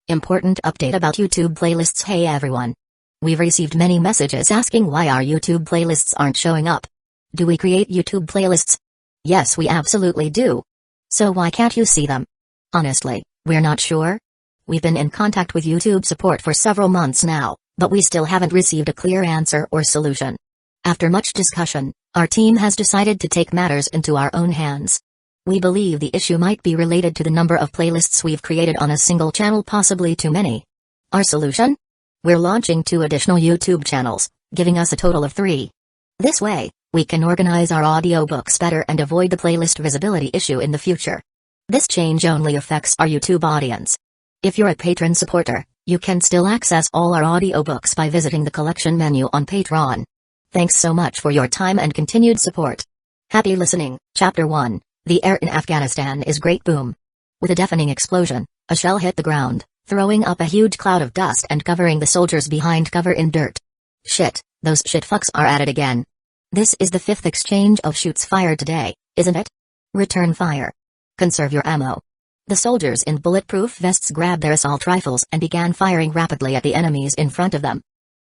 Important update about YouTube playlists. Hey everyone. We've received many messages asking why our YouTube playlists aren't showing up. Do we create YouTube playlists? Yes, we absolutely do. So why can't you see them? Honestly, we're not sure. We've been in contact with YouTube support for several months now, but we still haven't received a clear answer or solution. After much discussion, our team has decided to take matters into our own hands. We believe the issue might be related to the number of playlists we've created on a single channel, possibly too many. Our solution? We're launching 2 additional YouTube channels, giving us a total of 3. This way, we can organize our audiobooks better and avoid the playlist visibility issue in the future. This change only affects our YouTube audience. If you're a patron supporter, you can still access all our audiobooks by visiting the collection menu on Patreon. Thanks so much for your time and continued support. Happy listening. Chapter 1. The air in Afghanistan is great. Boom. With a deafening explosion, a shell hit the ground, throwing up a huge cloud of dust and covering the soldiers behind cover in dirt. Shit, those shit fucks are at it again. This is the 5th exchange of shoots fired today, isn't it? Return fire. Conserve your ammo. The soldiers in bulletproof vests grabbed their assault rifles and began firing rapidly at the enemies in front of them.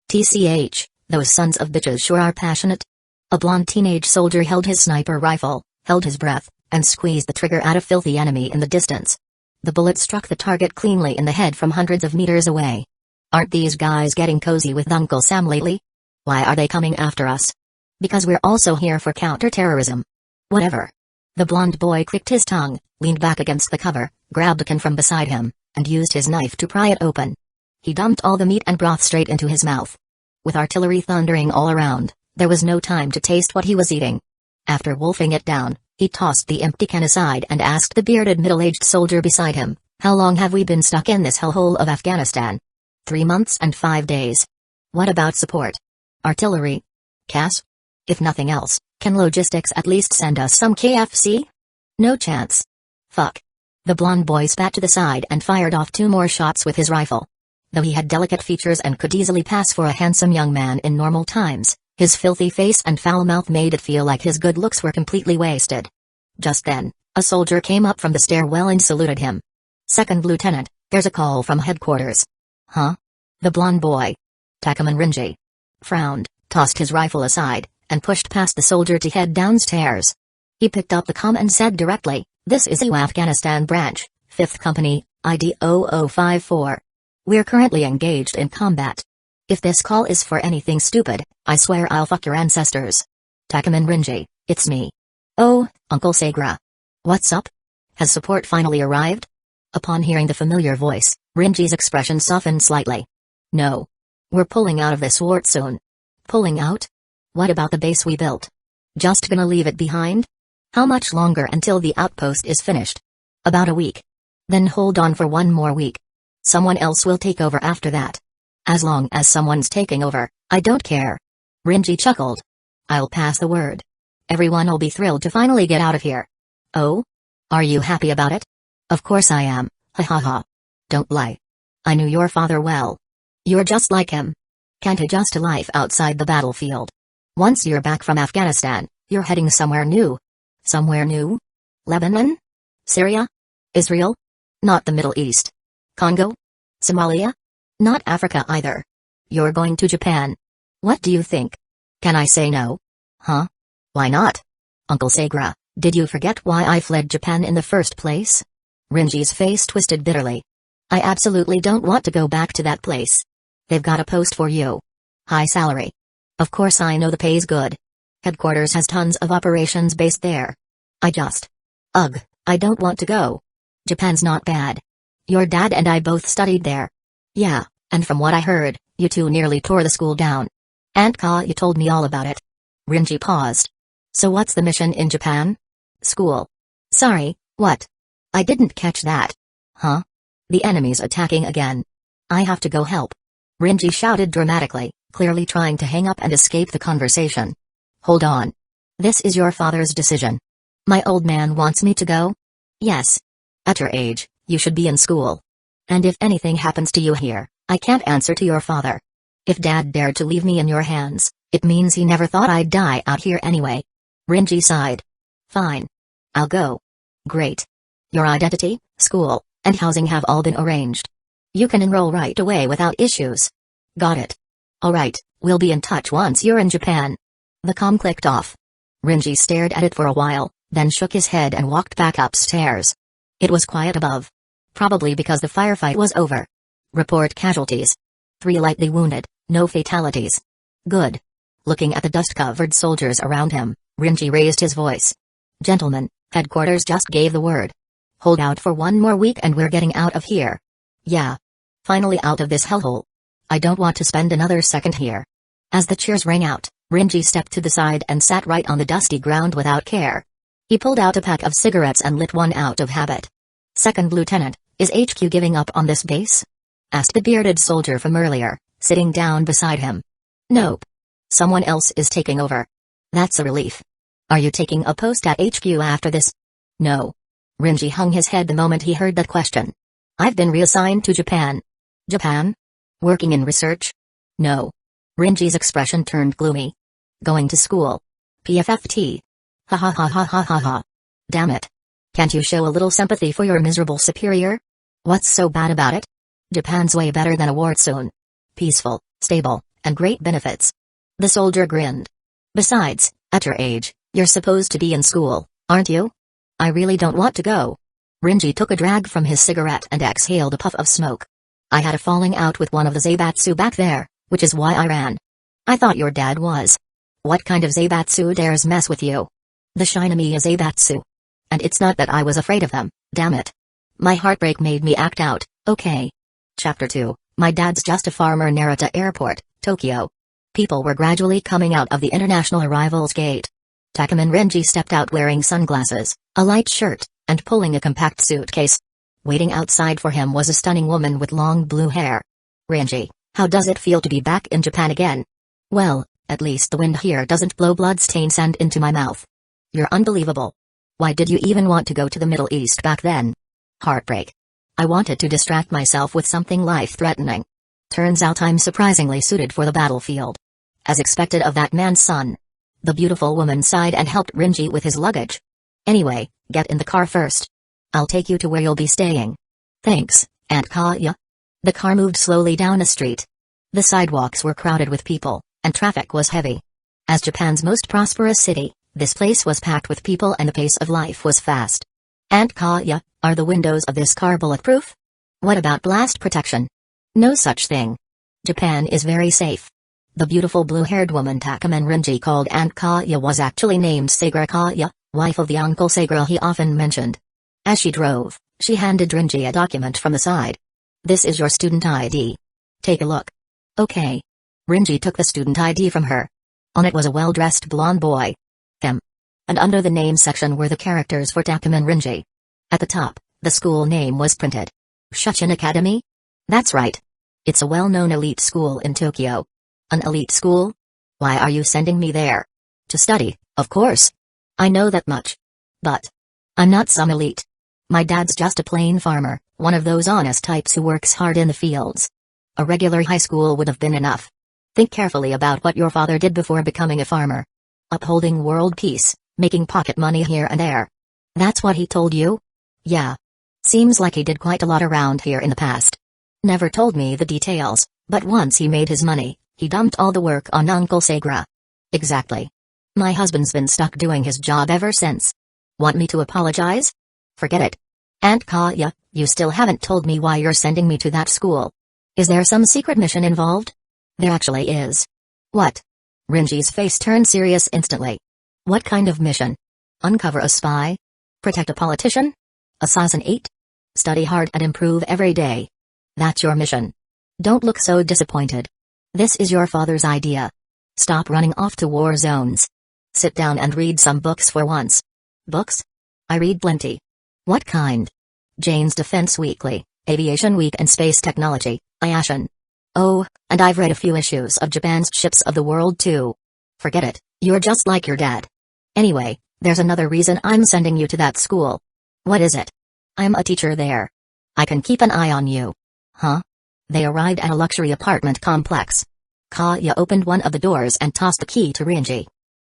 TCH, those sons of bitches sure are passionate. A blonde teenage soldier held his sniper rifle, held his breath, and squeezed the trigger at a filthy enemy in the distance. The bullet struck the target cleanly in the head from hundreds of meters away. Aren't these guys getting cozy with Uncle Sam lately? Why are they coming after us? Because we're also here for counter-terrorism. Whatever. The blonde boy clicked his tongue, leaned back against the cover, grabbed a can from beside him, and used his knife to pry it open. He dumped all the meat and broth straight into his mouth. With artillery thundering all around, there was no time to taste what he was eating. After wolfing it down, he tossed the empty can aside and asked the bearded middle-aged soldier beside him, "How long have we been stuck in this hellhole of Afghanistan?" 3 months and 5 days. What about support? Artillery? Cash? If nothing else, can logistics at least send us some KFC? No chance. Fuck. The blonde boy spat to the side and fired off 2 more shots with his rifle. Though he had delicate features and could easily pass for a handsome young man in normal times, his filthy face and foul mouth made it feel like his good looks were completely wasted. Just then, a soldier came up from the stairwell and saluted him. "Second Lieutenant, there's a call from headquarters." "Huh?" The blonde boy, Takuman Renji, frowned, tossed his rifle aside, and pushed past the soldier to head downstairs. He picked up the comm and said directly, "This is the Afghanistan branch, 5th Company, ID 0054. We're currently engaged in combat. If this call is for anything stupid, I swear I'll fuck your ancestors." Takuman Renji, "It's me." "Oh, Uncle Sagra. What's up? Has support finally arrived?" Upon hearing the familiar voice, Renji's expression softened slightly. "No. We're pulling out of this war soon." "Pulling out? What about the base we built? Just gonna leave it behind? How much longer until the outpost is finished?" "About a week. Then hold on for 1 more week. Someone else will take over after that." "As long as someone's taking over, I don't care." Renji chuckled. "I'll pass the word. Everyone'll be thrilled to finally get out of here." "Oh? Are you happy about it?" "Of course I am, ha ha ha. Don't lie. I knew your father well. You're just like him. Can't adjust to life outside the battlefield. Once you're back from Afghanistan, you're heading somewhere new." "Somewhere new? Lebanon? Syria? Israel? Not the Middle East? Congo? Somalia? Not Africa either. You're going to Japan. What do you think? Can I say no?" "Huh? Why not? Uncle Sagra, did you forget why I fled Japan in the first place?" Renji's face twisted bitterly. "I absolutely don't want to go back to that place. They've got a post for you. High salary. Of course I know the pay's good. Headquarters has tons of operations based there. Ugh, I don't want to go. Japan's not bad. Your dad and I both studied there." "Yeah, and from what I heard, you two nearly tore the school down. Aunt Ka, you told me all about it." Renji paused. "So what's the mission in Japan?" "School." "Sorry, what? I didn't catch that." "Huh? The enemy's attacking again. I have to go help." Renji shouted dramatically, clearly trying to hang up and escape the conversation. "Hold on. This is your father's decision. My old man wants me to go?" "Yes. At your age, you should be in school. And if anything happens to you here, I can't answer to your father. If Dad dared to leave me in your hands, it means he never thought I'd die out here anyway." Renji sighed. "Fine. I'll go." "Great. Your identity, school, and housing have all been arranged?" You can enroll right away without issues. Got it. Alright, we'll be in touch once you're in Japan. The comm clicked off. Renji stared at it for a while, then shook his head and walked back upstairs. It was quiet above. Probably because the firefight was over. Report casualties. 3 lightly wounded, no fatalities. Good. Looking at the dust-covered soldiers around him, Renji raised his voice. Gentlemen, headquarters just gave the word. Hold out for 1 more week and we're getting out of here. Yeah. Finally out of this hellhole. I don't want to spend another second here. As the cheers rang out, Renji stepped to the side and sat right on the dusty ground without care. He pulled out a pack of cigarettes and lit one out of habit. Second Lieutenant, is HQ giving up on this base? Asked the bearded soldier from earlier, sitting down beside him. Nope. Someone else is taking over. That's a relief. Are you taking a post at HQ after this? No. Renji hung his head the moment he heard that question. I've been reassigned to Japan. Japan? Working in research? No. Renji's expression turned gloomy. Going to school. PFFT. Ha ha ha ha ha ha ha. Damn it. Can't you show a little sympathy for your miserable superior? What's so bad about it? Japan's way better than a war zone. Peaceful, stable, and great benefits. The soldier grinned. Besides, at your age, you're supposed to be in school, aren't you? I really don't want to go. Renji took a drag from his cigarette and exhaled a puff of smoke. I had a falling out with one of the Zaibatsu back there, which is why I ran. I thought your dad was. What kind of Zaibatsu dares mess with you? The Shinamiya Zaibatsu. And it's not that I was afraid of them, damn it. My heartbreak made me act out, okay. Chapter 2, My Dad's Just a Farmer. Narita Airport, Tokyo. People were gradually coming out of the international arrivals gate. Takeman Renji stepped out wearing sunglasses, a light shirt, and pulling a compact suitcase. Waiting outside for him was a stunning woman with long blue hair. Renji, how does it feel to be back in Japan again? Well, at least the wind here doesn't blow blood-stained sand into my mouth. You're unbelievable. Why did you even want to go to the Middle East back then? Heartbreak. I wanted to distract myself with something life-threatening. Turns out I'm surprisingly suited for the battlefield. As expected of that man's son. The beautiful woman sighed and helped Renji with his luggage. Anyway, get in the car first. I'll take you to where you'll be staying. Thanks, Aunt Kaya. The car moved slowly down a street. The sidewalks were crowded with people, and traffic was heavy. As Japan's most prosperous city, this place was packed with people and the pace of life was fast. Aunt Kaya, are the windows of this car bulletproof? What about blast protection? No such thing. Japan is very safe. The beautiful blue-haired woman Takeman Renji called Aunt Kaya was actually named Sagra Kaya, wife of the Uncle Sagra he often mentioned. As she drove, she handed Renji a document from the side. This is your student ID. Take a look. Okay. Renji took the student ID from her. On it was a well-dressed blonde boy. And under the name section were the characters for Takeman Renji. At the top, the school name was printed. Shuchin Academy? That's right. It's a well-known elite school in Tokyo. An elite school? Why are you sending me there? To study, of course. I know that much. But I'm not some elite. My dad's just a plain farmer, one of those honest types who works hard in the fields. A regular high school would have been enough. Think carefully about what your father did before becoming a farmer. Upholding world peace, making pocket money here and there. That's what he told you? Yeah. Seems like he did quite a lot around here in the past. Never told me the details, but once he made his money, he dumped all the work on Uncle Sagra. Exactly. My husband's been stuck doing his job ever since. Want me to apologize? Forget it. Aunt Kaya, you still haven't told me why you're sending me to that school. Is there some secret mission involved? There actually is. What? Renji's face turned serious instantly. What kind of mission? Uncover a spy? Protect a politician? Assassinate? Study hard and improve every day. That's your mission. Don't look so disappointed. This is your father's idea. Stop running off to war zones. Sit down and read some books for once. Books? I read plenty. What kind? Jane's Defense Weekly, Aviation Week and Space Technology, IASHN. Oh, and I've read a few issues of Japan's Ships of the World too. Forget it, you're just like your dad. Anyway, there's another reason I'm sending you to that school. What is it? I'm a teacher there. I can keep an eye on you. Huh? They arrived at a luxury apartment complex. Kaya opened one of the doors and tossed the key to Renji.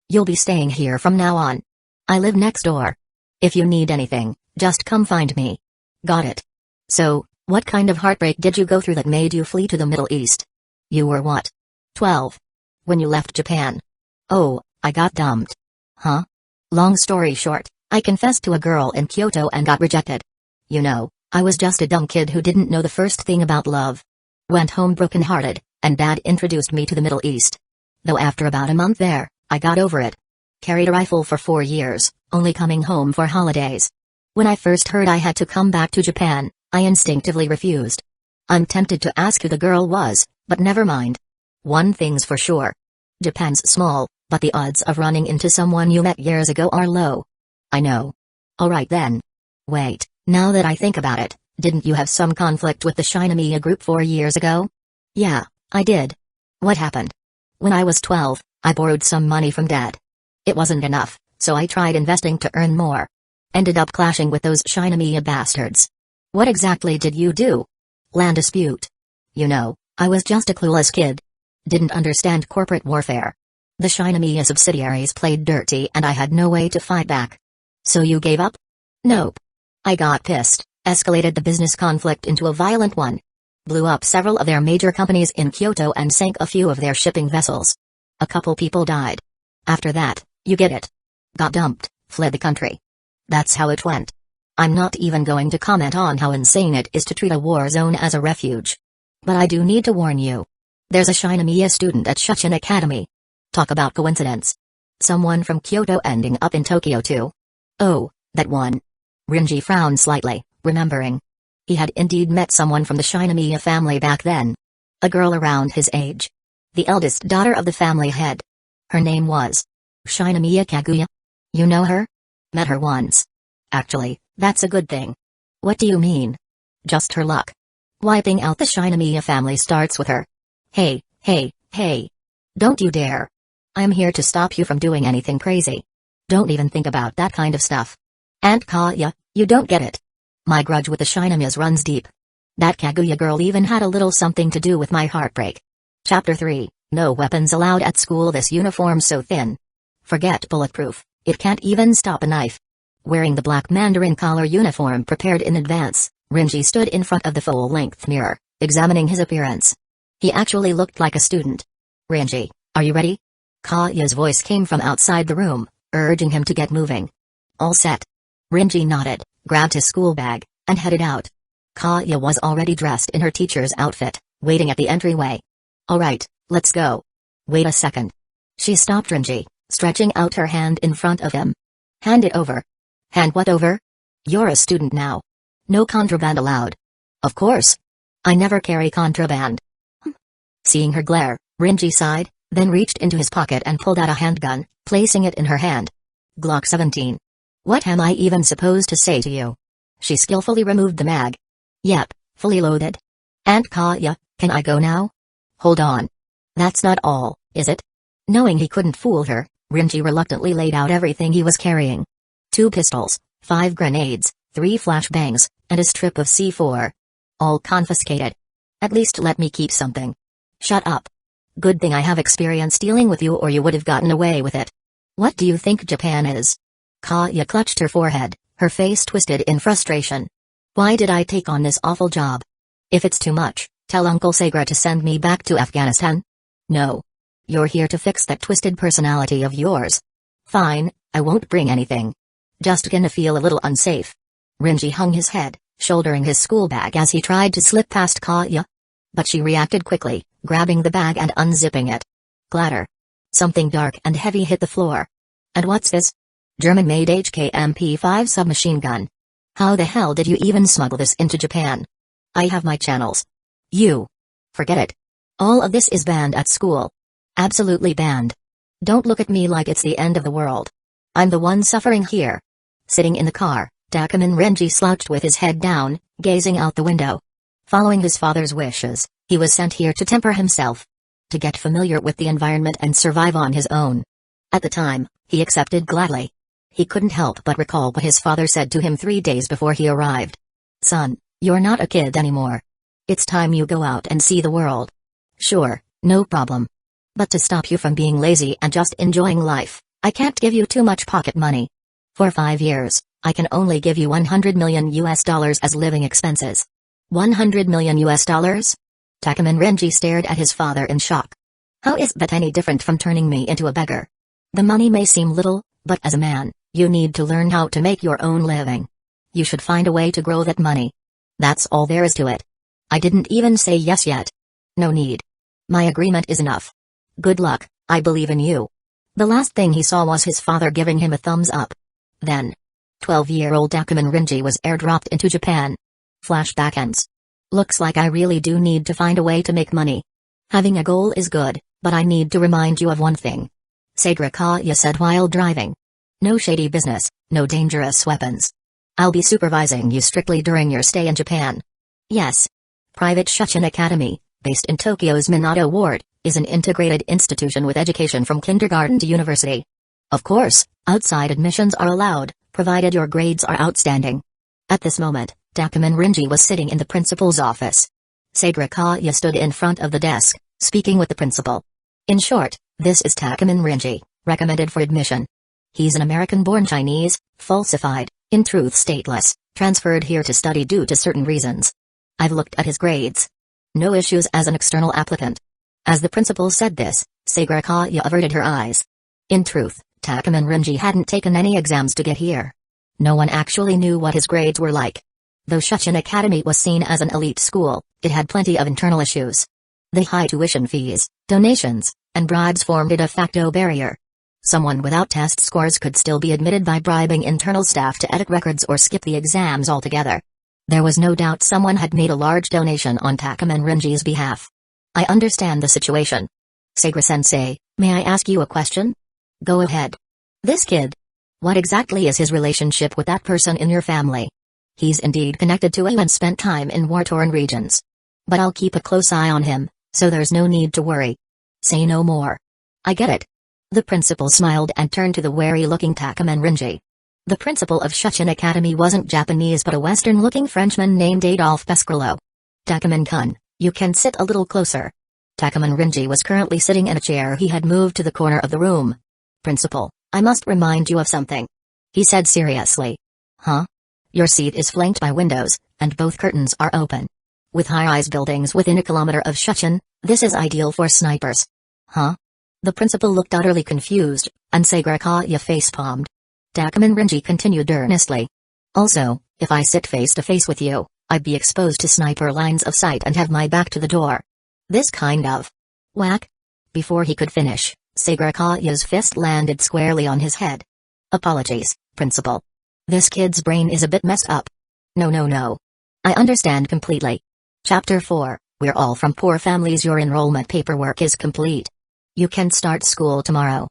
You'll be staying here from now on. I live next door. If you need anything, just come find me. Got it. So, What kind of heartbreak did you go through that made you flee to the Middle East? You were what? 12. When you left Japan. Oh, I got dumped. Huh? Long story short, I confessed to a girl in Kyoto and got rejected. You know, I was just a dumb kid who didn't know the first thing about love. Went home broken-hearted, and Dad introduced me to the Middle East. Though after about a month there, I got over it. Carried a rifle for 4 years, only coming home for holidays. When I first heard I had to come back to Japan, I instinctively refused. I'm tempted to ask who the girl was, but never mind. One thing's for sure. Japan's small, but the odds of running into someone you met years ago are low. I know. Alright then. Wait, now that I think about it, didn't you have some conflict with the Shinomiya group 4 years ago? Yeah, I did. What happened? When I was 12, I borrowed some money from Dad. It wasn't enough, so I tried investing to earn more. Ended up clashing with those Shinomiya bastards. What exactly did you do? Land dispute. You know, I was just a clueless kid. Didn't understand corporate warfare. The Shinomiya subsidiaries played dirty and I had no way to fight back. So you gave up? Nope. I got pissed, escalated the business conflict into a violent one. Blew up several of their major companies in Kyoto and sank a few of their shipping vessels. A couple people died. After that, you get it. Got dumped, fled the country. That's how it went. I'm not even going to comment on how insane it is to treat a war zone as a refuge. But I do need to warn you. There's a Shinomiya student at Shuchin Academy. Talk about coincidence. Someone from Kyoto ending up in Tokyo too. Oh, that one. Renji frowned slightly, remembering. He had indeed met someone from the Shinomiya family back then. A girl around his age. The eldest daughter of the family head. Her name was Shinomiya Kaguya. You know her? Met her once. Actually, that's a good thing. What do you mean? Just her luck. Wiping out the Shinomiya family starts with her. Hey, hey, hey. Don't you dare. I'm here to stop you from doing anything crazy. Don't even think about that kind of stuff. Aunt Kaya, you don't get it. My grudge with the Shinomiyas runs deep. That Kaguya girl even had a little something to do with my heartbreak. Chapter 3, No weapons allowed at school. This uniform so thin. Forget bulletproof, it can't even stop a knife. Wearing the black mandarin collar uniform prepared in advance, Renji stood in front of the full-length mirror, examining his appearance. He actually looked like a student. Renji, are you ready? Kaya's voice came from outside the room, urging him to get moving. All set. Renji nodded, grabbed his school bag, and headed out. Kaya was already dressed in her teacher's outfit, waiting at the entryway. Alright, let's go. Wait a second. She stopped Renji, stretching out her hand in front of him. Hand it over. Hand what over? You're a student now. No contraband allowed. Of course. I never carry contraband. Seeing her glare, Renji sighed, then reached into his pocket and pulled out a handgun, placing it in her hand. Glock 17. What am I even supposed to say to you? She skillfully removed the mag. Yep, fully loaded. Aunt Kaya, can I go now? Hold on. That's not all, is it? Knowing he couldn't fool her, Renji reluctantly laid out everything he was carrying. 2 pistols, 5 grenades, 3 flashbangs, and a strip of C4. All confiscated. At least let me keep something. Shut up. Good thing I have experience dealing with you or you would have gotten away with it. What do you think Japan is? Kaya clutched her forehead, her face twisted in frustration. Why did I take on this awful job? If it's too much, tell Uncle Sagra to send me back to Afghanistan. No. You're here to fix that twisted personality of yours. Fine, I won't bring anything. Just gonna feel a little unsafe. Renji hung his head, shouldering his school bag as he tried to slip past Kaya. But she reacted quickly, grabbing the bag and unzipping it. Clatter. Something dark and heavy hit the floor. And what's this? German-made HK-MP5 submachine gun. How the hell did you even smuggle this into Japan? I have my channels. You. Forget it. All of this is banned at school. Absolutely banned. Don't look at me like it's the end of the world. I'm the one suffering here. Sitting in the car, Takuman Renji slouched with his head down, gazing out the window. Following his father's wishes, he was sent here to temper himself. To get familiar with the environment and survive on his own. At the time, he accepted gladly. He couldn't help but recall what his father said to him 3 days before he arrived. Son, you're not a kid anymore. It's time you go out and see the world. Sure, no problem. But to stop you from being lazy and just enjoying life, I can't give you too much pocket money. For 5 years, I can only give you $100 million as living expenses. $100 million US dollars? Takuman Renji stared at his father in shock. How is that any different from turning me into a beggar? The money may seem little, but as a man, you need to learn how to make your own living. You should find a way to grow that money. That's all there is to it. I didn't even say yes yet. No need. My agreement is enough. Good luck, I believe in you. The last thing he saw was his father giving him a thumbs up. Then, 12-year-old Takuman Renji was airdropped into Japan. Flashback ends. Looks like I really do need to find a way to make money. Having a goal is good, but I need to remind you of one thing. Sagrakawa said while driving. No shady business, no dangerous weapons. I'll be supervising you strictly during your stay in Japan. Yes. Private Shuchin Academy, based in Tokyo's Minato Ward, is an integrated institution with education from kindergarten to university. Of course, outside admissions are allowed, provided your grades are outstanding. At this moment, Takuman Renji was sitting in the principal's office. Sagrakawa stood in front of the desk, speaking with the principal. In short, this is Takuman Renji, recommended for admission. He's an American-born Chinese, falsified, in truth stateless, transferred here to study due to certain reasons. I've looked at his grades. No issues as an external applicant. As the principal said this, Sagrakawa averted her eyes. In truth, Takuman Renji hadn't taken any exams to get here. No one actually knew what his grades were like. Though Shuchin Academy was seen as an elite school, it had plenty of internal issues. The high tuition fees, donations, and bribes formed a de facto barrier. Someone without test scores could still be admitted by bribing internal staff to edit records or skip the exams altogether. There was no doubt someone had made a large donation on Takuman Renji's behalf. I understand the situation. Sagra-sensei, may I ask you a question? Go ahead. This kid. What exactly is his relationship with that person in your family? He's indeed connected to you and spent time in war-torn regions. But I'll keep a close eye on him, so there's no need to worry. Say no more. I get it. The principal smiled and turned to the wary-looking Takuman Renji. The principal of Shuchin Academy wasn't Japanese but a Western-looking Frenchman named Adolphe Pescrello. Takuman-kun, you can sit a little closer. Takuman Renji was currently sitting in a chair he had moved to the corner of the room. Principal, I must remind you of something. He said seriously. Huh? Your seat is flanked by windows, and both curtains are open. With high-rise buildings within a kilometer of Shuchin, this is ideal for snipers. Huh? The principal looked utterly confused, and Sagrakawa face-palmed. Takuman Renji continued earnestly. Also, if I sit face-to-face with you, I'd be exposed to sniper lines of sight and have my back to the door. This kind of whack. Before he could finish, Sagrakawa's fist landed squarely on his head. Apologies, principal. This kid's brain is a bit messed up. No. I understand completely. Chapter 4, we're all from poor families. Your enrollment paperwork is complete. You can start school tomorrow.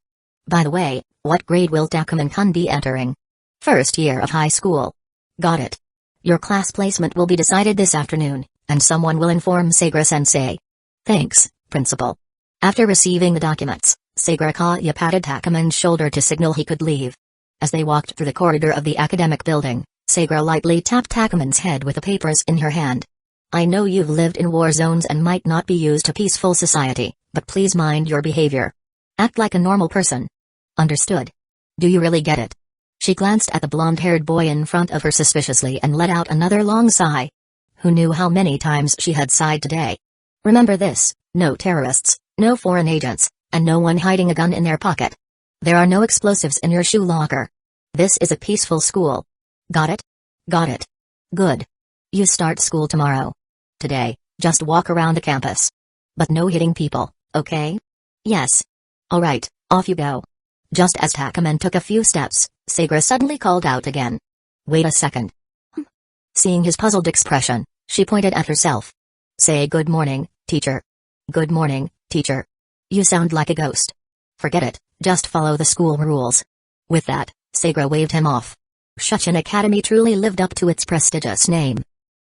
By the way, what grade will Takuman-kun be entering? First year of high school. Got it. Your class placement will be decided this afternoon, and someone will inform Sagra-sensei. Thanks, principal. After receiving the documents, Sagrakawa patted Takuman's shoulder to signal he could leave. As they walked through the corridor of the academic building, Sagra lightly tapped Takuman's head with the papers in her hand. I know you've lived in war zones and might not be used to peaceful society, but please mind your behavior. Act like a normal person. Understood. Do you really get it? She glanced at the blonde-haired boy in front of her suspiciously and let out another long sigh. Who knew how many times she had sighed today? Remember this, no terrorists, no foreign agents, and no one hiding a gun in their pocket. There are no explosives in your shoe locker. This is a peaceful school. Got it? Got it. Good. You start school tomorrow. Today, just walk around the campus. But no hitting people, okay? Yes. Alright, off you go. Just as Takuman took a few steps, Sagra suddenly called out again. Wait a second. Seeing his puzzled expression, she pointed at herself. Say good morning, teacher. Good morning, teacher. You sound like a ghost. Forget it, just follow the school rules. With that, Sagra waved him off. Shuchin Academy truly lived up to its prestigious name.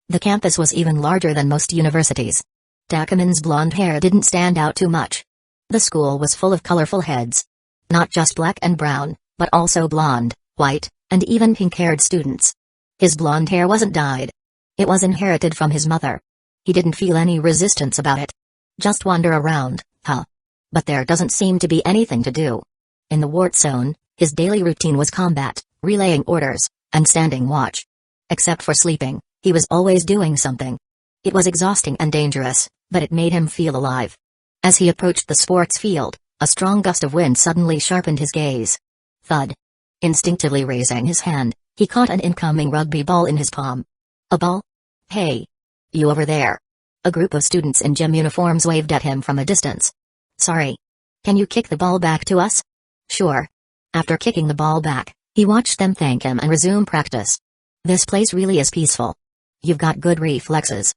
The campus was even larger than most universities. Takuman's blonde hair didn't stand out too much. The school was full of colorful heads. Not just black and brown, but also blonde, white, and even pink-haired students. His blonde hair wasn't dyed. It was inherited from his mother. He didn't feel any resistance about it. Just wander around, huh? But there doesn't seem to be anything to do. In the war zone, his daily routine was combat, relaying orders, and standing watch. Except for sleeping, he was always doing something. It was exhausting and dangerous, but it made him feel alive. As he approached the sports field, a strong gust of wind suddenly sharpened his gaze. Thud. Instinctively raising his hand, he caught an incoming rugby ball in his palm. A ball? Hey! You over there! A group of students in gym uniforms waved at him from a distance. Sorry. Can you kick the ball back to us? Sure. After kicking the ball back, he watched them thank him and resume practice. This place really is peaceful. You've got good reflexes.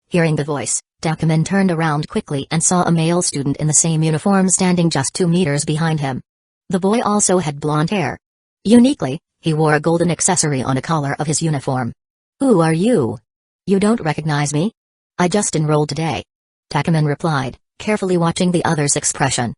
Hearing the voice, Takumin turned around quickly and saw a male student in the same uniform standing just 2 meters behind him. The boy also had blonde hair. Uniquely, he wore a golden accessory on a collar of his uniform. Who are you? You don't recognize me? I just enrolled today. Takumin replied, carefully watching the other's expression.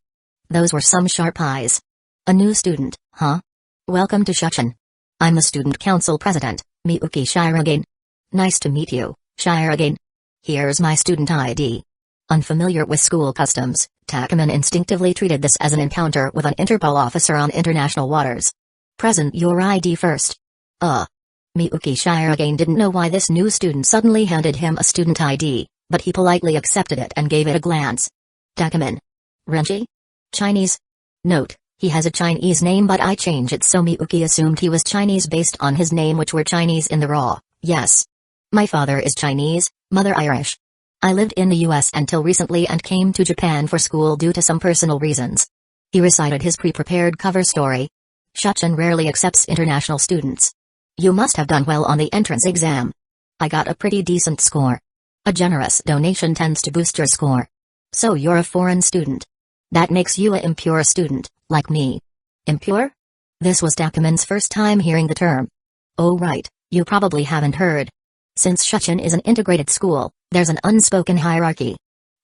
Those were some sharp eyes. A new student, huh? Welcome to Shuchin. I'm the student council president, Miyuki Shirogane. Nice to meet you, Shirogane. Here's my student ID. Unfamiliar with school customs, Takumin instinctively treated this as an encounter with an Interpol officer on international waters. Present your ID first. Miyuki Shirogane didn't know why this new student suddenly handed him a student ID, but he politely accepted it and gave it a glance. Takumin. Renji? Chinese? Note, he has a Chinese name but I changed it so Miyuki assumed he was Chinese based on his name which were Chinese in the raw, yes. My father is Chinese, mother Irish. I lived in the US until recently and came to Japan for school due to some personal reasons. He recited his pre-prepared cover story. Shuchin rarely accepts international students. You must have done well on the entrance exam. I got a pretty decent score. A generous donation tends to boost your score. So you're a foreign student. That makes you an impure student, like me. Impure? This was Takumin's first time hearing the term. Oh right, you probably haven't heard. Since Shuchin is an integrated school, there's an unspoken hierarchy.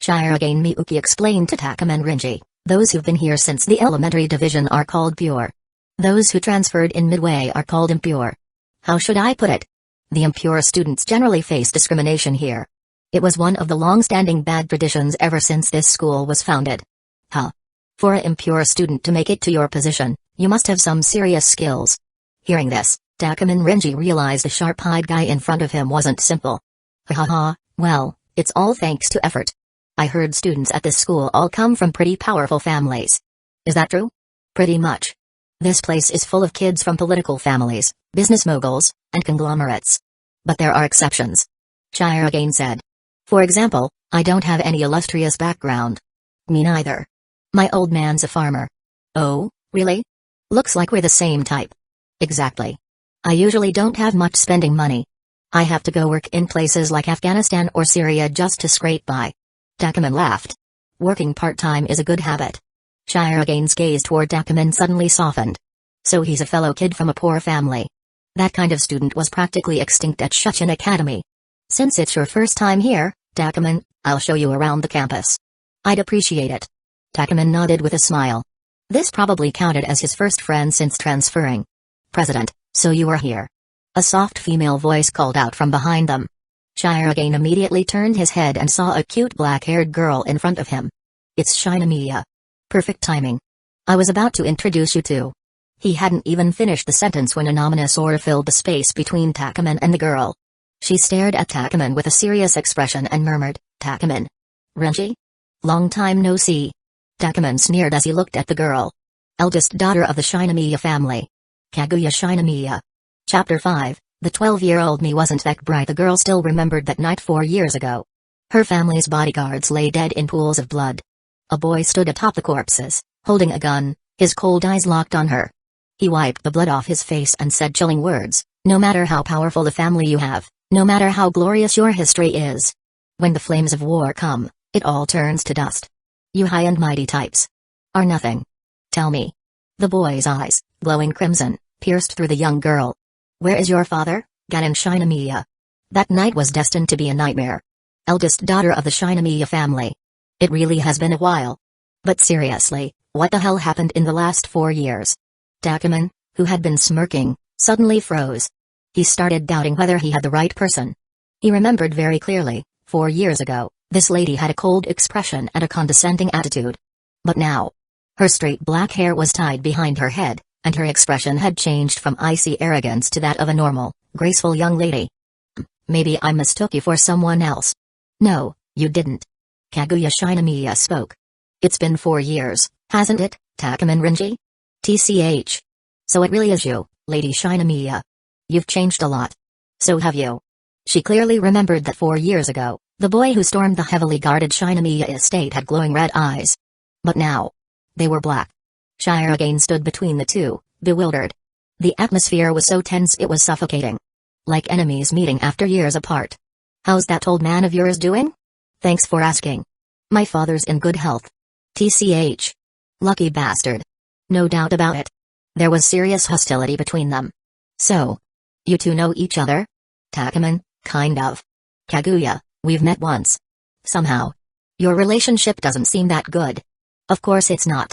Shirogane Miyuki explained to Takumin Renji, those who've been here since the elementary division are called pure. Those who transferred in midway are called impure. How should I put it? The impure students generally face discrimination here. It was one of the long-standing bad traditions ever since this school was founded. For an impure student to make it to your position, you must have some serious skills. Hearing this, Takumin Renji realized the sharp-eyed guy in front of him wasn't simple. Well, it's all thanks to effort. I heard students at this school all come from pretty powerful families. Is that true? Pretty much. This place is full of kids from political families, business moguls, and conglomerates. But there are exceptions. Shirogane said. For example, I don't have any illustrious background. Me neither. My old man's a farmer. Oh, really? Looks like we're the same type. Exactly. I usually don't have much spending money. I have to go work in places like Afghanistan or Syria just to scrape by. Takumin laughed. Working part-time is a good habit. Shirogane's gaze toward Takumin suddenly softened. So he's a fellow kid from a poor family. That kind of student was practically extinct at Shuchin Academy. Since it's your first time here, Takumin, I'll show you around the campus. I'd appreciate it. Takumin nodded with a smile. This probably counted as his first friend since transferring. President, so you are here. A soft female voice called out from behind them. Shirogane immediately turned his head and saw a cute black-haired girl in front of him. It's Shinomiya. Perfect timing. I was about to introduce you to. He hadn't even finished the sentence when an ominous aura filled the space between Takumin and the girl. She stared at Takumin with a serious expression and murmured, Takumin. Renji? Long time no see. Takumin sneered as he looked at the girl. Eldest daughter of the Shinomiya family. Kaguya Shinomiya. Chapter 5, the 12-year-old me wasn't that bright. The girl still remembered that night 4 years ago. Her family's bodyguards lay dead in pools of blood. A boy stood atop the corpses, holding a gun, his cold eyes locked on her. He wiped the blood off his face and said chilling words, no matter how powerful the family you have, no matter how glorious your history is. When the flames of war come, it all turns to dust. You high and mighty types are nothing. Tell me. The boy's eyes, glowing crimson, pierced through the young girl. Where is your father, Ganon Shinomiya? That night was destined to be a nightmare. Eldest daughter of the Shinomiya family. It really has been a while. But seriously, what the hell happened in the last 4 years? Takumin, who had been smirking, suddenly froze. He started doubting whether he had the right person. He remembered very clearly, 4 years ago, this lady had a cold expression and a condescending attitude. But now, her straight black hair was tied behind her head, and her expression had changed from icy arrogance to that of a normal, graceful young lady. Maybe I mistook you for someone else. No, you didn't. Kaguya Shinomiya spoke. It's been 4 years, hasn't it, Takuman Renji? TCH. So it really is you, Lady Shinomiya. You've changed a lot. So have you. She clearly remembered that 4 years ago, the boy who stormed the heavily guarded Shinomiya estate had glowing red eyes. But now, they were black. Shire again stood between the two, bewildered. The atmosphere was so tense it was suffocating. Like enemies meeting after years apart. How's that old man of yours doing? Thanks for asking. My father's in good health. TCH. Lucky bastard. No doubt about it. There was serious hostility between them. So, you two know each other? Takuman, kind of. Kaguya, we've met once. Somehow. Your relationship doesn't seem that good. Of course it's not.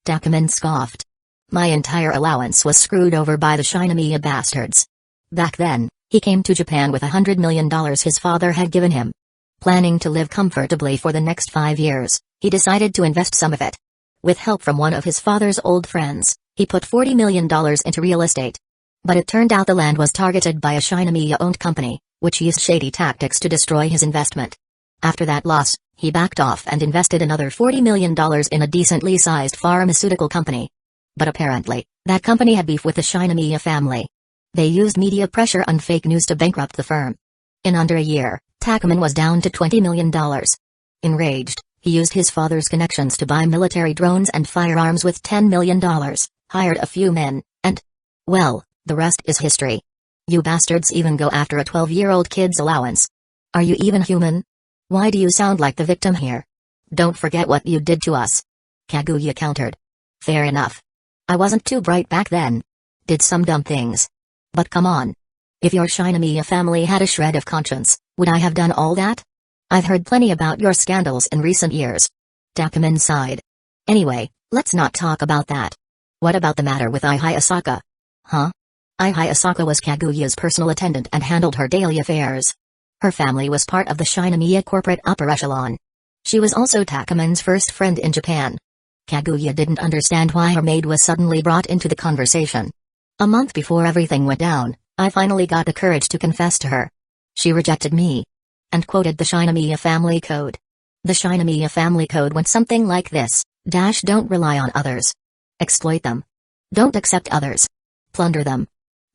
Takuman scoffed. My entire allowance was screwed over by the Shinomiya bastards. Back then, he came to Japan with $100 million his father had given him. Planning to live comfortably for the next 5 years, he decided to invest some of it. With help from one of his father's old friends, he put $40 million into real estate. But it turned out the land was targeted by a Shinomiya-owned company, which used shady tactics to destroy his investment. After that loss, he backed off and invested another $40 million in a decently sized pharmaceutical company. But apparently, that company had beef with the Shinomiya family. They used media pressure and fake news to bankrupt the firm. In under a year, Takuman was down to $20 million. Enraged, he used his father's connections to buy military drones and firearms with $10 million, hired a few men, and, well, the rest is history. You bastards even go after a 12-year-old kid's allowance. Are you even human? Why do you sound like the victim here? Don't forget what you did to us. Kaguya countered. Fair enough. I wasn't too bright back then. Did some dumb things. But come on. If your Shinomiya family had a shred of conscience, would I have done all that? I've heard plenty about your scandals in recent years. Takuman sighed. Anyway, let's not talk about that. What about the matter with Ai Asaka? Huh? Ai Asaka was Kaguya's personal attendant and handled her daily affairs. Her family was part of the Shinomiya corporate upper echelon. She was also Takuman's first friend in Japan. Kaguya didn't understand why her maid was suddenly brought into the conversation. A month before everything went down, I finally got the courage to confess to her. She rejected me. And quoted the Shinomiya family code. The Shinomiya family code went something like this: don't rely on others. Exploit them. Don't accept others. Plunder them.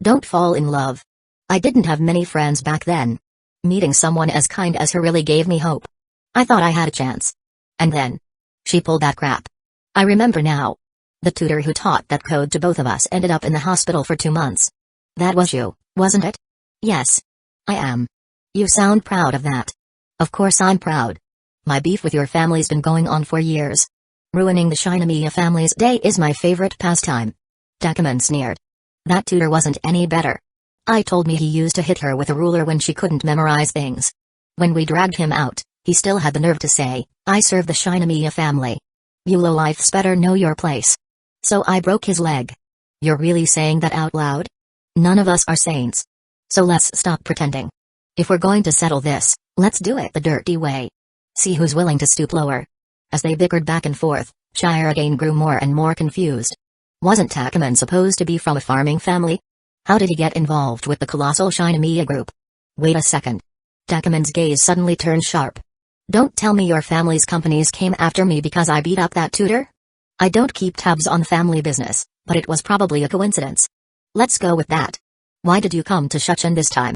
Don't fall in love. I didn't have many friends back then. Meeting someone as kind as her really gave me hope. I thought I had a chance. And then, she pulled that crap. I remember now. The tutor who taught that code to both of us ended up in the hospital for 2 months. That was you, wasn't it? Yes. I am. You sound proud of that. Of course I'm proud. My beef with your family's been going on for years. Ruining the Shinomiya family's day is my favorite pastime. Takuman sneered. That tutor wasn't any better. I told me he used to hit her with a ruler when she couldn't memorize things. When we dragged him out, he still had the nerve to say, I serve the Shinomiya family. You lowlifes better know your place. So I broke his leg. You're really saying that out loud? None of us are saints. So let's stop pretending. If we're going to settle this, let's do it the dirty way. See who's willing to stoop lower. As they bickered back and forth, Shire again grew more and more confused. Wasn't Takuman supposed to be from a farming family? How did he get involved with the colossal Shinomiya group? Wait a second. Takuman's gaze suddenly turned sharp. Don't tell me your family's companies came after me because I beat up that tutor? I don't keep tabs on family business, but it was probably a coincidence. Let's go with that. Why did you come to Shuchin this time?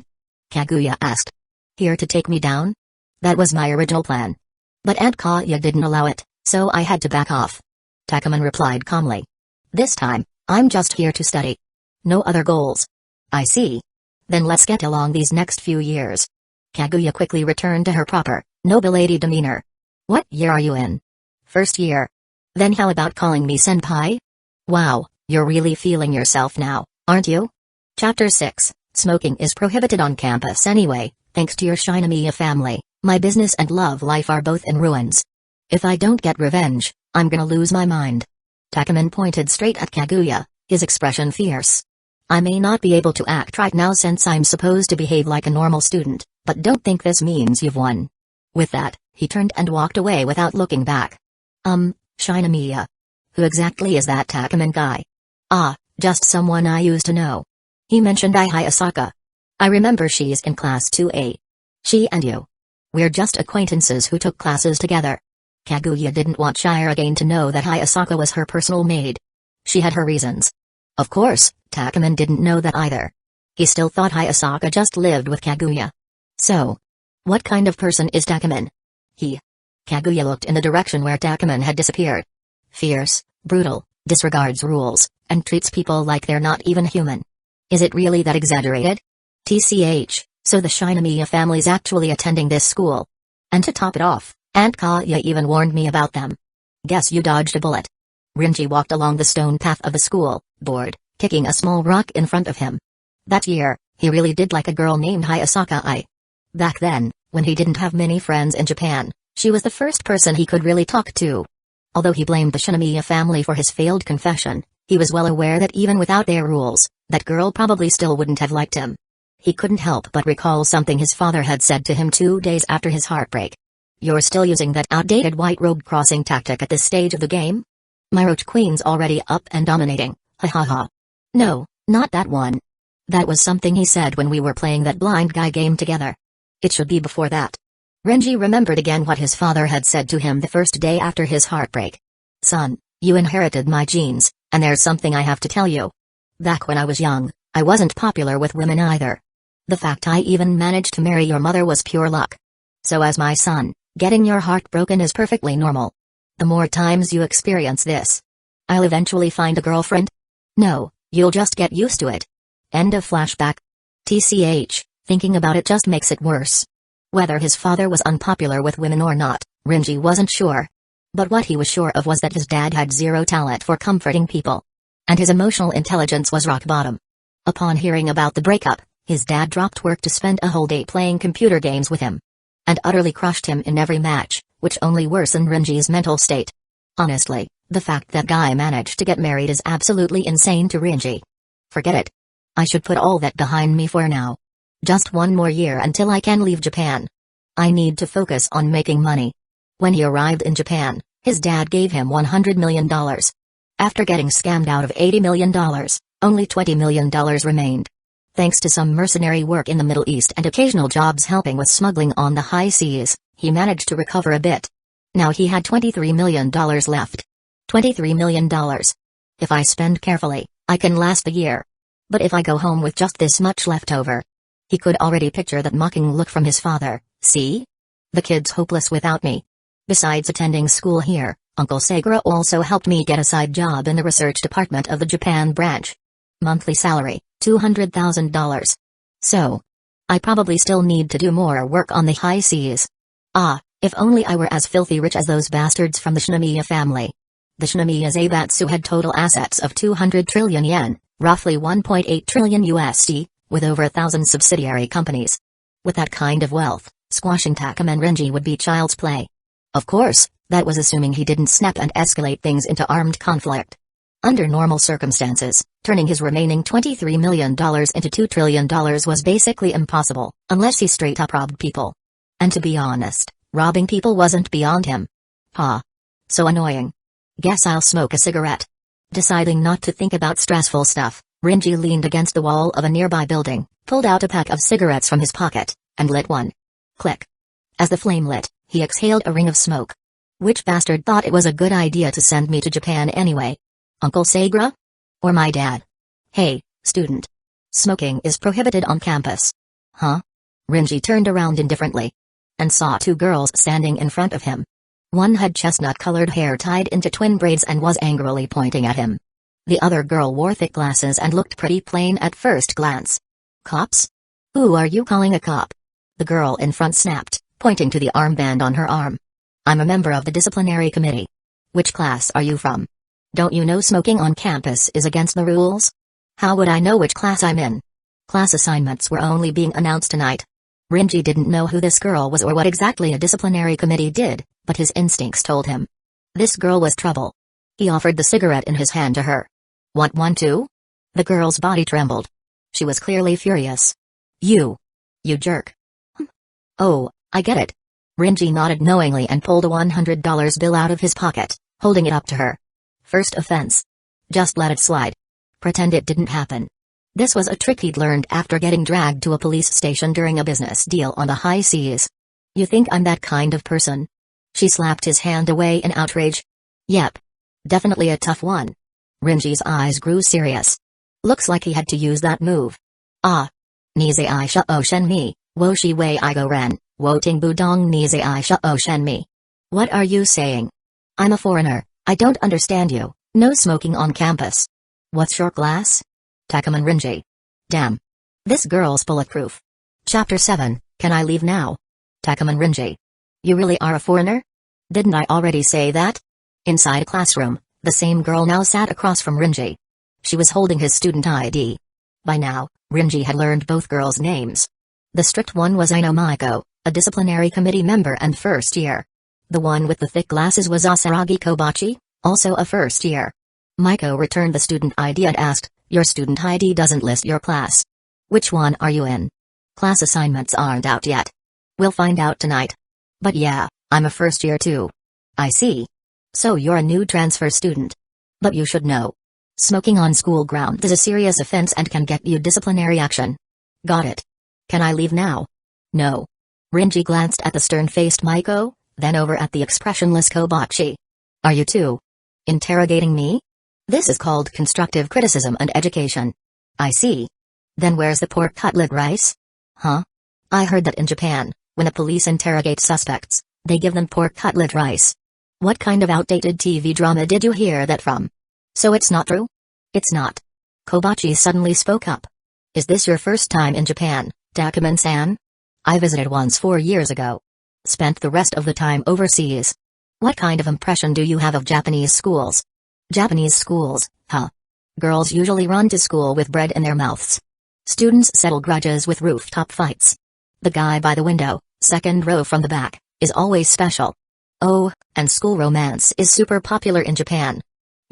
Kaguya asked. Here to take me down? That was my original plan. But Aunt Kaya didn't allow it, so I had to back off. Takuman replied calmly. This time, I'm just here to study. No other goals. I see. Then let's get along these next few years. Kaguya quickly returned to her proper, noble lady demeanor. What year are you in? First year. Then how about calling me senpai? Wow, you're really feeling yourself now, aren't you? Chapter 6, Smoking is prohibited on campus anyway, thanks to your Shinomiya family. My business and love life are both in ruins. If I don't get revenge, I'm gonna lose my mind. Takuman pointed straight at Kaguya, his expression fierce. I may not be able to act right now since I'm supposed to behave like a normal student, but don't think this means you've won. With that, he turned and walked away without looking back. Shinomiya. Who exactly is that Takuman guy? Ah, just someone I used to know. He mentioned Ai Asaka. I remember she's in class 2A. She and you. We're just acquaintances who took classes together. Kaguya didn't want Shirogane to know that Hayasaka was her personal maid. She had her reasons. Of course, Takuman didn't know that either. He still thought Hayasaka just lived with Kaguya. So, what kind of person is Takuman? Kaguya looked in the direction where Takuman had disappeared. Fierce, brutal, disregards rules, and treats people like they're not even human. Is it really that exaggerated? TCH, so the Shinomiya family's actually attending this school. And to top it off, Aunt Kaya even warned me about them. Guess you dodged a bullet. Renji walked along the stone path of the school, bored, kicking a small rock in front of him. That year, he really did like a girl named Hayasaka. Back then, when he didn't have many friends in Japan, she was the first person he could really talk to. Although he blamed the Shinomiya family for his failed confession, he was well aware that even without their rules, that girl probably still wouldn't have liked him. He couldn't help but recall something his father had said to him 2 days after his heartbreak. You're still using that outdated white robe crossing tactic at this stage of the game? My roach queen's already up and dominating, ha ha ha. No, not that one. That was something he said when we were playing that blind guy game together. It should be before that. Renji remembered again what his father had said to him the first day after his heartbreak. Son, you inherited my genes, and there's something I have to tell you. Back when I was young, I wasn't popular with women either. The fact I even managed to marry your mother was pure luck. So as my son, getting your heart broken is perfectly normal. The more times you experience this, I'll eventually find a girlfriend? No, you'll just get used to it. End of flashback. TCH, thinking about it just makes it worse. Whether his father was unpopular with women or not, Renji wasn't sure. But what he was sure of was that his dad had zero talent for comforting people. And his emotional intelligence was rock bottom. Upon hearing about the breakup, his dad dropped work to spend a whole day playing computer games with him. And utterly crushed him in every match, which only worsened Renji's mental state. Honestly, the fact that guy managed to get married is absolutely insane to Renji. Forget it. I should put all that behind me for now. Just one more year until I can leave Japan. I need to focus on making money. When he arrived in Japan, his dad gave him $100 million. After getting scammed out of $80 million, only $20 million remained. Thanks to some mercenary work in the Middle East and occasional jobs helping with smuggling on the high seas, he managed to recover a bit. Now he had $23 million left. $23 million. If I spend carefully, I can last a year. But if I go home with just this much left over... He could already picture that mocking look from his father. See? The kid's hopeless without me. Besides attending school here, Uncle Segura also helped me get a side job in the research department of the Japan branch. Monthly salary, $200,000. So, I probably still need to do more work on the high seas. Ah, if only I were as filthy rich as those bastards from the Shinomiya family. The Shinomiya Zaibatsu had total assets of 200 trillion yen, roughly 1.8 trillion USD, with over 1,000 subsidiary companies. With that kind of wealth, squashing Takuman Renji would be child's play. Of course, that was assuming he didn't snap and escalate things into armed conflict. Under normal circumstances, turning his remaining $23 million into $2 trillion was basically impossible, unless he straight up robbed people. And to be honest, robbing people wasn't beyond him. So annoying. Guess I'll smoke a cigarette. Deciding not to think about stressful stuff, Renji leaned against the wall of a nearby building, pulled out a pack of cigarettes from his pocket, and lit one. Click. As the flame lit, he exhaled a ring of smoke. Which bastard thought it was a good idea to send me to Japan anyway? Uncle Segura? Or my dad? Hey, student. Smoking is prohibited on campus. Huh? Renji turned around indifferently. And saw 2 girls standing in front of him. One had chestnut-colored hair tied into twin braids and was angrily pointing at him. The other girl wore thick glasses and looked pretty plain at first glance. Cops? Who are you calling a cop? The girl in front snapped, pointing to the armband on her arm. I'm a member of the disciplinary committee. Which class are you from? Don't you know smoking on campus is against the rules? How would I know which class I'm in? Class assignments were only being announced tonight. Renji didn't know who this girl was or what exactly a disciplinary committee did, but his instincts told him. This girl was trouble. He offered the cigarette in his hand to her. Want one too? The girl's body trembled. She was clearly furious. You jerk. Oh, I get it. Renji nodded knowingly and pulled a $100 bill out of his pocket, holding it up to her. First offense. Just let it slide. Pretend it didn't happen. This was a trick he'd learned after getting dragged to a police station during a business deal on the high seas. You think I'm that kind of person? She slapped his hand away in outrage. Yep. Definitely a tough one. Renji's eyes grew serious. Looks like he had to use that move. Ah. Nize I sha o shen mi, wo shi wei I go ren, wo ting bu dong nize I sha o shen mi. What are you saying? I'm a foreigner, I don't understand you. No smoking on campus. What's your class? Takuman Renji. Damn. This girl's bulletproof. Chapter 7, Can I leave now? Takuman Renji. You really are a foreigner? Didn't I already say that? Inside a classroom, the same girl now sat across from Renji. She was holding his student ID. By now, Renji had learned both girls' names. The strict one was Macho, a disciplinary committee member and first year. The one with the thick glasses was Asaragi Kobachi, also a first year. Macho returned the student ID and asked, Your student ID doesn't list your class. Which one are you in? Class assignments aren't out yet. We'll find out tonight. But yeah, I'm a first year too. I see. So you're a new transfer student. But you should know. Smoking on school grounds is a serious offense and can get you disciplinary action. Got it. Can I leave now? No. Renji glanced at the stern-faced Macho, then over at the expressionless Kobachi. Are you too interrogating me? This is called constructive criticism and education. I see. Then where's the pork cutlet rice? Huh? I heard that in Japan, when the police interrogate suspects, they give them pork cutlet rice. What kind of outdated TV drama did you hear that from? So it's not true? It's not. Kobachi suddenly spoke up. Is this your first time in Japan, Takuman-san? I visited once 4 years ago. Spent the rest of the time overseas. What kind of impression do you have of Japanese schools? Japanese schools, huh? Girls usually run to school with bread in their mouths. Students settle grudges with rooftop fights. The guy by the window, second row from the back, is always special. Oh, and school romance is super popular in Japan.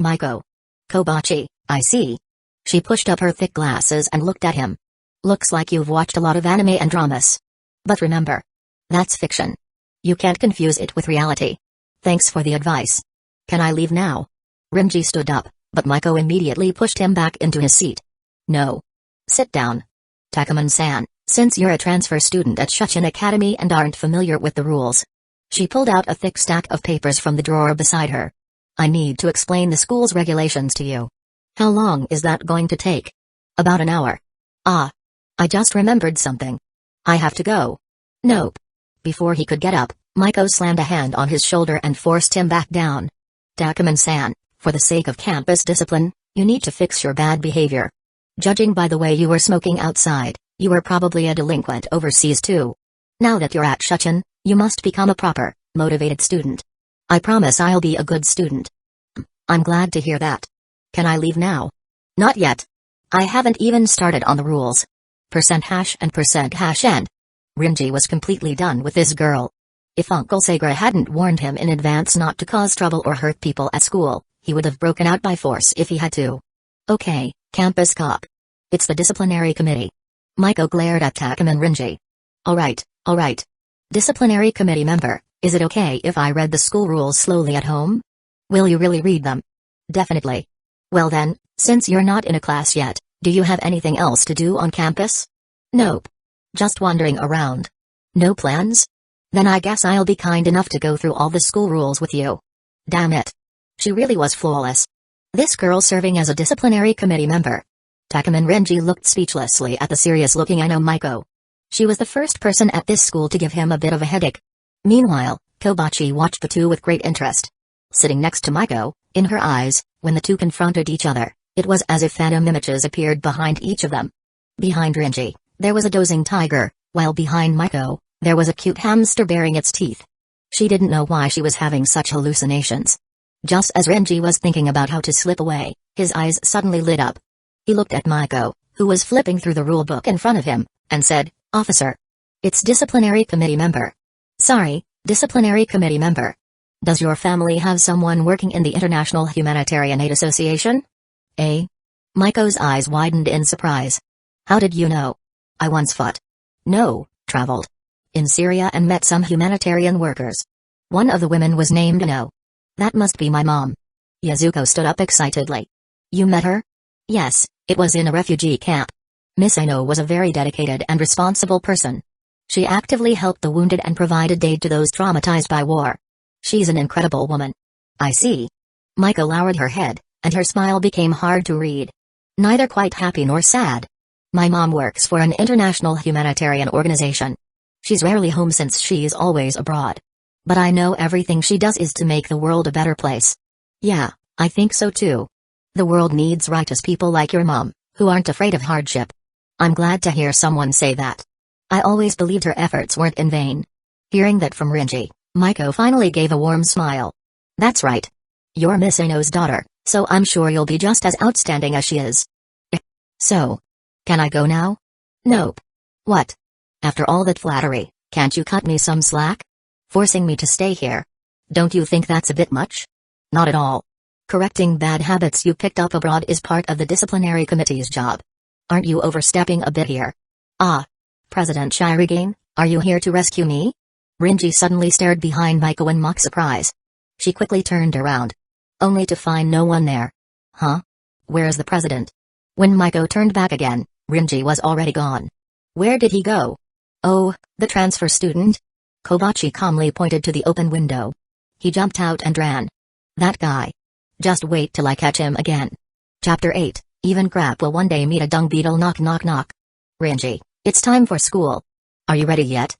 Macho. Kobachi, I see. She pushed up her thick glasses and looked at him. Looks like you've watched a lot of anime and dramas. But remember, that's fiction. You can't confuse it with reality. Thanks for the advice. Can I leave now? Renji stood up, but Macho immediately pushed him back into his seat. No. Sit down. Takuman-san, since you're a transfer student at Shuchin Academy and aren't familiar with the rules. She pulled out a thick stack of papers from the drawer beside her. I need to explain the school's regulations to you. How long is that going to take? About an hour. Ah. I just remembered something. I have to go. Nope. Before he could get up, Macho slammed a hand on his shoulder and forced him back down. Takuman-san, for the sake of campus discipline, you need to fix your bad behavior. Judging by the way you were smoking outside, you were probably a delinquent overseas too. Now that you're at Shuchin, you must become a proper, motivated student. I promise I'll be a good student. I'm glad to hear that. Can I leave now? Not yet. I haven't even started on the rules. %# and %# and. Renji was completely done with this girl. If Uncle Sagra hadn't warned him in advance not to cause trouble or hurt people at school, he would have broken out by force if he had to. Okay, campus cop. It's the disciplinary committee. Macho glared at Takuman Renji. Alright. Disciplinary committee member, is it okay if I read the school rules slowly at home? Will you really read them? Definitely. Well then, since you're not in a class yet, do you have anything else to do on campus? Nope. Just wandering around. No plans? Then I guess I'll be kind enough to go through all the school rules with you. Damn it. She really was flawless. This girl serving as a disciplinary committee member. Takuman Renji looked speechlessly at the serious-looking Macho. She was the first person at this school to give him a bit of a headache. Meanwhile, Kobachi watched the two with great interest. Sitting next to Macho, in her eyes, when the two confronted each other, it was as if phantom images appeared behind each of them. Behind Renji, there was a dozing tiger, while behind Macho, there was a cute hamster baring its teeth. She didn't know why she was having such hallucinations. Just as Renji was thinking about how to slip away, his eyes suddenly lit up. He looked at Macho, who was flipping through the rule book in front of him, and said, Officer. It's disciplinary committee member. Sorry, disciplinary committee member. Does your family have someone working in the International Humanitarian Aid Association? Eh? Maiko's eyes widened in surprise. How did you know? I once fought. No, traveled. In Syria and met some humanitarian workers. One of the women was named No. That must be my mom. Yazuko stood up excitedly. You met her? Yes, it was in a refugee camp. Miss Aino was a very dedicated and responsible person. She actively helped the wounded and provided aid to those traumatized by war. She's an incredible woman. I see. Maiko lowered her head, and her smile became hard to read. Neither quite happy nor sad. My mom works for an international humanitarian organization. She's rarely home since she's always abroad. But I know everything she does is to make the world a better place. Yeah, I think so too. The world needs righteous people like your mom, who aren't afraid of hardship. I'm glad to hear someone say that. I always believed her efforts weren't in vain. Hearing that from Renji, Maiko finally gave a warm smile. That's right. You're Miss Aino's daughter, so I'm sure you'll be just as outstanding as she is. So, can I go now? Nope. What? After all that flattery, can't you cut me some slack? Forcing me to stay here. Don't you think that's a bit much? Not at all. Correcting bad habits you picked up abroad is part of the disciplinary committee's job. Aren't you overstepping a bit here? Ah. President Shirigane, are you here to rescue me? Renji suddenly stared behind Maiko in mock surprise. She quickly turned around. Only to find no one there. Huh? Where's the president? When Maiko turned back again, Renji was already gone. Where did he go? Oh, the transfer student? Kobachi calmly pointed to the open window. He jumped out and ran. That guy. Just wait till I catch him again. Chapter 8, Even crap will one day meet a dung beetle. Knock knock knock. Renji, it's time for school. Are you ready yet?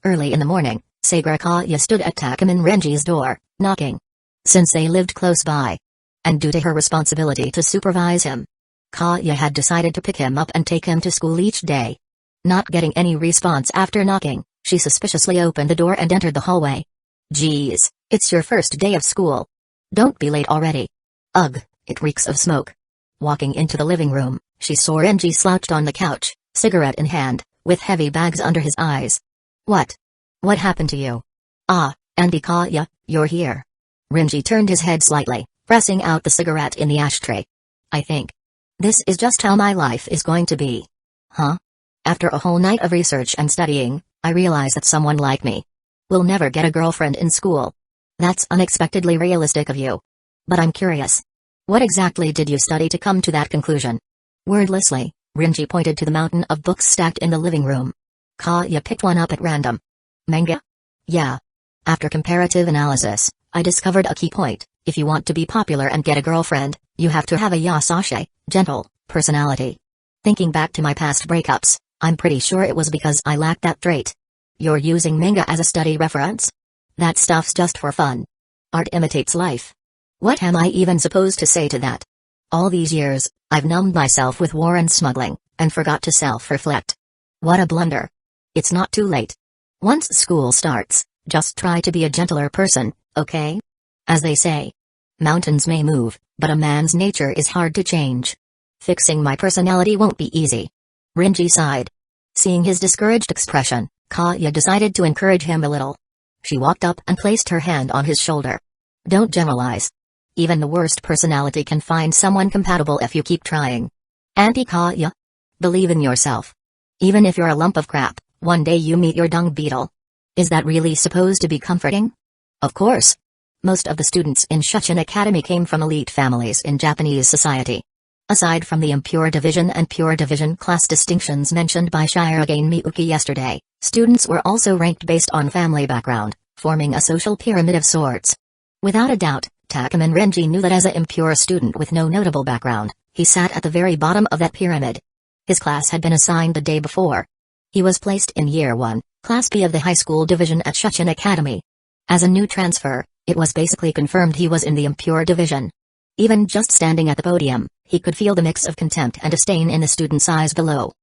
Early in the morning, Sagura Kaya stood at Takuman Renji's door, knocking. Since they lived close by, and due to her responsibility to supervise him, Kaya had decided to pick him up and take him to school each day. Not getting any response after knocking, she suspiciously opened the door and entered the hallway. Geez, it's your first day of school. Don't be late already. Ugh, it reeks of smoke. Walking into the living room, she saw Renji slouched on the couch, cigarette in hand, with heavy bags under his eyes. What? What happened to you? Ah, Andy Kaya, you're here. Renji turned his head slightly, pressing out the cigarette in the ashtray. I think this is just how my life is going to be. Huh? After a whole night of research and studying, I realize that someone like me will never get a girlfriend in school. That's unexpectedly realistic of you. But I'm curious. What exactly did you study to come to that conclusion? Wordlessly, Renji pointed to the mountain of books stacked in the living room. Kaya picked one up at random. Manga? Yeah. After comparative analysis, I discovered a key point. If you want to be popular and get a girlfriend, you have to have a yasashe, gentle, personality. Thinking back to my past breakups, I'm pretty sure it was because I lacked that trait. You're using manga as a study reference? That stuff's just for fun. Art imitates life. What am I even supposed to say to that? All these years, I've numbed myself with war and smuggling, and forgot to self-reflect. What a blunder. It's not too late. Once school starts, just try to be a gentler person, okay? As they say, mountains may move, but a man's nature is hard to change. Fixing my personality won't be easy. Renji sighed. Seeing his discouraged expression, Kaya decided to encourage him a little. She walked up and placed her hand on his shoulder. Don't generalize. Even the worst personality can find someone compatible if you keep trying. Auntie Kaya? Believe in yourself. Even if you're a lump of crap, one day you meet your dung beetle. Is that really supposed to be comforting? Of course. Most of the students in Shuchin Academy came from elite families in Japanese society. Aside from the impure division and pure division class distinctions mentioned by Shirogane Miyuki yesterday, students were also ranked based on family background, forming a social pyramid of sorts. Without a doubt, Takuman Renji knew that as an impure student with no notable background, he sat at the very bottom of that pyramid. His class had been assigned the day before. He was placed in Year 1, Class B of the high school division at Shuchin Academy. As a new transfer, it was basically confirmed he was in the impure division. Even just standing at the podium, he could feel the mix of contempt and disdain in the student's eyes below.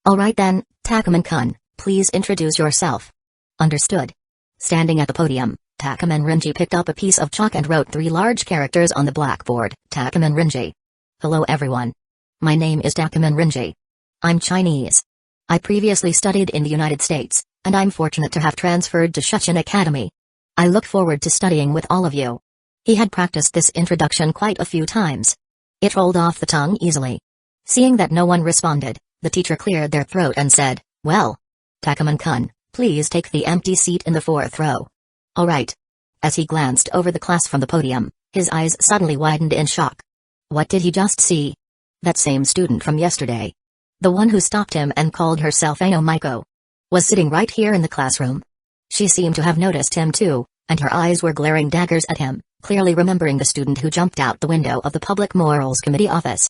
Alright then, Takuman-kun, please introduce yourself. Understood. Standing at the podium, Takuman Renji picked up a piece of chalk and wrote 3 large characters on the blackboard. Takuman Renji. Hello everyone. My name is Takuman Renji. I'm Chinese. I previously studied in the United States, and I'm fortunate to have transferred to Shuchin Academy. I look forward to studying with all of you. He had practiced this introduction quite a few times. It rolled off the tongue easily. Seeing that no one responded, the teacher cleared their throat and said, well, Takuman-kun, please take the empty seat in the 4th row. All right. As he glanced over the class from the podium, his eyes suddenly widened in shock. What did he just see? That same student from yesterday. The one who stopped him and called herself Macho was sitting right here in the classroom. She seemed to have noticed him too, and her eyes were glaring daggers at him, clearly remembering the student who jumped out the window of the Public Morals Committee office.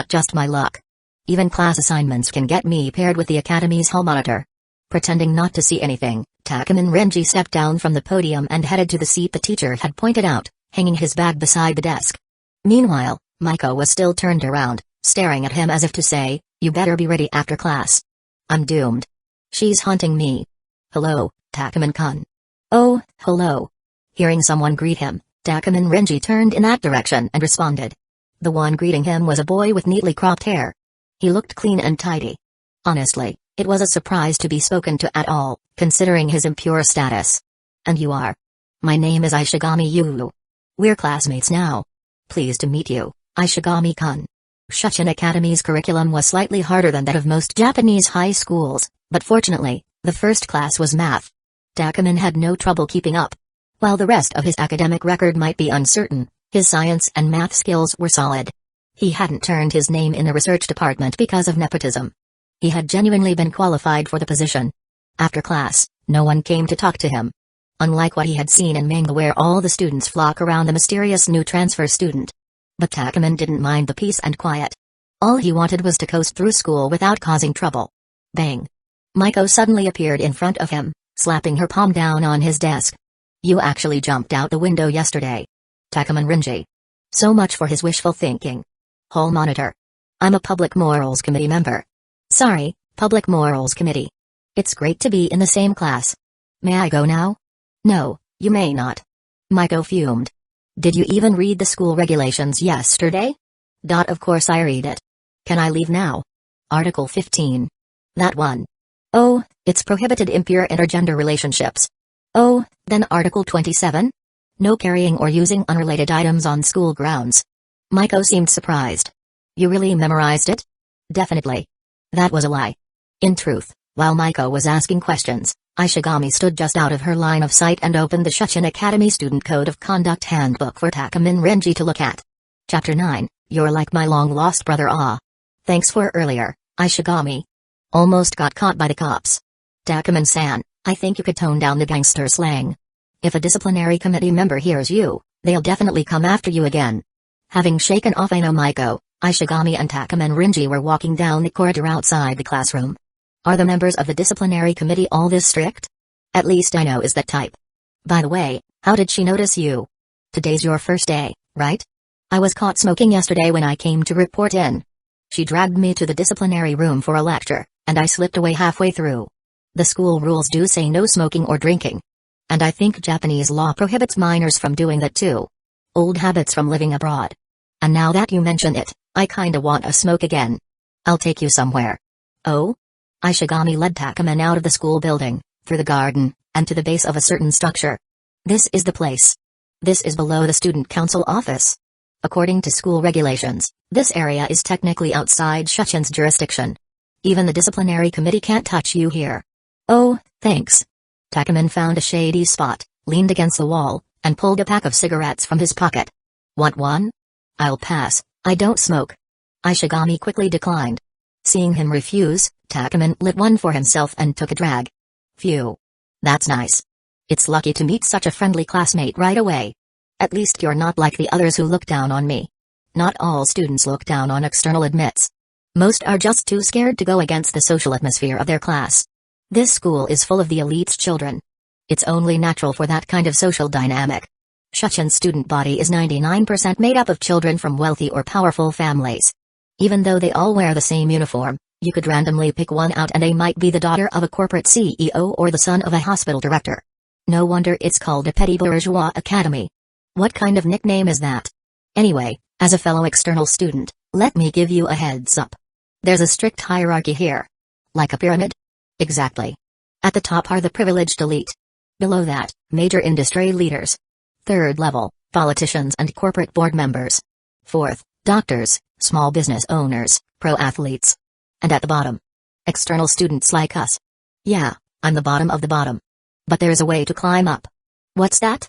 Just my luck. Even class assignments can get me paired with the Academy's hall monitor. Pretending not to see anything, Takuman Renji stepped down from the podium and headed to the seat the teacher had pointed out, hanging his bag beside the desk. Meanwhile, Maiko was still turned around, staring at him as if to say, "You better be ready after class. I'm doomed. She's haunting me." "Hello, Takuman-kun." "Oh, hello." Hearing someone greet him, Takuman Renji turned in that direction and responded. The one greeting him was a boy with neatly cropped hair. He looked clean and tidy. Honestly, it was a surprise to be spoken to at all, considering his impure status. "And you are?" "My name is Ishigami Yulu. We're classmates now. Pleased to meet you, Ishigami-kun." Shuchin Academy's curriculum was slightly harder than that of most Japanese high schools, but fortunately, the first class was math. Takuman had no trouble keeping up. While the rest of his academic record might be uncertain, his science and math skills were solid. He hadn't turned his name in the research department because of nepotism. He had genuinely been qualified for the position. After class, no one came to talk to him. Unlike what he had seen in manga where all the students flock around the mysterious new transfer student. But Takuman didn't mind the peace and quiet. All he wanted was to coast through school without causing trouble. Bang! Maiko suddenly appeared in front of him, slapping her palm down on his desk. "You actually jumped out the window yesterday, Takuman Renji." So much for his wishful thinking. "Hall monitor. I'm a Public Morals Committee member." "Sorry, Public Morals Committee. It's great to be in the same class. May I go now?" "No, you may not." Maiko fumed. "Did you even read the school regulations yesterday?" Of course I read it. Can I leave now?" Article 15. "That one." "Oh, it's prohibited impure intergender relationships." "Oh, then Article 27? No carrying or using unrelated items on school grounds." Maiko seemed surprised. "You really memorized it?" "Definitely." That was a lie. In truth, while Maiko was asking questions, Ishigami stood just out of her line of sight and opened the Shuchin Academy Student Code of Conduct Handbook for Takuman Renji to look at. Chapter 9, You're Like My Long-Lost Brother. Ah. Thanks for earlier, Ishigami. Almost got caught by the cops. Takuman-san, I think you could tone down the gangster slang. If a disciplinary committee member hears you, they'll definitely come after you again. Having shaken off Maiko, Ishigami and Takuman Renji were walking down the corridor outside the classroom. Are the members of the disciplinary committee all this strict? At least Ino is that type. By the way, how did she notice you? Today's your first day, right? I was caught smoking yesterday when I came to report in. She dragged me to the disciplinary room for a lecture, and I slipped away halfway through. The school rules do say no smoking or drinking. And I think Japanese law prohibits minors from doing that too. Old habits from living abroad. And now that you mention it, I kinda want a smoke again. I'll take you somewhere." "Oh?" Ishigami led Takuman out of the school building, through the garden, and to the base of a certain structure. "This is the place. This is below the student council office. According to school regulations, this area is technically outside Shuchin's jurisdiction. Even the disciplinary committee can't touch you here." "Oh, thanks." Takuman found a shady spot, leaned against the wall, and pulled a pack of cigarettes from his pocket. "Want one?" "I'll pass, I don't smoke." Ishigami quickly declined. Seeing him refuse, Takuman lit one for himself and took a drag. "Phew. That's nice. It's lucky to meet such a friendly classmate right away. At least you're not like the others who look down on me." Not all students look down on external admits. Most are just too scared to go against the social atmosphere of their class. This school is full of the elite's children. It's only natural for that kind of social dynamic. Shuchin's student body is 99% made up of children from wealthy or powerful families. Even though they all wear the same uniform, you could randomly pick one out and they might be the daughter of a corporate CEO or the son of a hospital director. No wonder it's called a petty bourgeois academy. What kind of nickname is that? Anyway, as a fellow external student, let me give you a heads up. There's a strict hierarchy here. Like a pyramid? Exactly. At the top are the privileged elite. Below that, major industry leaders. Third level, politicians and corporate board members. Fourth, doctors, small business owners, pro athletes. And at the bottom, external students like us. Yeah, I'm the bottom of the bottom. But there's a way to climb up. What's that?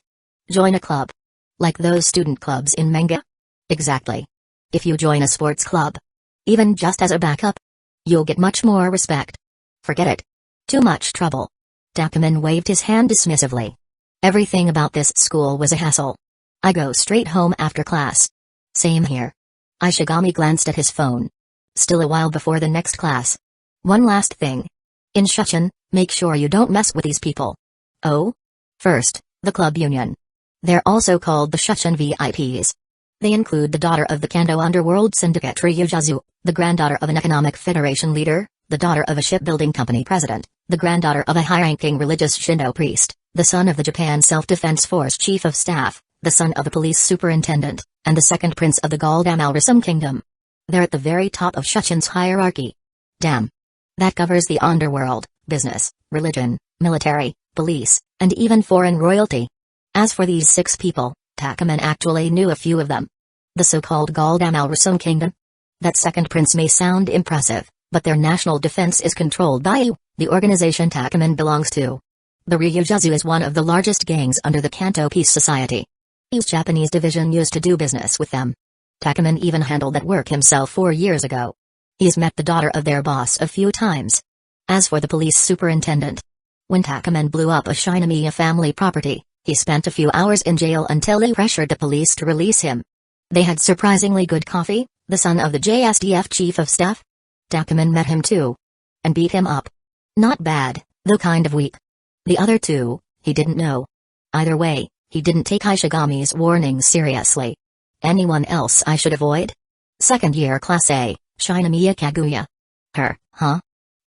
Join a club. Like those student clubs in manga? Exactly. If you join a sports club, Even just as a backup? You'll get much more respect. Forget it. Too much trouble. Takuman waved his hand dismissively. Everything about this school was a hassle. I go straight home after class. Same here. Ishigami glanced at his phone. Still a while before the next class. One last thing. In Shuchin, make sure you don't mess with these people. Oh? First, the club union. They're also called the Shuchin VIPs. They include the daughter of the Kanto underworld syndicate Ryujazu, the granddaughter of an economic federation leader, the daughter of a shipbuilding company president, the granddaughter of a high-ranking religious Shinto priest, the son of the Japan Self-Defense Force chief of staff, the son of the police superintendent, and the second prince of the Galdam Alrasum kingdom. They're at the very top of Shuchin's hierarchy. Damn. That covers the underworld, business, religion, military, police, and even foreign royalty. As for these 6 people, Takuman actually knew a few of them. The so-called Galdam Alrasum kingdom? That second prince may sound impressive, but their national defense is controlled by you, the organization Takuman belongs to. The Ryujazu is one of the largest gangs under the Kanto Peace Society. His Japanese division used to do business with them. Takuman even handled that work himself 4 years ago. He's met the daughter of their boss a few times. As for the police superintendent, when Takuman blew up a Shinomiya family property, he spent a few hours in jail until they pressured the police to release him. They had surprisingly good coffee, the son of the JSDF chief of staff. Takuman met him too. And beat him up. Not bad, though kind of weak. The other 2, he didn't know. Either way, he didn't take Ishigami's warning seriously. Anyone else I should avoid? Second year Class A, Shinomiya Kaguya. Her, huh?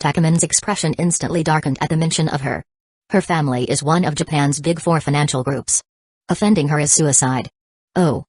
Takuman's expression instantly darkened at the mention of her. Her family is one of Japan's big 4 financial groups. Offending her is suicide. Oh.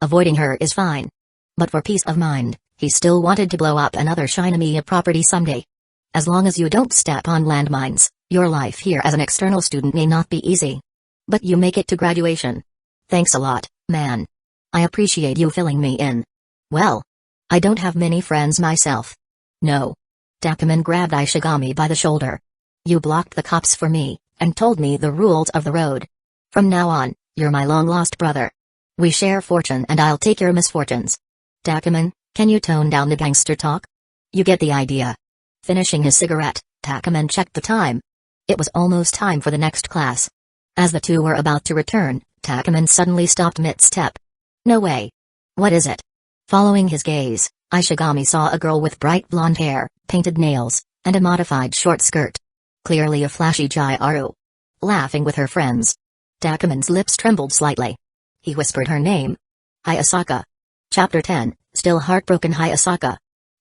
Avoiding her is fine. But for peace of mind, he still wanted to blow up another Shinomiya property someday. As long as you don't step on landmines, your life here as an external student may not be easy. But you make it to graduation. Thanks a lot, man. I appreciate you filling me in. Well, I don't have many friends myself. No. Takuman grabbed Ishigami by the shoulder. You blocked the cops for me, and told me the rules of the road. From now on, you're my long-lost brother. We share fortune and I'll take your misfortunes. Takuman, can you tone down the gangster talk? You get the idea. Finishing his cigarette, Takuman checked the time. It was almost time for the next class. As the 2 were about to return, Takuman suddenly stopped mid-step. No way. What is it? Following his gaze, Ishigami saw a girl with bright blonde hair, painted nails, and a modified short skirt. Clearly a flashy Gyaro. Laughing with her friends. Takuman's lips trembled slightly. He whispered her name. Hayasaka. Chapter 10, Still Heartbroken Hayasaka.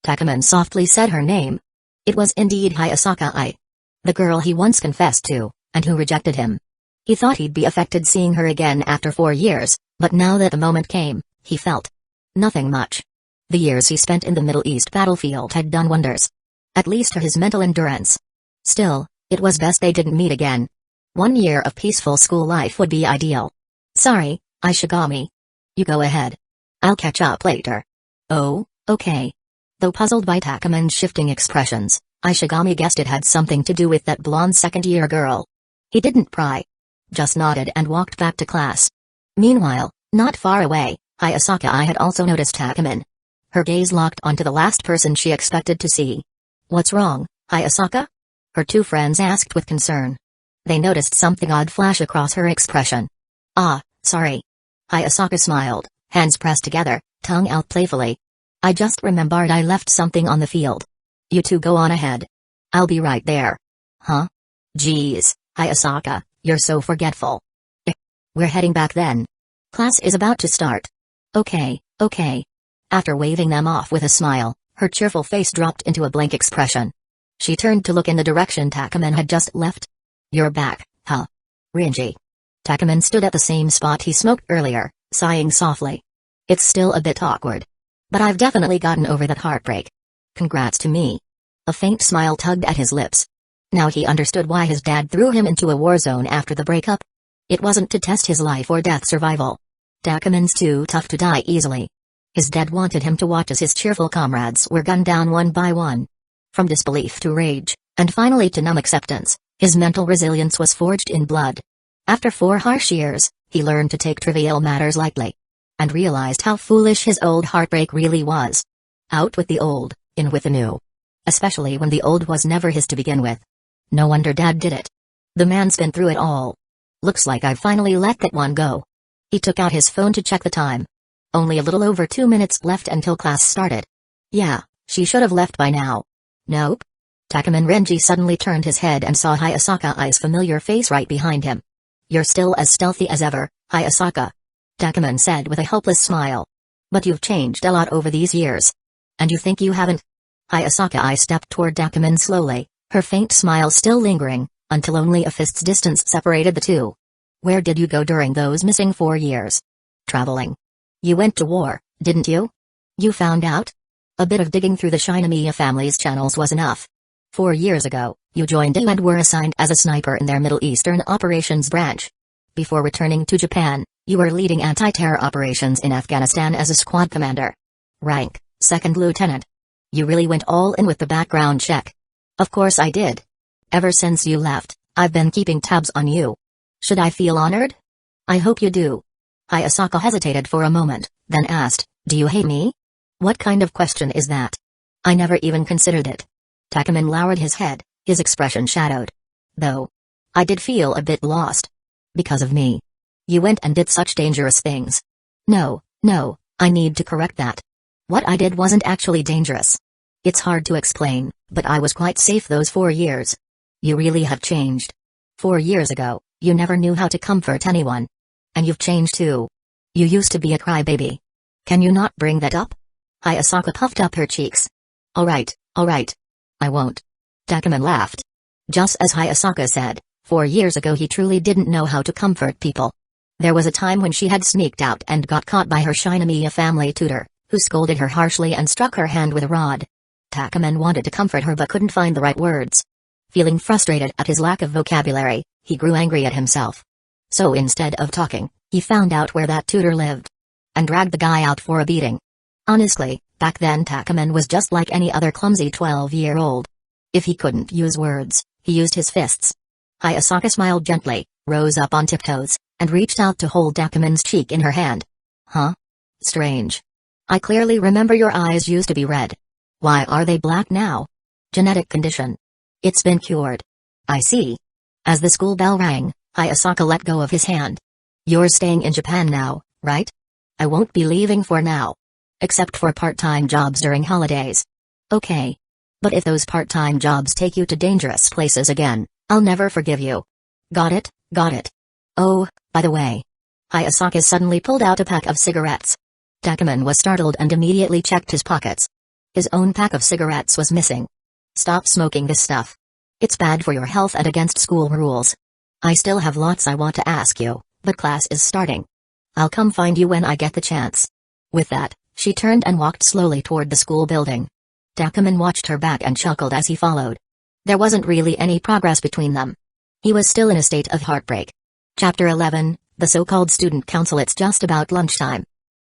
Takuman softly said her name. It was indeed Hayasaka the girl he once confessed to, and who rejected him. He thought he'd be affected seeing her again after 4 years, but now that the moment came, he felt nothing much. The years he spent in the Middle East battlefield had done wonders. At least for his mental endurance. Still, it was best they didn't meet again. 1 year of peaceful school life would be ideal. Sorry, Ishigami. You go ahead. I'll catch up later. Oh, okay. Though puzzled by Takuman's shifting expressions, Ishigami guessed it had something to do with that blonde second-year girl. He didn't pry. Just nodded and walked back to class. Meanwhile, not far away, Hayasaka had also noticed Takuman. Her gaze locked onto the last person she expected to see. What's wrong, Hayasaka? Her 2 friends asked with concern. They noticed something odd flash across her expression. Ah, sorry. Hayasaka smiled, hands pressed together, tongue out playfully. I just remembered I left something on the field. You 2 go on ahead. I'll be right there. Huh? Geez, Hayasaka, you're so forgetful. We're heading back then. Class is about to start. Okay. After waving them off with a smile, her cheerful face dropped into a blank expression. She turned to look in the direction Takuman had just left. You're back, huh? Renji. Takuman stood at the same spot he smoked earlier, sighing softly. It's still a bit awkward. But I've definitely gotten over that heartbreak. Congrats to me. A faint smile tugged at his lips. Now he understood why his dad threw him into a war zone after the breakup. It wasn't to test his life or death survival. Takuman's too tough to die easily. His dad wanted him to watch as his cheerful comrades were gunned down one by one. From disbelief to rage, and finally to numb acceptance, his mental resilience was forged in blood. After 4 harsh years, he learned to take trivial matters lightly. And realized how foolish his old heartbreak really was. Out with the old, in with the new. Especially when the old was never his to begin with. No wonder Dad did it. The man's been through it all. Looks like I've finally let that one go. He took out his phone to check the time. Only a little over 2 minutes left until class started. Yeah, she should have left by now. Nope. Takuman Renji suddenly turned his head and saw Hayasaka-i's familiar face right behind him. You're still as stealthy as ever, Hayasaka. Takuman said with a helpless smile. But you've changed a lot over these years. And you think you haven't? Hayasaka-i stepped toward Takuman slowly, her faint smile still lingering, until only a fist's distance separated the two. Where did you go during those missing 4 years? Traveling. You went to war, didn't you? You found out? A bit of digging through the Shinomiya family's channels was enough. 4 years ago, you joined AU and were assigned as a sniper in their Middle Eastern operations branch. Before returning to Japan, you were leading anti-terror operations in Afghanistan as a squad commander. Rank, second lieutenant. You really went all in with the background check. Of course I did. Ever since you left, I've been keeping tabs on you. Should I feel honored? I hope you do. Hayasaka hesitated for a moment, then asked, do you hate me? What kind of question is that? I never even considered it. Takuman lowered his head, his expression shadowed. Though. I did feel a bit lost. Because of me. You went and did such dangerous things. No, I need to correct that. What I did wasn't actually dangerous. It's hard to explain, but I was quite safe those 4 years. You really have changed. 4 years ago, you never knew how to comfort anyone. And you've changed too. You used to be a crybaby. Can you not bring that up? Hayasaka puffed up her cheeks. Alright. I won't. Takuman laughed. Just as Hayasaka said, 4 years ago he truly didn't know how to comfort people. There was a time when she had sneaked out and got caught by her Shinomiya family tutor, who scolded her harshly and struck her hand with a rod. Takuman wanted to comfort her but couldn't find the right words. Feeling frustrated at his lack of vocabulary, he grew angry at himself. So instead of talking, he found out where that tutor lived. And dragged the guy out for a beating. Honestly, back then Takuman was just like any other clumsy 12-year-old. If he couldn't use words, he used his fists. Hayasaka smiled gently, rose up on tiptoes, and reached out to hold Takuman's cheek in her hand. Huh? Strange. I clearly remember your eyes used to be red. Why are they black now? Genetic condition. It's been cured. I see. As the school bell rang, Hayasaka let go of his hand. You're staying in Japan now, right? I won't be leaving for now. Except for part-time jobs during holidays. Okay. But if those part-time jobs take you to dangerous places again, I'll never forgive you. Got it? Oh, by the way. Hayasaka suddenly pulled out a pack of cigarettes. Takuman was startled and immediately checked his pockets. His own pack of cigarettes was missing. Stop smoking this stuff. It's bad for your health and against school rules. I still have lots I want to ask you, but class is starting. I'll come find you when I get the chance. With that, she turned and walked slowly toward the school building. Takuman watched her back and chuckled as he followed. There wasn't really any progress between them. He was still in a state of heartbreak. Chapter 11, the so-called student council. It's just about lunchtime.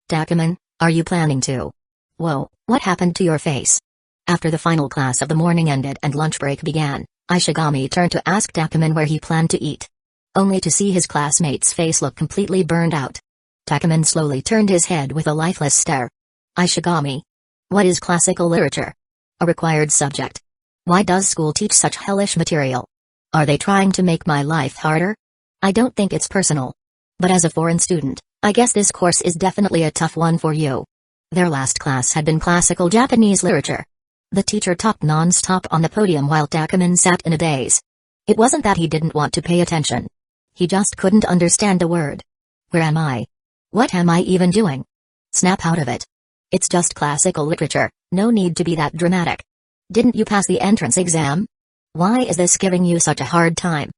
Takuman, are you planning to? Whoa, what happened to your face? After the final class of the morning ended and lunch break began, Ishigami turned to ask Takuman where he planned to eat. Only to see his classmate's face look completely burned out. Takuman slowly turned his head with a lifeless stare. Ishigami. What is classical literature? A required subject. Why does school teach such hellish material? Are they trying to make my life harder? I don't think it's personal. But as a foreign student, I guess this course is definitely a tough one for you. Their last class had been classical Japanese literature. The teacher talked non-stop on the podium while Takuman sat in a daze. It wasn't that he didn't want to pay attention. He just couldn't understand a word. Where am I? What am I even doing? Snap out of it. It's just classical literature, no need to be that dramatic. Didn't you pass the entrance exam? Why is this giving you such a hard time?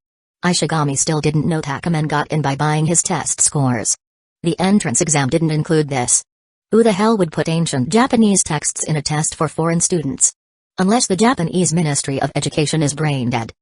Ishigami still didn't know Takuman got in by buying his test scores. The entrance exam didn't include this. Who the hell would put ancient Japanese texts in a test for foreign students? Unless the Japanese Ministry of Education is brain dead.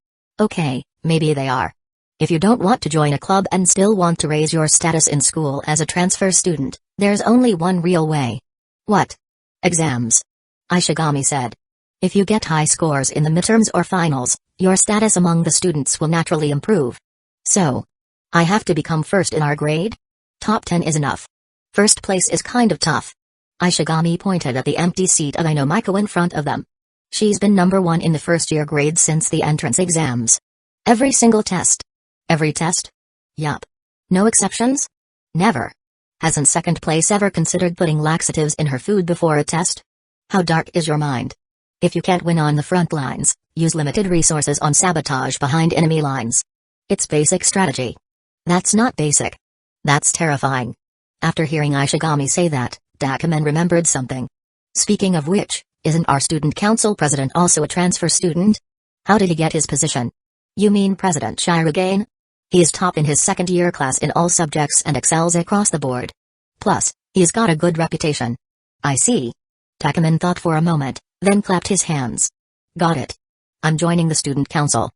Okay, maybe they are. If you don't want to join a club and still want to raise your status in school as a transfer student, there's only one real way. What? Exams. Ishigami said. If you get high scores in the midterms or finals, your status among the students will naturally improve. So, I have to become first in our grade? Top 10 is enough. First place is kind of tough. Ishigami pointed at the empty seat of Macho in front of them. She's been number 1 in the first-year grade since the entrance exams. Every single test. Every test? Yup. No exceptions? Never. Hasn't second place ever considered putting laxatives in her food before a test? How dark is your mind? If you can't win on the front lines, use limited resources on sabotage behind enemy lines. It's basic strategy. That's not basic. That's terrifying. After hearing Ishigami say that, Takuman remembered something. Speaking of which, isn't our student council president also a transfer student? How did he get his position? You mean President Shirogane? He is top in his second-year class in all subjects and excels across the board. Plus, he's got a good reputation. I see. Takuman thought for a moment, then clapped his hands. Got it. I'm joining the student council.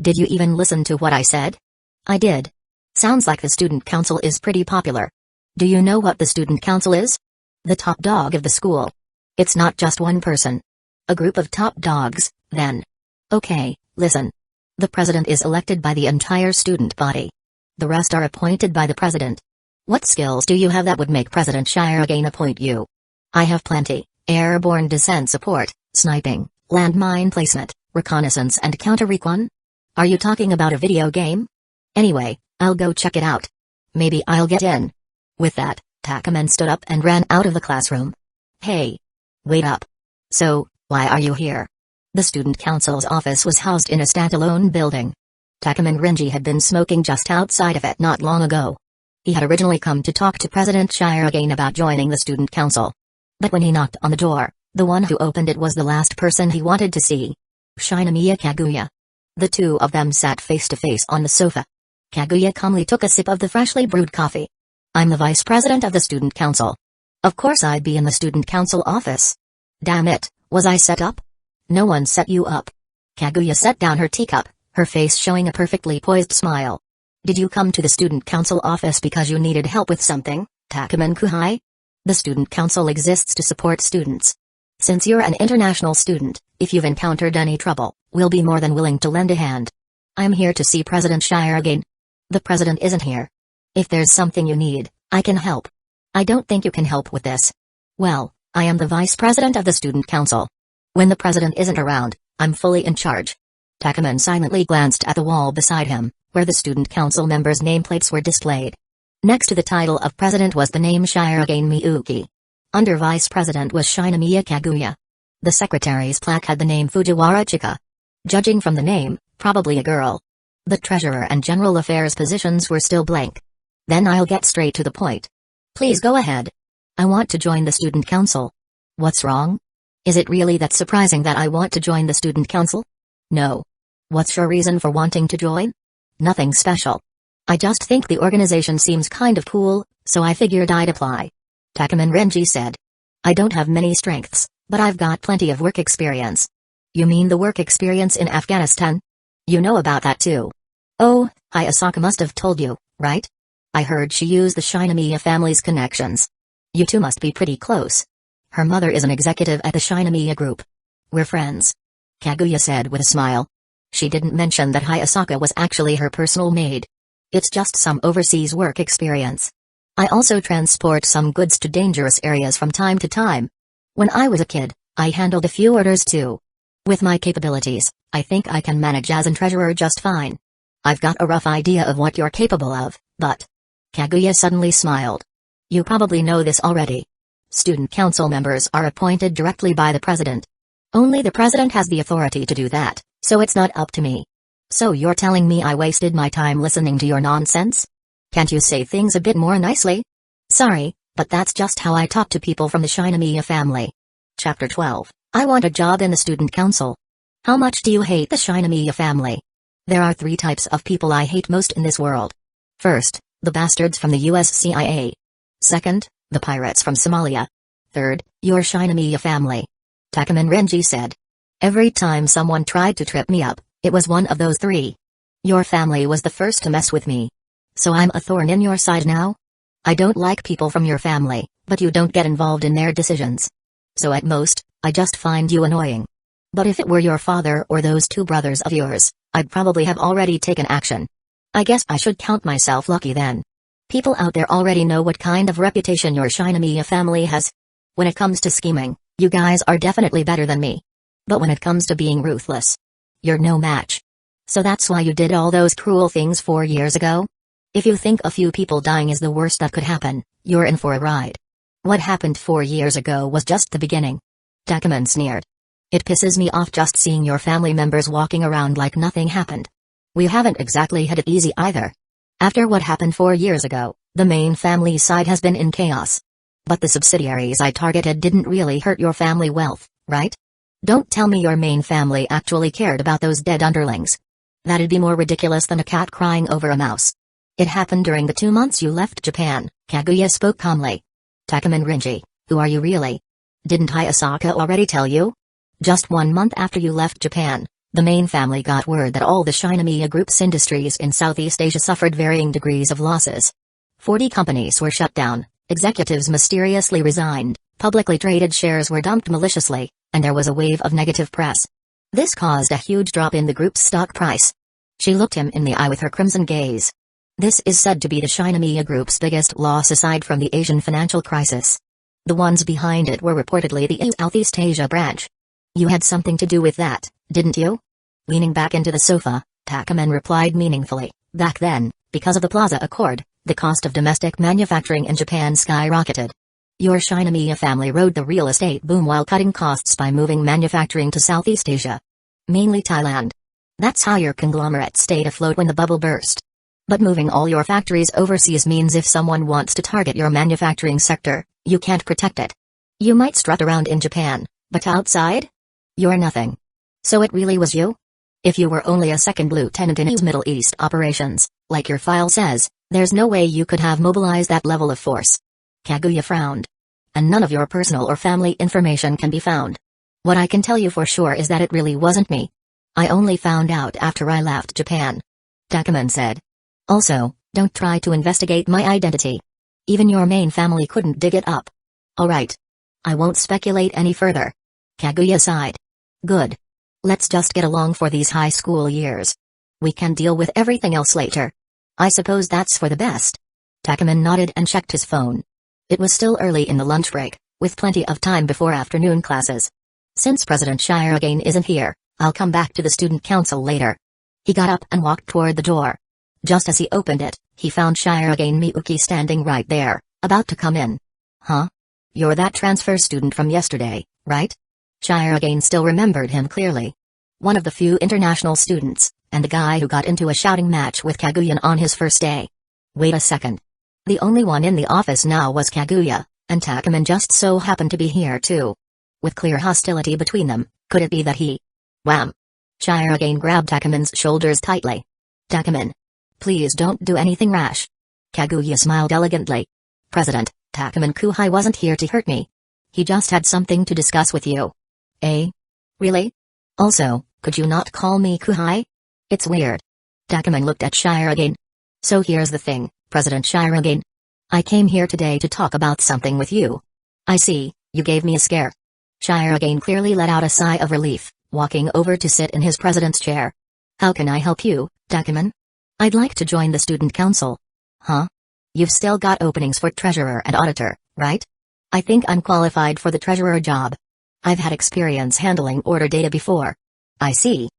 Did you even listen to what I said? I did. Sounds like the student council is pretty popular. Do you know what the student council is? The top dog of the school. It's not just one person. A group of top dogs, then. Okay, listen. The president is elected by the entire student body. The rest are appointed by the president. What skills do you have that would make President Shirogane appoint you? I have plenty: airborne descent support, sniping, landmine placement, reconnaissance and counter-recon? Are you talking about a video game? Anyway, I'll go check it out. Maybe I'll get in. With that, Takuman stood up and ran out of the classroom. Hey! Wait up. So, why are you here? The student council's office was housed in a standalone building. Takuman Renji had been smoking just outside of it not long ago. He had originally come to talk to President Shirogane about joining the student council. But when he knocked on the door, the one who opened it was the last person he wanted to see. Shinomiya Kaguya. The two of them sat face to face on the sofa. Kaguya calmly took a sip of the freshly brewed coffee. I'm the vice president of the student council. Of course I'd be in the student council office. Damn it, was I set up? No one set you up. Kaguya set down her teacup, her face showing a perfectly poised smile. Did you come to the student council office because you needed help with something, Takuman-kuhai? The student council exists to support students. Since you're an international student, if you've encountered any trouble, we'll be more than willing to lend a hand. I'm here to see President Shirogane. The president isn't here. If there's something you need, I can help. I don't think you can help with this. Well, I am the vice president of the student council. When the president isn't around, I'm fully in charge. Takuman silently glanced at the wall beside him, where the student council members' nameplates were displayed. Next to the title of president was the name Shirogane Miyuki. Under vice president was Shinomiya Kaguya. The secretary's plaque had the name Fujiwara Chika. Judging from the name, probably a girl. The treasurer and general affairs positions were still blank. Then I'll get straight to the point. Please go ahead. I want to join the student council. What's wrong? Is it really that surprising that I want to join the student council? No. What's your reason for wanting to join? Nothing special. I just think the organization seems kind of cool, so I figured I'd apply. Takuman Renji said. I don't have many strengths, but I've got plenty of work experience. You mean the work experience in Afghanistan? You know about that too. Oh, Hayasaka must have told you, right? I heard she used the Shinomiya family's connections. You two must be pretty close. Her mother is an executive at the Shinomiya group. We're friends. Kaguya said with a smile. She didn't mention that Hayasaka was actually her personal maid. It's just some overseas work experience. I also transport some goods to dangerous areas from time to time. When I was a kid, I handled a few orders too. With my capabilities, I think I can manage as a treasurer just fine. I've got a rough idea of what you're capable of, but... Kaguya suddenly smiled. You probably know this already. Student council members are appointed directly by the president. Only the president has the authority to do that, so it's not up to me. So you're telling me I wasted my time listening to your nonsense? Can't you say things a bit more nicely? Sorry, but that's just how I talk to people from the Shinomiya family. Chapter 12. I want a job in the student council. How much do you hate the Shinomiya family? There are 3 types of people I hate most in this world. First, the bastards from the US CIA. Second, the pirates from Somalia. Third, your Shinomiya family. Takuman Renji said. Every time someone tried to trip me up, it was one of those 3. Your family was the first to mess with me. So I'm a thorn in your side now? I don't like people from your family, but you don't get involved in their decisions. So at most, I just find you annoying. But if it were your father or those 2 brothers of yours, I'd probably have already taken action. I guess I should count myself lucky then. People out there already know what kind of reputation your Shinomiya family has. When it comes to scheming, you guys are definitely better than me. But when it comes to being ruthless, you're no match. So that's why you did all those cruel things 4 years ago? If you think a few people dying is the worst that could happen, you're in for a ride. What happened 4 years ago was just the beginning. Takuman sneered. It pisses me off just seeing your family members walking around like nothing happened. We haven't exactly had it easy either. After what happened 4 years ago, the main family side has been in chaos. But the subsidiaries I targeted didn't really hurt your family wealth, right? Don't tell me your main family actually cared about those dead underlings. That'd be more ridiculous than a cat crying over a mouse. It happened during the 2 months you left Japan, Kaguya spoke calmly. Takuman Renji, who are you really? Didn't Hayasaka already tell you? Just 1 month after you left Japan, the main family got word that all the Shinomiya Group's industries in Southeast Asia suffered varying degrees of losses. 40 companies were shut down, executives mysteriously resigned, publicly traded shares were dumped maliciously, and there was a wave of negative press. This caused a huge drop in the group's stock price. She looked him in the eye with her crimson gaze. This is said to be the Shinomiya Group's biggest loss aside from the Asian financial crisis. The ones behind it were reportedly the Southeast Asia branch. You had something to do with that, didn't you? Leaning back into the sofa, Takuman replied meaningfully, back then, because of the Plaza Accord, the cost of domestic manufacturing in Japan skyrocketed. Your Shinomiya family rode the real estate boom while cutting costs by moving manufacturing to Southeast Asia. Mainly Thailand. That's how your conglomerate stayed afloat when the bubble burst. But moving all your factories overseas means if someone wants to target your manufacturing sector, you can't protect it. You might strut around in Japan, but outside? You're nothing. So it really was you? If you were only a second lieutenant in Middle East operations, like your file says, there's no way you could have mobilized that level of force. Kaguya frowned. And none of your personal or family information can be found. What I can tell you for sure is that it really wasn't me. I only found out after I left Japan. Takuman said. Also, don't try to investigate my identity. Even your main family couldn't dig it up. Alright. I won't speculate any further. Kaguya sighed. Good. Let's just get along for these high school years. We can deal with everything else later. I suppose that's for the best. Takuman nodded and checked his phone. It was still early in the lunch break, with plenty of time before afternoon classes. Since President Shirogane isn't here, I'll come back to the student council later. He got up and walked toward the door. Just as he opened it, he found Shirogane Miyuki standing right there, about to come in. Huh? You're that transfer student from yesterday, right? Shirogane still remembered him clearly. One of the few international students, and the guy who got into a shouting match with Kaguya on his first day. Wait a second. The only one in the office now was Kaguya, and Takuman just so happened to be here too. With clear hostility between them, could it be that he... Wham! Shirogane grabbed Takuman's shoulders tightly. Takuman. Please don't do anything rash. Kaguya smiled elegantly. President, Takuman Kuhai wasn't here to hurt me. He just had something to discuss with you. Eh? Really? Also, could you not call me Kuhai? It's weird. Takuman looked at Shirogane. So here's the thing, President Shirogane. I came here today to talk about something with you. I see, you gave me a scare. Shirogane clearly let out a sigh of relief, walking over to sit in his president's chair. How can I help you, Takuman? I'd like to join the student council. Huh? You've still got openings for treasurer and auditor, right? I think I'm qualified for the treasurer job. I've had experience handling order data before. I see.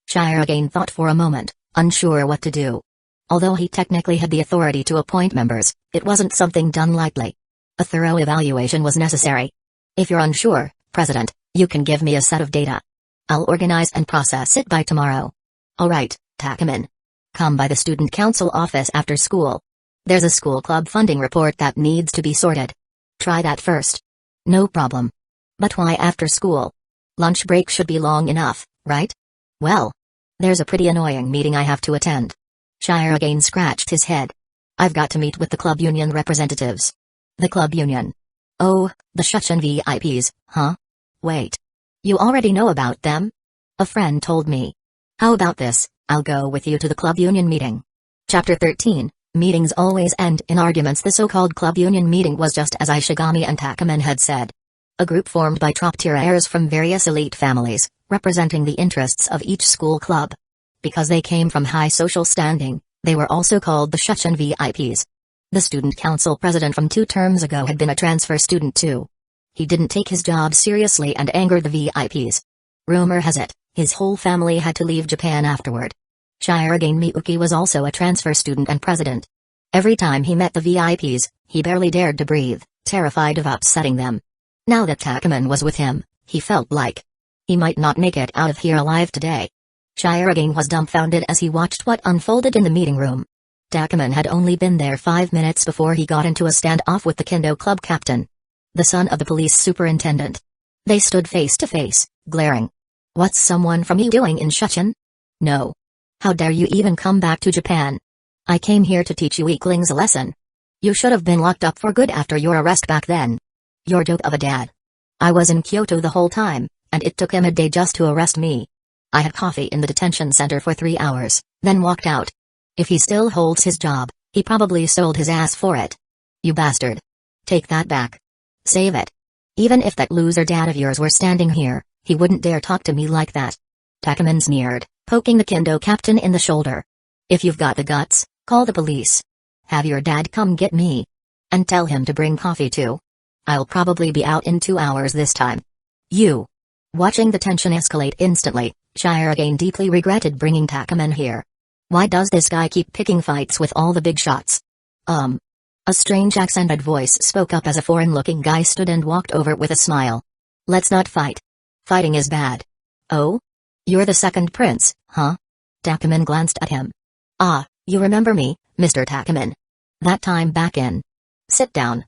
Shirogane thought for a moment, unsure what to do. Although he technically had the authority to appoint members, it wasn't something done lightly. A thorough evaluation was necessary. If you're unsure, President, you can give me a set of data. I'll organize and process it by tomorrow. Alright, Takuman. Come by the student council office after school. There's a school club funding report that needs to be sorted. Try that first. No problem. But why after school? Lunch break should be long enough, right? Well, there's a pretty annoying meeting I have to attend. Shirogane scratched his head. I've got to meet with the club union representatives. The club union? Oh, the Shuchin VIPs, huh? Wait. You already know about them? A friend told me. How about this, I'll go with you to the club union meeting. Chapter 13, Meetings always end in arguments. The so-called club union meeting was just as Ishigami and Takuman had said. A group formed by top-tier heirs from various elite families, representing the interests of each school club. Because they came from high social standing, they were also called the Shuchin VIPs. The student council president from 2 terms ago had been a transfer student too. He didn't take his job seriously and angered the VIPs. Rumor has it, his whole family had to leave Japan afterward. Shirogane Miyuki was also a transfer student and president. Every time he met the VIPs, he barely dared to breathe, terrified of upsetting them. Now that Takuman was with him, he felt like he might not make it out of here alive today. Shirogane was dumbfounded as he watched what unfolded in the meeting room. Takuman had only been there 5 minutes before he got into a standoff with the kendo club captain, the son of the police superintendent. They stood face to face, glaring. What's someone from you doing in Shuchin? No. How dare you even come back to Japan? I came here to teach you weaklings a lesson. You should have been locked up for good after your arrest back then. Your joke of a dad. I was in Kyoto the whole time, and it took him a day just to arrest me. I had coffee in the detention center for 3 hours, then walked out. If he still holds his job, he probably sold his ass for it. You bastard. Take that back. Save it. Even if that loser dad of yours were standing here, he wouldn't dare talk to me like that. Takuman sneered, poking the kendo captain in the shoulder. If you've got the guts, call the police. Have your dad come get me. And tell him to bring coffee too. I'll probably be out in 2 hours this time. You. Watching the tension escalate instantly, Shirogane deeply regretted bringing Takuman here. Why does this guy keep picking fights with all the big shots? A strange accented voice spoke up as a foreign-looking guy stood and walked over with a smile. Let's not fight. Fighting is bad. Oh? You're the second prince, huh? Takuman glanced at him. Ah, you remember me, Mr. Takuman. That time back in. Sit down.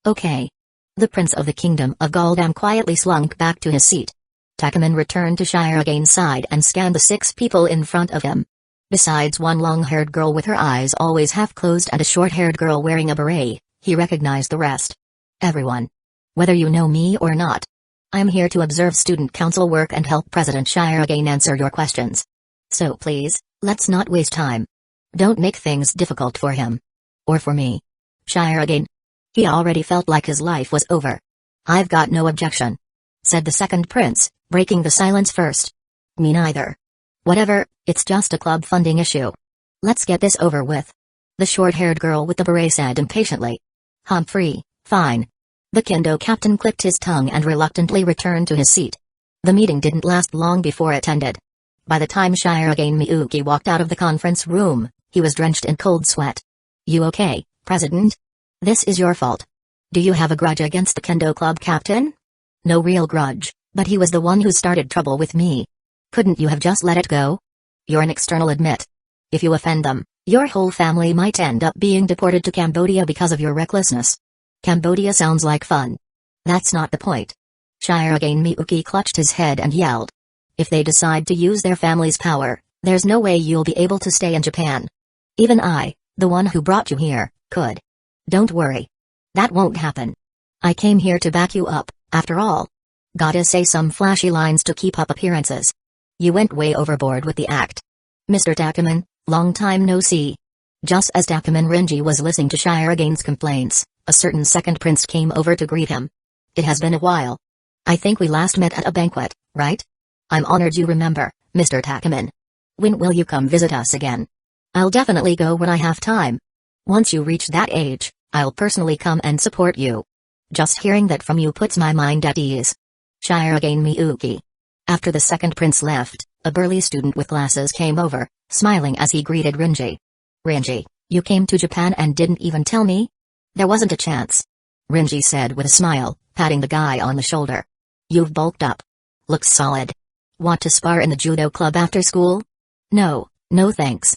Okay. The prince of the kingdom of Galdam quietly slunk back to his seat. Takuman returned to Shirogane's side and scanned the 6 people in front of him. Besides one long-haired girl with her eyes always half-closed and a short-haired girl wearing a beret, he recognized the rest. Everyone. Whether you know me or not. I'm here to observe student council work and help President Shirogane answer your questions. So please, let's not waste time. Don't make things difficult for him. Or for me. Shirogane. He already felt like his life was over. I've got no objection, said the second prince, breaking the silence first. Me neither. Whatever, it's just a club funding issue. Let's get this over with. The short-haired girl with the beret said impatiently. Humphrey, fine. The kendo captain clicked his tongue and reluctantly returned to his seat. The meeting didn't last long before it ended. By the time Shirogane Miyuki walked out of the conference room, he was drenched in cold sweat. You okay, President? This is your fault. Do you have a grudge against the kendo club captain? No real grudge, but he was the one who started trouble with me. Couldn't you have just let it go? You're an external admit. If you offend them, your whole family might end up being deported to Cambodia because of your recklessness. Cambodia sounds like fun. That's not the point. Shirogane Miyuki clutched his head and yelled. If they decide to use their family's power, there's no way you'll be able to stay in Japan. Even I, the one who brought you here, could. Don't worry. That won't happen. I came here to back you up, after all. Gotta say some flashy lines to keep up appearances. You went way overboard with the act. Mr. Takuman, long time no see. Just as Takuman Renji was listening to Shirogane's complaints, a certain second prince came over to greet him. It has been a while. I think we last met at a banquet, right? I'm honored you remember, Mr. Takuman. When will you come visit us again? I'll definitely go when I have time. Once you reach that age, I'll personally come and support you. Just hearing that from you puts my mind at ease. Shirogane Miyuki. After the second prince left, a burly student with glasses came over, smiling as he greeted Renji. Renji, you came to Japan and didn't even tell me? There wasn't a chance. Renji said with a smile, patting the guy on the shoulder. You've bulked up. Looks solid. Want to spar in the judo club after school? No, no thanks.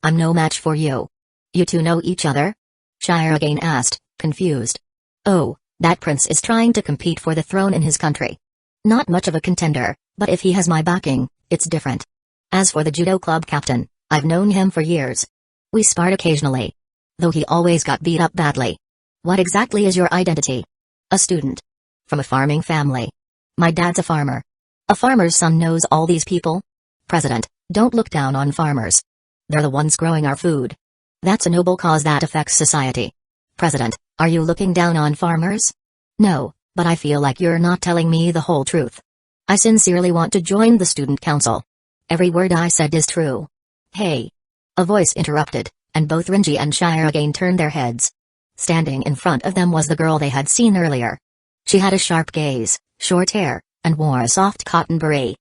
I'm no match for you. You two know each other? Shirogane asked, confused. Oh, that prince is trying to compete for the throne in his country. Not much of a contender, but if he has my backing, it's different. As for the judo club captain, I've known him for years. We sparred occasionally. Though he always got beat up badly. What exactly is your identity? A student. From a farming family. My dad's a farmer. A farmer's son knows all these people? President, don't look down on farmers. They're the ones growing our food. That's a noble cause that affects society. President, are you looking down on farmers? No, but I feel like you're not telling me the whole truth. I sincerely want to join the student council. Every word I said is true. Hey. A voice interrupted, and both Renji and Shirogane turned their heads. Standing in front of them was the girl they had seen earlier. She had a sharp gaze, short hair, and wore a soft cotton beret.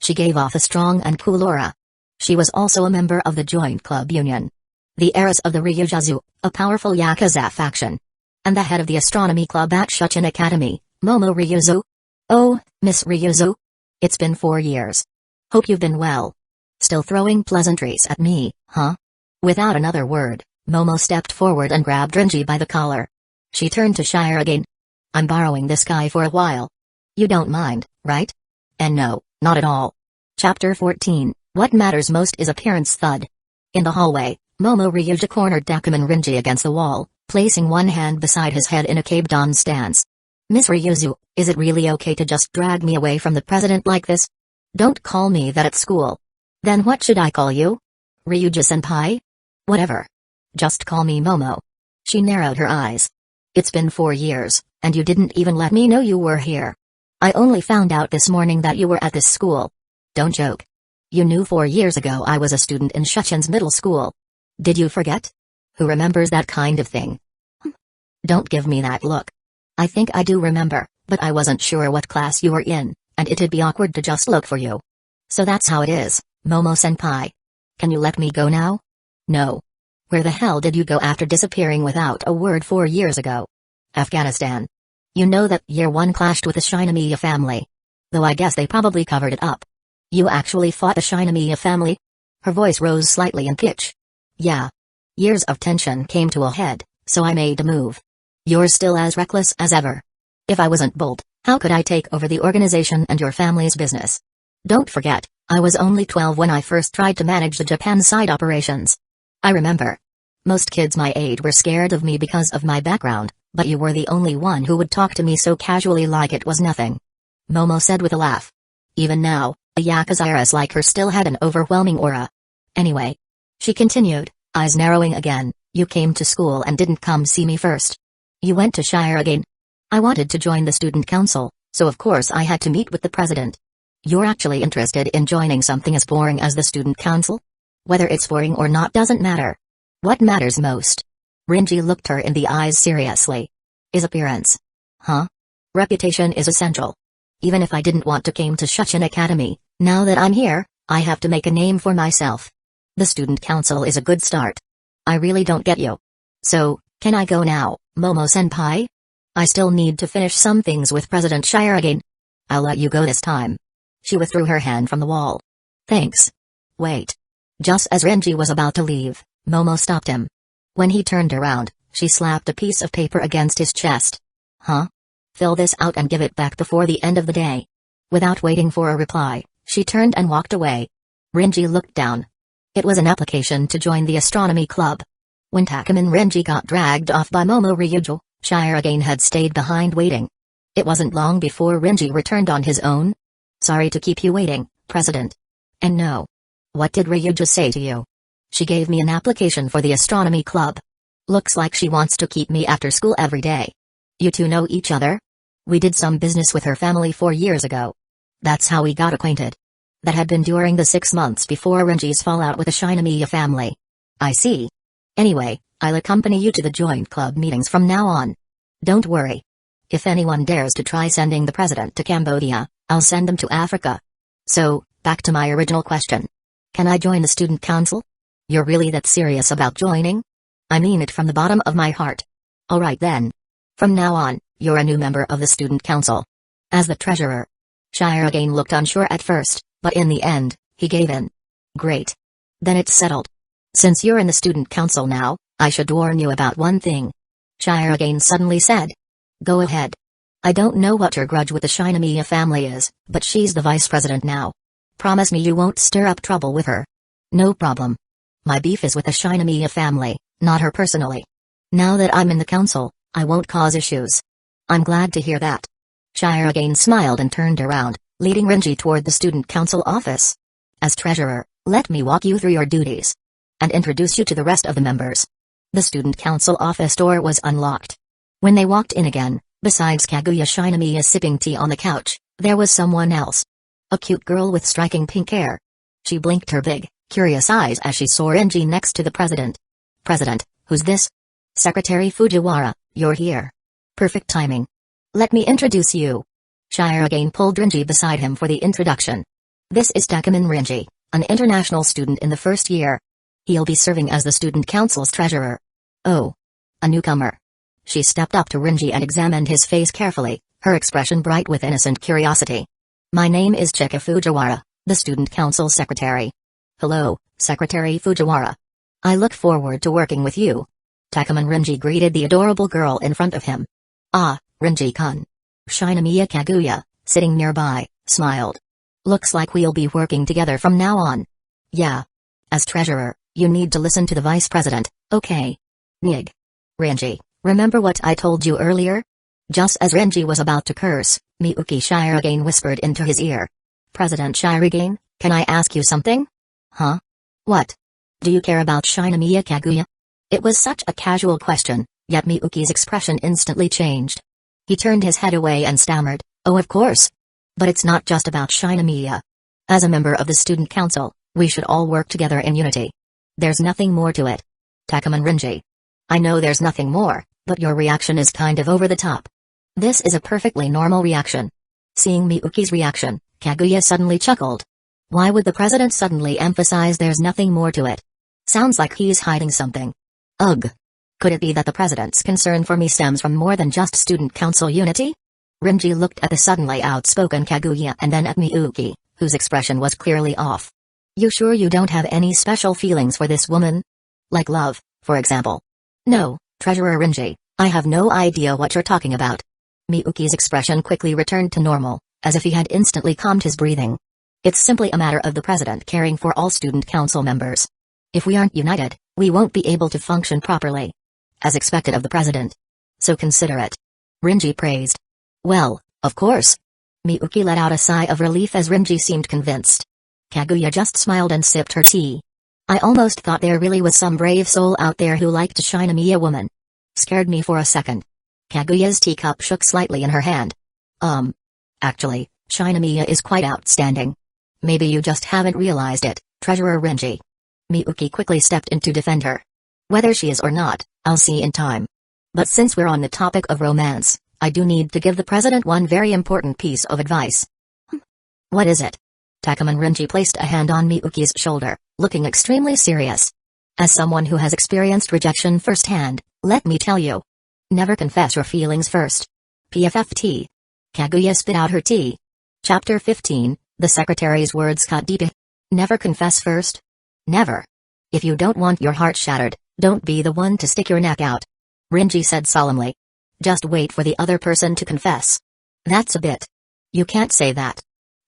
She gave off a strong and cool aura. She was also a member of the Joint Club Union, the heiress of the Ryujazu, a powerful Yakuza faction, and the head of the astronomy club at Shuchin Academy, Momo Ryuzu. Oh, Miss Ryuzu. It's been 4 years. Hope you've been well. Still throwing pleasantries at me, huh? Without another word, Momo stepped forward and grabbed Renji by the collar. She turned to Shire again. I'm borrowing this guy for a while. You don't mind, right? And no, not at all. Chapter 14, What Matters Most is Appearance. Thud. In the hallway, Momo Ryuja cornered Dakuman Renji against the wall, placing one hand beside his head in a caved-on stance. Miss Ryuzu, is it really okay to just drag me away from the president like this? Don't call me that at school. Then what should I call you? Ryuja-senpai? Whatever. Just call me Momo. She narrowed her eyes. It's been 4 years, and you didn't even let me know you were here. I only found out this morning that you were at this school. Don't joke. You knew 4 years ago I was a student in Shuchin's middle school. Did you forget? Who remembers that kind of thing? Don't give me that look. I think I do remember, but I wasn't sure what class you were in, and it'd be awkward to just look for you. So that's how it is, Momo-senpai. Can you let me go now? No. Where the hell did you go after disappearing without a word 4 years ago? Afghanistan. You know that year 1 clashed with the Shinomiya family. Though I guess they probably covered it up. You actually fought the Shinomiya family? Her voice rose slightly in pitch. Yeah. Years of tension came to a head, so I made a move. You're still as reckless as ever. If I wasn't bold, how could I take over the organization and your family's business? Don't forget, I was only 12 when I first tried to manage the Japan side operations. I remember. Most kids my age were scared of me because of my background, but you were the only one who would talk to me so casually like it was nothing. Momo said with a laugh. Even now, a Yakuza heiress like her still had an overwhelming aura. Anyway. She continued, eyes narrowing again, you came to school and didn't come see me first. You went to Shire again. I wanted to join the student council, so of course I had to meet with the president. You're actually interested in joining something as boring as the student council? Whether it's boring or not doesn't matter. What matters most? Renji looked her in the eyes seriously. Is appearance. Huh? Reputation is essential. Even if I didn't want to came to Shuchin Academy, now that I'm here, I have to make a name for myself. The student council is a good start. I really don't get you. So, can I go now, Momo-senpai? I still need to finish some things with President Shire again. I'll let you go this time. She withdrew her hand from the wall. Thanks. Wait. Just as Renji was about to leave, Momo stopped him. When he turned around, she slapped a piece of paper against his chest. Huh? Fill this out and give it back before the end of the day. Without waiting for a reply, she turned and walked away. Renji looked down. It was an application to join the astronomy club. When Takuman Renji got dragged off by Momo Ryuja, Shire again had stayed behind waiting. It wasn't long before Renji returned on his own. Sorry to keep you waiting, President. And no. What did Ryuja say to you? She gave me an application for the astronomy club. Looks like she wants to keep me after school every day. You two know each other? We did some business with her family 4 years ago. That's how we got acquainted. That had been during the 6 months before Renji's fallout with the Shinomiya family. I see. Anyway, I'll accompany you to the joint club meetings from now on. Don't worry. If anyone dares to try sending the president to Cambodia, I'll send them to Africa. So, back to my original question. Can I join the student council? You're really that serious about joining? I mean it from the bottom of my heart. Alright then. From now on, you're a new member of the student council. As the treasurer. Shire again looked unsure at first, but in the end, he gave in. Great. Then it's settled. Since you're in the student council now, I should warn you about one thing. Shire again suddenly said. Go ahead. I don't know what your grudge with the Shinomiya family is, but she's the vice president now. Promise me you won't stir up trouble with her. No problem. My beef is with the Shinomiya family, not her personally. Now that I'm in the council, I won't cause issues. I'm glad to hear that. Shire again smiled and turned around, leading Renji toward the student council office. As treasurer, let me walk you through your duties. And introduce you to the rest of the members. The student council office door was unlocked. When they walked in again, besides Kaguya Shinomiya sipping tea on the couch, there was someone else. A cute girl with striking pink hair. She blinked her big, curious eyes as she saw Renji next to the president. President, who's this? Secretary Fujiwara, you're here. Perfect timing. Let me introduce you. Shirogane pulled Renji beside him for the introduction. This is Takeman Renji, an international student in the first year. He'll be serving as the student council's treasurer. Oh. A newcomer. She stepped up to Renji and examined his face carefully, her expression bright with innocent curiosity. My name is Chika Fujiwara, the student council secretary. Hello, Secretary Fujiwara. I look forward to working with you. Takeman Renji greeted the adorable girl in front of him. Ah, Renji-kun. Shinomiya Kaguya, sitting nearby, smiled. Looks like we'll be working together from now on. Yeah. As treasurer, you need to listen to the vice president, okay? Nig. Renji, remember what I told you earlier? Just as Renji was about to curse, Miyuki Shirogane whispered into his ear. President Shirogane, can I ask you something? Huh? What? Do you care about Shinomiya Kaguya? It was such a casual question, yet Miyuki's expression instantly changed. He turned his head away and stammered, oh of course. But it's not just about Shinomiya. As a member of the student council, we should all work together in unity. There's nothing more to it. Takeman Renji. I know there's nothing more, but your reaction is kind of over the top. This is a perfectly normal reaction. Seeing Miyuki's reaction, Kaguya suddenly chuckled. Why would the president suddenly emphasize there's nothing more to it? Sounds like he's hiding something. Ugh. Could it be that the president's concern for me stems from more than just student council unity? Renji looked at the suddenly outspoken Kaguya and then at Miyuki, whose expression was clearly off. You sure you don't have any special feelings for this woman? Like love, for example. No, Treasurer Renji, I have no idea what you're talking about. Miyuki's expression quickly returned to normal, as if he had instantly calmed his breathing. It's simply a matter of the president caring for all student council members. If we aren't united, we won't be able to function properly. As expected of the president. So consider it. Renji praised. Well, of course. Miyuki let out a sigh of relief as Renji seemed convinced. Kaguya just smiled and sipped her tea. I almost thought there really was some brave soul out there who liked a Shinomiya woman. Scared me for a second. Kaguya's teacup shook slightly in her hand. Actually, Shinomiya is quite outstanding. Maybe you just haven't realized it, Treasurer Renji. Miyuki quickly stepped in to defend her. Whether she is or not, I'll see in time. But since we're on the topic of romance, I do need to give the president one very important piece of advice. What is it? Takeman Renji placed a hand on Miyuki's shoulder, looking extremely serious. As someone who has experienced rejection firsthand, let me tell you. Never confess your feelings first. PFFT. Kaguya spit out her tea. Chapter 15, the secretary's words cut deep. Never confess first? Never. If you don't want your heart shattered, don't be the one to stick your neck out. Renji said solemnly. Just wait for the other person to confess. That's a bit. You can't say that.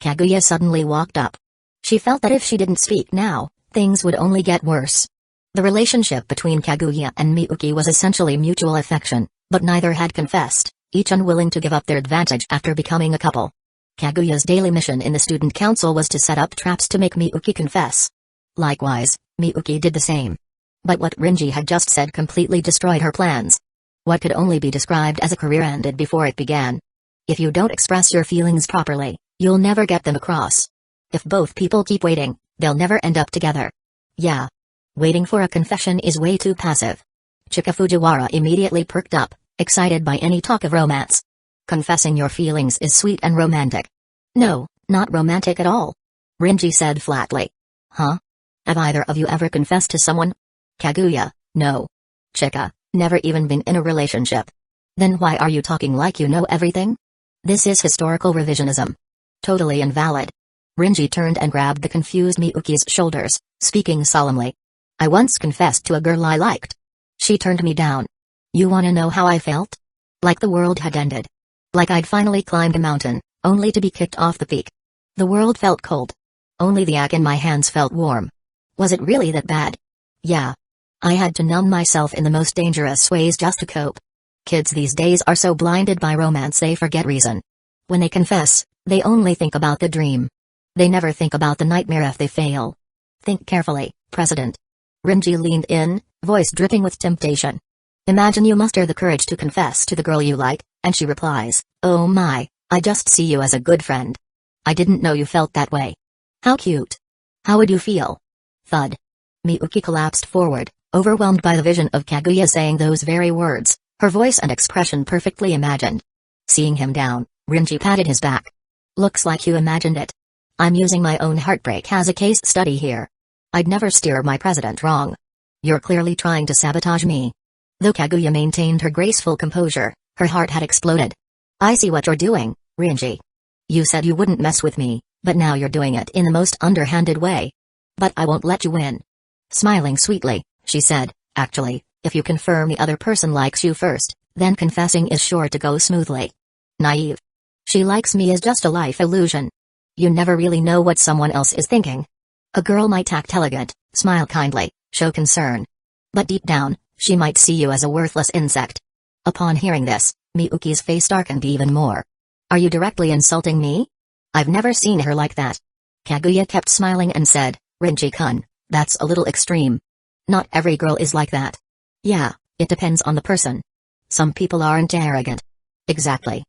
Kaguya suddenly walked up. She felt that if she didn't speak now, things would only get worse. The relationship between Kaguya and Miyuki was essentially mutual affection, but neither had confessed, each unwilling to give up their advantage after becoming a couple. Kaguya's daily mission in the student council was to set up traps to make Miyuki confess. Likewise, Miyuki did the same. But what Renji had just said completely destroyed her plans. What could only be described as a career ended before it began. If you don't express your feelings properly, you'll never get them across. If both people keep waiting, they'll never end up together. Yeah. Waiting for a confession is way too passive. Chika Fujiwara immediately perked up, excited by any talk of romance. Confessing your feelings is sweet and romantic. No, not romantic at all. Renji said flatly. Huh? Have either of you ever confessed to someone? Kaguya, no. Chika, never even been in a relationship. Then why are you talking like you know everything? This is historical revisionism. Totally invalid. Renji turned and grabbed the confused Miyuki's shoulders, speaking solemnly. I once confessed to a girl I liked. She turned me down. You wanna know how I felt? Like the world had ended. Like I'd finally climbed a mountain, only to be kicked off the peak. The world felt cold. Only the axe in my hands felt warm. Was it really that bad? Yeah. I had to numb myself in the most dangerous ways just to cope. Kids these days are so blinded by romance they forget reason. When they confess, they only think about the dream. They never think about the nightmare if they fail. Think carefully, President. Renji leaned in, voice dripping with temptation. Imagine you muster the courage to confess to the girl you like, and she replies, oh my, I just see you as a good friend. I didn't know you felt that way. How cute. How would you feel? Thud. Miyuki collapsed forward, overwhelmed by the vision of Kaguya saying those very words, her voice and expression perfectly imagined. Seeing him down, Renji patted his back. Looks like you imagined it. I'm using my own heartbreak as a case study here. I'd never steer my president wrong. You're clearly trying to sabotage me. Though Kaguya maintained her graceful composure, her heart had exploded. I see what you're doing, Renji. You said you wouldn't mess with me, but now you're doing it in the most underhanded way. But I won't let you win. Smiling sweetly, she said, actually, if you confirm the other person likes you first, then confessing is sure to go smoothly. Naive. She likes me is just a life illusion. You never really know what someone else is thinking. A girl might act elegant, smile kindly, show concern. But deep down, she might see you as a worthless insect. Upon hearing this, Miyuki's face darkened even more. Are you directly insulting me? I've never seen her like that. Kaguya kept smiling and said, Renji-kun, that's a little extreme. Not every girl is like that. Yeah, it depends on the person. Some people aren't arrogant. Exactly.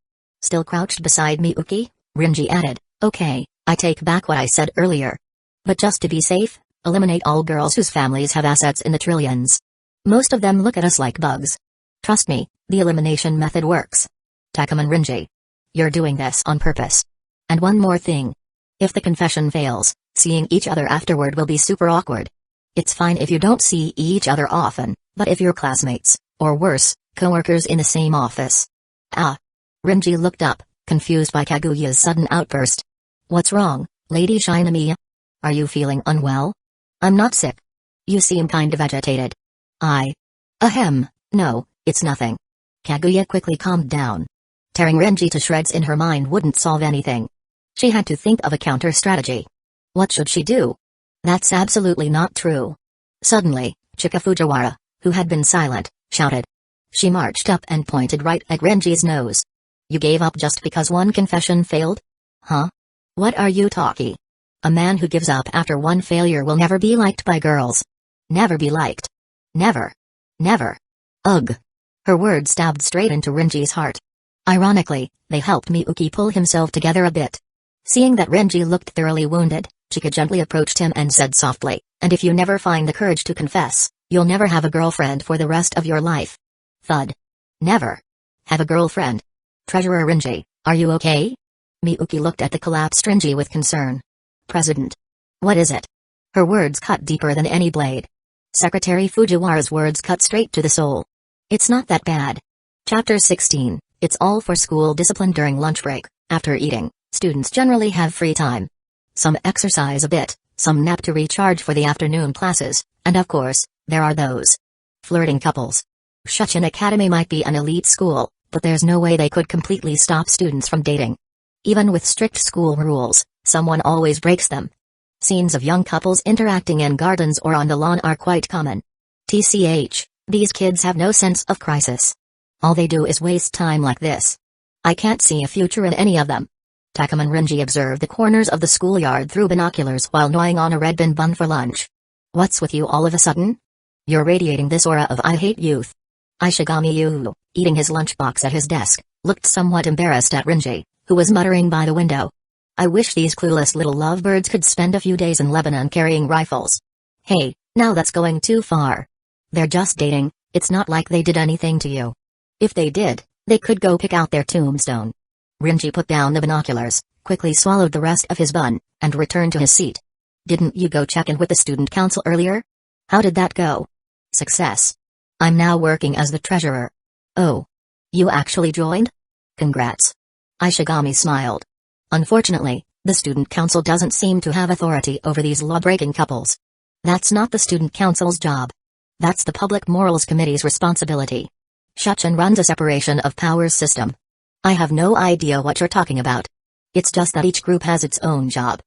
Still crouched beside Miyuki, Renji added, okay, I take back what I said earlier. But just to be safe, eliminate all girls whose families have assets in the trillions. Most of them look at us like bugs. Trust me, the elimination method works. Takuman Renji. You're doing this on purpose. And one more thing. If the confession fails, seeing each other afterward will be super awkward. It's fine if you don't see each other often, but if you're classmates, or worse, co-workers in the same office. Ah. Renji looked up, confused by Kaguya's sudden outburst. What's wrong, Lady Shinamiya? Are you feeling unwell? I'm not sick. You seem kind of agitated. Ahem, no, it's nothing. Kaguya quickly calmed down. Tearing Renji to shreds in her mind wouldn't solve anything. She had to think of a counter-strategy. What should she do? That's absolutely not true. Suddenly, Chika Fujiwara, who had been silent, shouted. She marched up and pointed right at Renji's nose. You gave up just because one confession failed? Huh? What are you talking? A man who gives up after one failure will never be liked by girls. Never be liked. Never. Never. Ugh. Her words stabbed straight into Renji's heart. Ironically, they helped Miyuki pull himself together a bit. Seeing that Renji looked thoroughly wounded, Chika gently approached him and said softly, and if you never find the courage to confess, you'll never have a girlfriend for the rest of your life. Thud. Never. Have a girlfriend. Treasurer Renji, are you okay? Miyuki looked at the collapsed Renji with concern. President. What is it? Her words cut deeper than any blade. Secretary Fujiwara's words cut straight to the soul. It's not that bad. Chapter 16, it's all for school discipline during lunch break. After eating, students generally have free time. Some exercise a bit, some nap to recharge for the afternoon classes, and of course, there are those flirting couples. Shuchin Academy might be an elite school, but there's no way they could completely stop students from dating. Even with strict school rules, someone always breaks them. Scenes of young couples interacting in gardens or on the lawn are quite common. TCH, these kids have no sense of crisis. All they do is waste time like this. I can't see a future in any of them. Takuman Renji observed the corners of the schoolyard through binoculars while gnawing on a red bean bun for lunch. What's with you all of a sudden? You're radiating this aura of I hate youth. Ishigami Yu, eating his lunchbox at his desk, looked somewhat embarrassed at Renji, who was muttering by the window. I wish these clueless little lovebirds could spend a few days in Lebanon carrying rifles. Hey, now that's going too far. They're just dating, it's not like they did anything to you. If they did, they could go pick out their tombstone. Renji put down the binoculars, quickly swallowed the rest of his bun, and returned to his seat. Didn't you go check in with the student council earlier? How did that go? Success. I'm now working as the treasurer. Oh. You actually joined? Congrats. Ishigami smiled. Unfortunately, the student council doesn't seem to have authority over these law-breaking couples. That's not the student council's job. That's the Public Morals Committee's responsibility. Shuchin runs a separation of powers system. I have no idea what you're talking about. It's just that each group has its own job.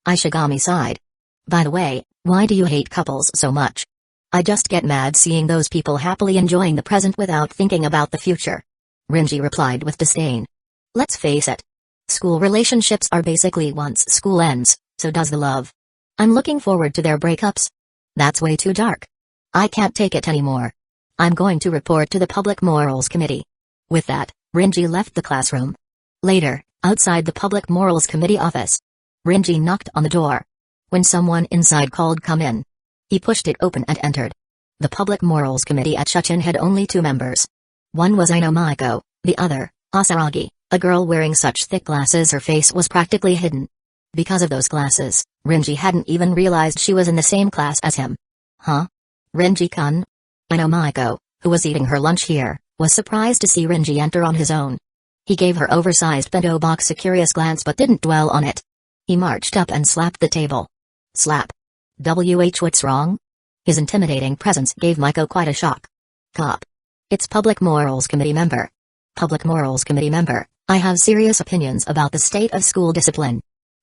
Ishigami sighed. By the way, why do you hate couples so much? I just get mad seeing those people happily enjoying the present without thinking about the future. Renji replied with disdain. Let's face it. School relationships are basically once school ends, so does the love. I'm looking forward to their breakups. That's way too dark. I can't take it anymore. I'm going to report to the Public Morals Committee. With that, Renji left the classroom. Later, outside the Public Morals Committee office, Renji knocked on the door. When someone inside called come in, he pushed it open and entered. The Public Morals Committee at Shuchin had only 2 members. One was Macho, the other, Asaragi, A girl wearing such thick glasses, her face was practically hidden. Because of those glasses, Renji hadn't even realized she was in the same class as him. Huh? Renji-kun? Macho, who was eating her lunch here, was surprised to see Renji enter on his own. He gave her oversized bento box a curious glance but didn't dwell on it. He marched up and slapped the table. Slap. What's wrong? His intimidating presence gave Macho quite a shock. Cop. It's Public Morals Committee member. Public Morals Committee member, I have serious opinions about the state of school discipline.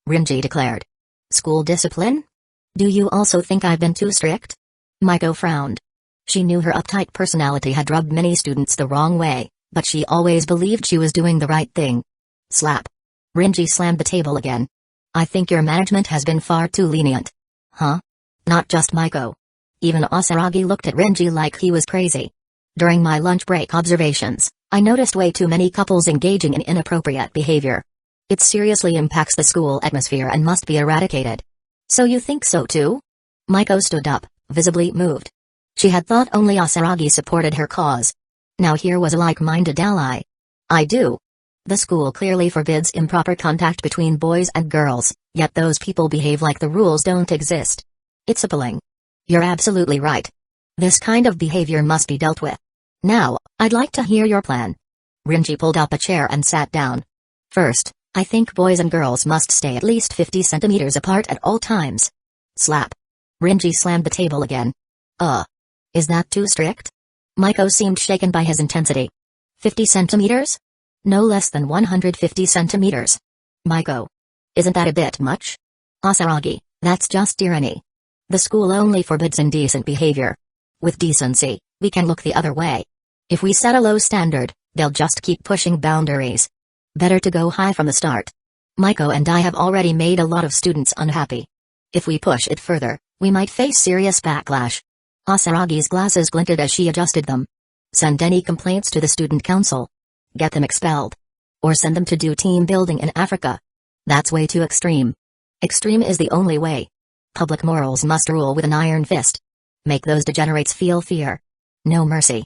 Renji declared. School discipline? Do you also think I've been too strict? Macho frowned. She knew her uptight personality had rubbed many students the wrong way, but she always believed she was doing the right thing. Slap. Renji slammed the table again. I think your management has been far too lenient. Huh? Not just Macho. Even Asaragi looked at Renji like he was crazy. During my lunch break observations, I noticed way too many couples engaging in inappropriate behavior. It seriously impacts the school atmosphere and must be eradicated. So you think so too? Macho stood up, visibly moved. She had thought only Asaragi supported her cause. Now here was a like-minded ally. I do. The school clearly forbids improper contact between boys and girls, yet those people behave like the rules don't exist. It's appalling. You're absolutely right. This kind of behavior must be dealt with. Now, I'd like to hear your plan. Renji pulled up a chair and sat down. First, I think boys and girls must stay at least 50 centimeters apart at all times. Slap. Renji slammed the table again. Is that too strict? Macho seemed shaken by his intensity. 50 centimeters? No less than 150 centimeters. Macho. Isn't that a bit much? Asaragi, that's just tyranny. The school only forbids indecent behavior. With decency, we can look the other way. If we set a low standard, they'll just keep pushing boundaries. Better to go high from the start. Macho and I have already made a lot of students unhappy. If we push it further, we might face serious backlash. Asaragi's glasses glinted as she adjusted them. Send any complaints to the student council. Get them expelled. Or send them to do team building in Africa. That's way too extreme. Extreme is the only way. Public morals must rule with an iron fist. Make those degenerates feel fear. No mercy.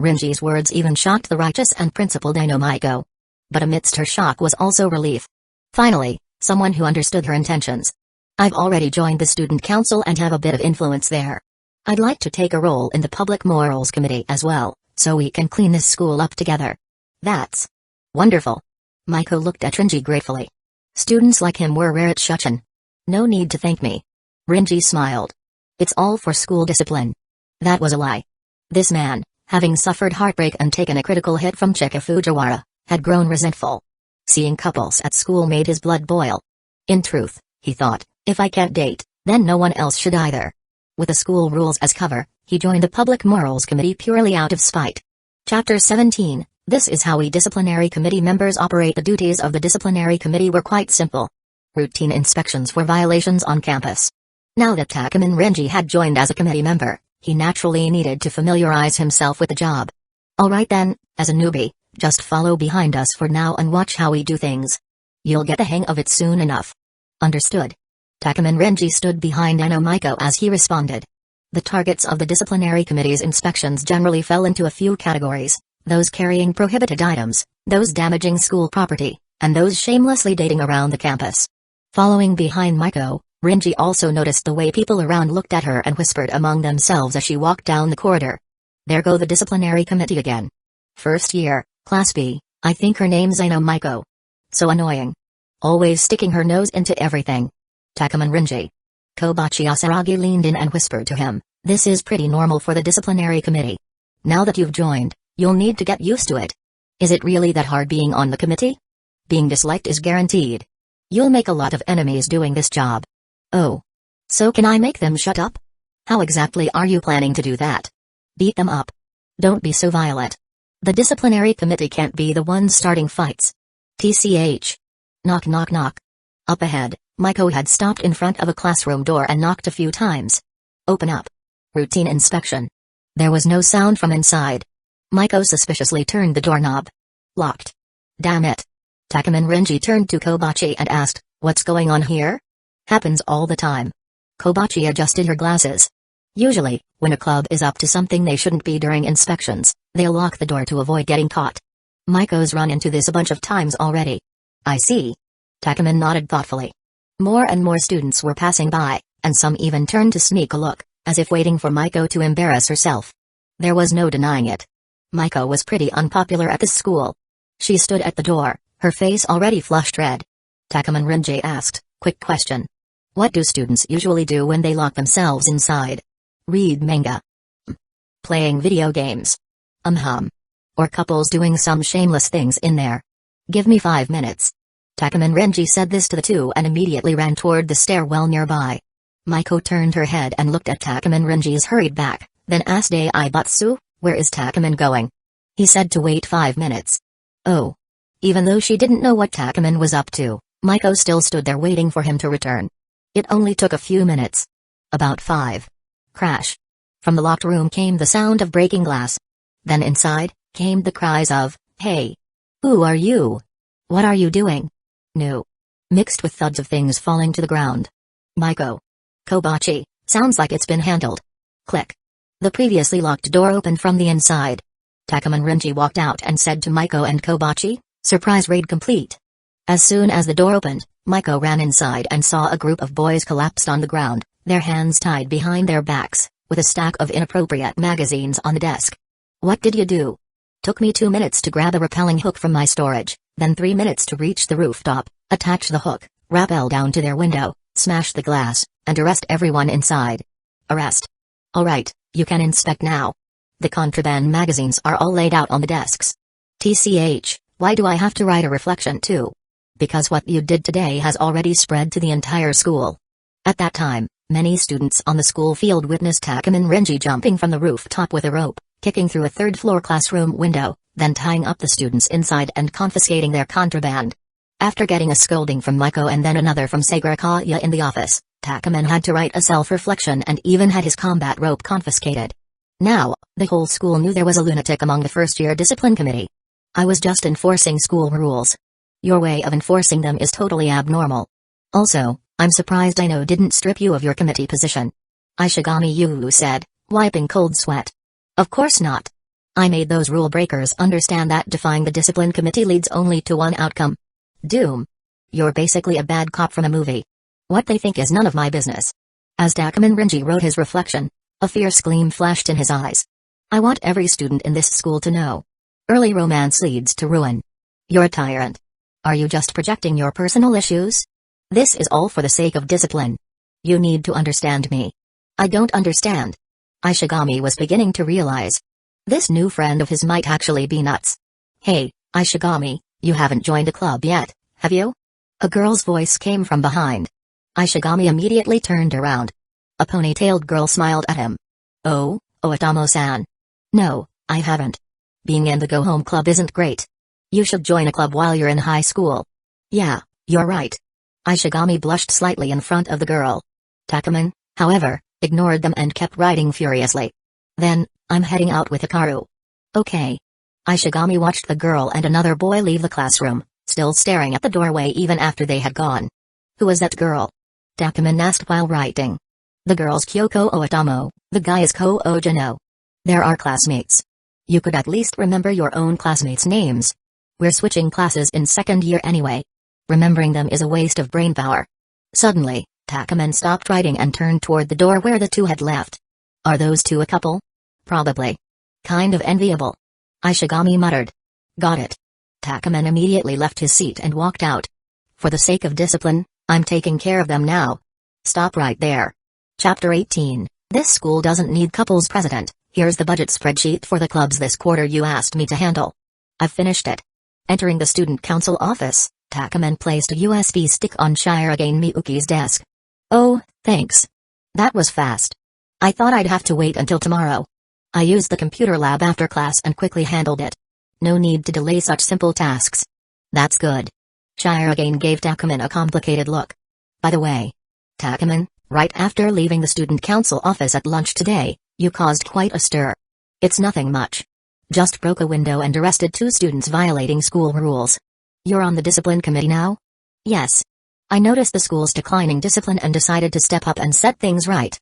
Renji's words even shocked the righteous and principled Macho. But amidst her shock was also relief. Finally, someone who understood her intentions. I've already joined the student council and have a bit of influence there. I'd like to take a role in the Public Morals Committee as well, so we can clean this school up together. That's wonderful. Macho looked at Renji gratefully. Students like him were rare at Shuchin. No need to thank me. Renji smiled. It's all for school discipline. That was a lie. This man, having suffered heartbreak and taken a critical hit from Chika Fujiwara, had grown resentful. Seeing couples at school made his blood boil. In truth, he thought, if I can't date, then no one else should either. With the school rules as cover, he joined the Public Morals Committee purely out of spite. Chapter 17, This is how we disciplinary committee members operate. The duties of the disciplinary committee were quite simple. Routine inspections for violations on campus. Now that Takemin Renji had joined as a committee member, he naturally needed to familiarize himself with the job. Alright then, as a newbie, just follow behind us for now and watch how we do things. You'll get the hang of it soon enough. Understood. Takemin Renji stood behind Macho as he responded. The targets of the disciplinary committee's inspections generally fell into a few categories, those carrying prohibited items, those damaging school property, and those shamelessly dating around the campus. Following behind Macho, Renji also noticed the way people around looked at her and whispered among themselves as she walked down the corridor. There go the disciplinary committee again. First year, Class B, I think her name's Macho. So annoying. Always sticking her nose into everything. Takemin Renji. Kobachi Asaragi leaned in and whispered to him, this is pretty normal for the disciplinary committee. Now that you've joined, you'll need to get used to it. Is it really that hard being on the committee? Being disliked is guaranteed. You'll make a lot of enemies doing this job. Oh. So can I make them shut up? How exactly are you planning to do that? Beat them up. Don't be so violent. The disciplinary committee can't be the ones starting fights. TCH. Knock knock knock. Up ahead, Macho had stopped in front of a classroom door and knocked a few times. Open up. Routine inspection. There was no sound from inside. Macho suspiciously turned the doorknob. Locked. Damn it. Takemin Renji turned to Kobachi and asked, what's going on here? Happens all the time. Kobachi adjusted her glasses. Usually, when a club is up to something they shouldn't be during inspections, they'll lock the door to avoid getting caught. Maiko's run into this a bunch of times already. I see. Takuman nodded thoughtfully. More and more students were passing by, and some even turned to sneak a look, as if waiting for Maiko to embarrass herself. There was no denying it. Maiko was pretty unpopular at this school. She stood at the door, her face already flushed red. Takuman Renji asked, quick question. What do students usually do when they lock themselves inside? Read manga. Playing video games. Or couples doing some shameless things in there. Give me 5 minutes. Takuman Renji said this to the two and immediately ran toward the stairwell nearby. Maiko turned her head and looked at Takuman Renji's hurried back, then asked Daibatsu, where is Takuman going? He said to wait 5 minutes. Oh. Even though she didn't know what Takuman was up to, Maiko still stood there waiting for him to return. It only took a few minutes. About 5. Crash. From the locked room came the sound of breaking glass. Then inside, came the cries of, hey! Who are you? What are you doing? No. Mixed with thuds of things falling to the ground. Maiko. Kobachi, sounds like it's been handled. Click. The previously locked door opened from the inside. Takuman Renji walked out and said to Maiko and Kobachi, surprise raid complete. As soon as the door opened, Maiko ran inside and saw a group of boys collapsed on the ground, their hands tied behind their backs, with a stack of inappropriate magazines on the desk. What did you do? Took me 2 minutes to grab a rappelling hook from my storage, then 3 minutes to reach the rooftop, attach the hook, rappel down to their window, smash the glass, and arrest everyone inside. Arrest. Alright, you can inspect now. The contraband magazines are all laid out on the desks. TCH, why do I have to write a reflection too? Because what you did today has already spread to the entire school. At that time, many students on the school field witnessed Takuman Renji jumping from the rooftop with a rope, kicking through a third-floor classroom window, then tying up the students inside and confiscating their contraband. After getting a scolding from Maiko and then another from Sakurakaya in the office, Takuman had to write a self-reflection and even had his combat rope confiscated. Now, the whole school knew there was a lunatic among the first-year discipline committee. I was just enforcing school rules. Your way of enforcing them is totally abnormal. Also, I'm surprised Ino didn't strip you of your committee position. Ishigami Yu said, wiping cold sweat. Of course not. I made those rule breakers understand that defying the discipline committee leads only to one outcome. Doom. You're basically a bad cop from a movie. What they think is none of my business. As Takuman Renji wrote his reflection, a fierce gleam flashed in his eyes. I want every student in this school to know. Early romance leads to ruin. You're a tyrant. Are you just projecting your personal issues? This is all for the sake of discipline. You need to understand me. I don't understand. Ishigami was beginning to realize. This new friend of his might actually be nuts. Hey, Ishigami, you haven't joined a club yet, have you? A girl's voice came from behind. Ishigami immediately turned around. A ponytailed girl smiled at him. Oh, Oitamo-san. No, I haven't. Being in the go-home club isn't great. You should join a club while you're in high school. Yeah, you're right. Ishigami blushed slightly in front of the girl. Takuman, however, ignored them and kept writing furiously. Then, I'm heading out with Hikaru. Okay. Ishigami watched the girl and another boy leave the classroom, still staring at the doorway even after they had gone. Who was that girl? Takuman asked while writing. The girl's Kyoko Oitamo, the guy is Ko Ojino. They're our classmates. You could at least remember your own classmates' names. We're switching classes in second year anyway. Remembering them is a waste of brainpower. Suddenly, Takuman stopped writing and turned toward the door where the two had left. Are those two a couple? Probably. Kind of enviable. Ishigami muttered. Got it. Takuman immediately left his seat and walked out. For the sake of discipline, I'm taking care of them now. Stop right there. Chapter 18. This school doesn't need couples president. Here's the budget spreadsheet for the clubs this quarter you asked me to handle. I've finished it. Entering the student council office, Takuman placed a USB stick on Shirogane Miyuki's desk. Oh, thanks. That was fast. I thought I'd have to wait until tomorrow. I used the computer lab after class and quickly handled it. No need to delay such simple tasks. That's good. Shirogane gave Takuman a complicated look. By the way, Takuman, right after leaving the student council office at lunch today, you caused quite a stir. It's nothing much. Just broke a window and arrested 2 students violating school rules. You're on the discipline committee now? Yes. I noticed the school's declining discipline and decided to step up and set things right.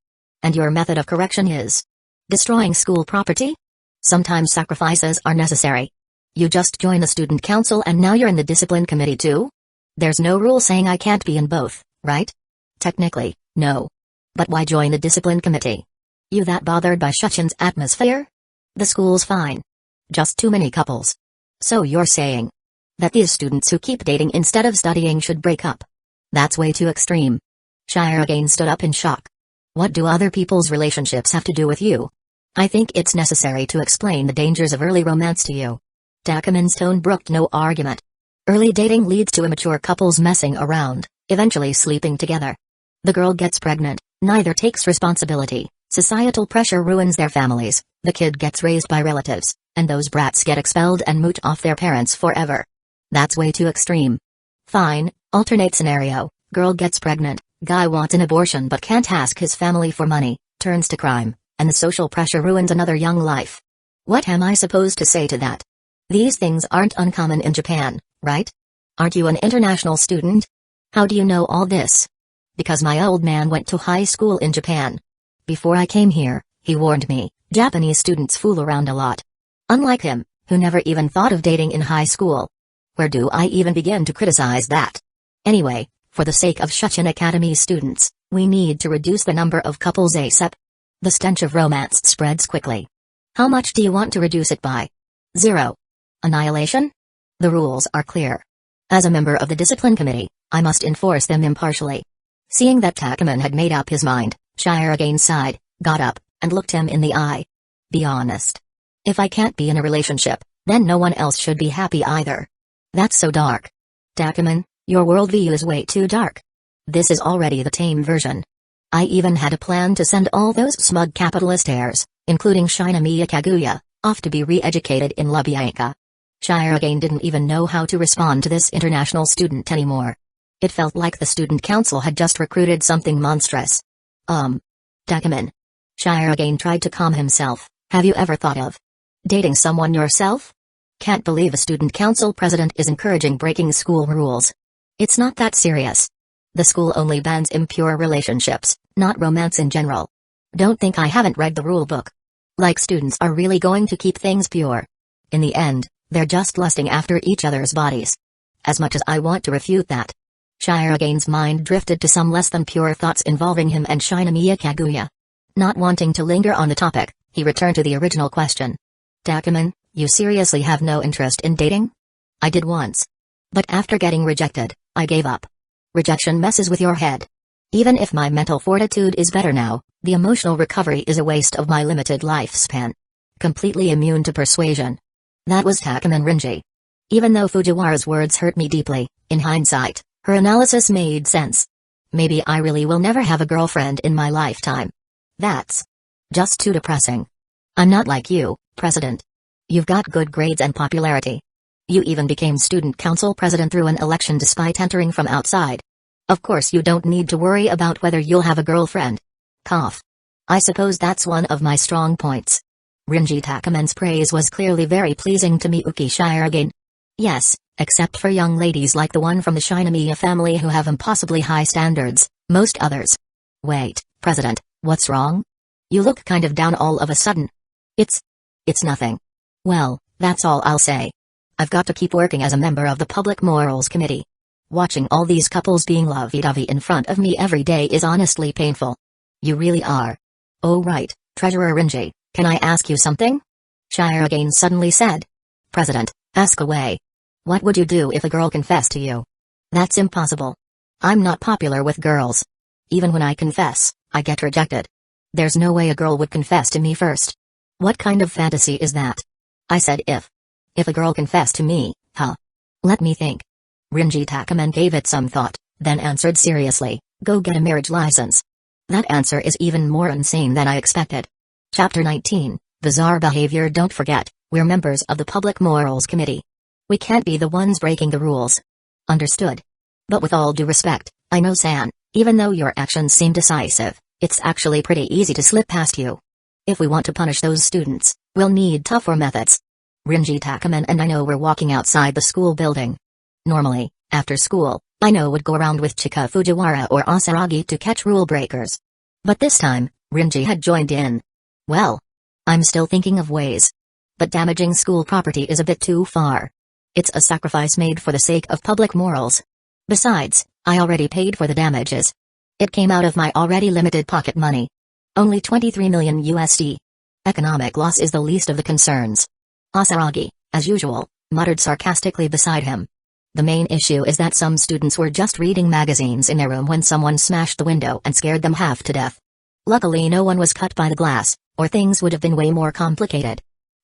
And your method of correction is? Destroying school property? Sometimes sacrifices are necessary. You just joined the student council and now you're in the discipline committee too? There's no rule saying I can't be in both, right? Technically, no. But why join the discipline committee? You that bothered by Shuchin's atmosphere? The school's fine. Just too many couples. So you're saying that these students who keep dating instead of studying should break up? That's way too extreme. Shire again stood up in shock. What do other people's relationships have to do with you? I think it's necessary to explain the dangers of early romance to you. Takuman's tone brooked no argument. Early dating leads to immature couples messing around, eventually sleeping together. The girl gets pregnant, neither takes responsibility, societal pressure ruins their families, the kid gets raised by relatives, and those brats get expelled and mooch off their parents forever. That's way too extreme. Fine, alternate scenario, girl gets pregnant, guy wants an abortion but can't ask his family for money, turns to crime, and the social pressure ruins another young life. What am I supposed to say to that? These things aren't uncommon in Japan, right? Aren't you an international student? How do you know all this? Because my old man went to high school in Japan. Before I came here, he warned me, Japanese students fool around a lot. Unlike him, who never even thought of dating in high school. Where do I even begin to criticize that? Anyway, for the sake of Shuchin Academy students, we need to reduce the number of couples ASAP. The stench of romance spreads quickly. How much do you want to reduce it by? 0. Annihilation? The rules are clear. As a member of the discipline committee, I must enforce them impartially. Seeing that Takuman had made up his mind, Shire again sighed, got up, and looked him in the eye. Be honest. If I can't be in a relationship, then no one else should be happy either. That's so dark. Takuman, your worldview is way too dark. This is already the tame version. I even had a plan to send all those smug capitalist heirs, including Shinomiya Kaguya, off to be re-educated in Lubyanka. Shire again didn't even know how to respond to this international student anymore. It felt like the student council had just recruited something monstrous. Takuman. Shire again tried to calm himself. Have you ever thought of dating someone yourself? Can't believe a student council president is encouraging breaking school rules. It's not that serious. The school only bans impure relationships, not romance in general. Don't think I haven't read the rule book. Like students are really going to keep things pure. In the end, they're just lusting after each other's bodies. As much as I want to refute that. Shire again's mind drifted to some less than pure thoughts involving him and Shinomiya Kaguya. Not wanting to linger on the topic, he returned to the original question. Takuman, you seriously have no interest in dating? I did once. But after getting rejected, I gave up. Rejection messes with your head. Even if my mental fortitude is better now, the emotional recovery is a waste of my limited lifespan. Completely immune to persuasion. That was Takuman Renji. Even though Fujiwara's words hurt me deeply, in hindsight, her analysis made sense. Maybe I really will never have a girlfriend in my lifetime. That's just too depressing. I'm not like you, President. You've got good grades and popularity. You even became student council president through an election despite entering from outside. Of course you don't need to worry about whether you'll have a girlfriend. Cough. I suppose that's one of my strong points. Renji Takuman's praise was clearly very pleasing to Miyuki Shire again. Yes, except for young ladies like the one from the Shinomiya family who have impossibly high standards, most others. Wait, President, what's wrong? You look kind of down all of a sudden. It's nothing. Well, that's all I'll say. I've got to keep working as a member of the Public Morals Committee. Watching all these couples being lovey-dovey in front of me every day is honestly painful. You really are. Oh right, Treasurer Renji, can I ask you something? Shire again suddenly said. President, ask away. What would you do if a girl confessed to you? That's impossible. I'm not popular with girls. Even when I confess, I get rejected. There's no way a girl would confess to me first. What kind of fantasy is that? I said if. If a girl confessed to me, huh? Let me think. Renji Takuman gave it some thought, then answered seriously, go get a marriage license. That answer is even more insane than I expected. Chapter 19, Bizarre Behavior. Don't forget, we're members of the Public Morals Committee. We can't be the ones breaking the rules. Understood. But with all due respect, I know San, even though your actions seem decisive, it's actually pretty easy to slip past you. If we want to punish those students, we'll need tougher methods. Renji Takuman and I know were walking outside the school building. Normally, after school, I know would go around with Chika Fujiwara or Asaragi to catch rule breakers. But this time, Renji had joined in. Well, I'm still thinking of ways. but damaging school property is a bit too far. It's a sacrifice made for the sake of public morals. Besides, I already paid for the damages. It came out of my already limited pocket money. Only 23 million USD. Economic loss is the least of the concerns. Asaragi, as usual, muttered sarcastically beside him. The main issue is that some students were just reading magazines in their room when someone smashed the window and scared them half to death. Luckily no one was cut by the glass, or things would have been way more complicated.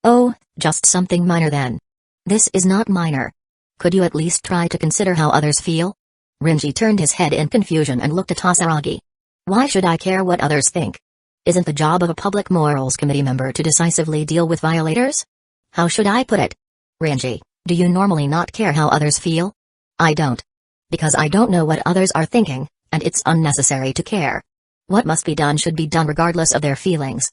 Oh, just something minor then. This is not minor. Could you at least try to consider how others feel? Renji turned his head in confusion and looked at Asaragi. Why should I care what others think? Isn't the job of a public morals committee member to decisively deal with violators? How should I put it? Renji, do you normally not care how others feel? I don't. Because I don't know what others are thinking, and it's unnecessary to care. What must be done should be done regardless of their feelings.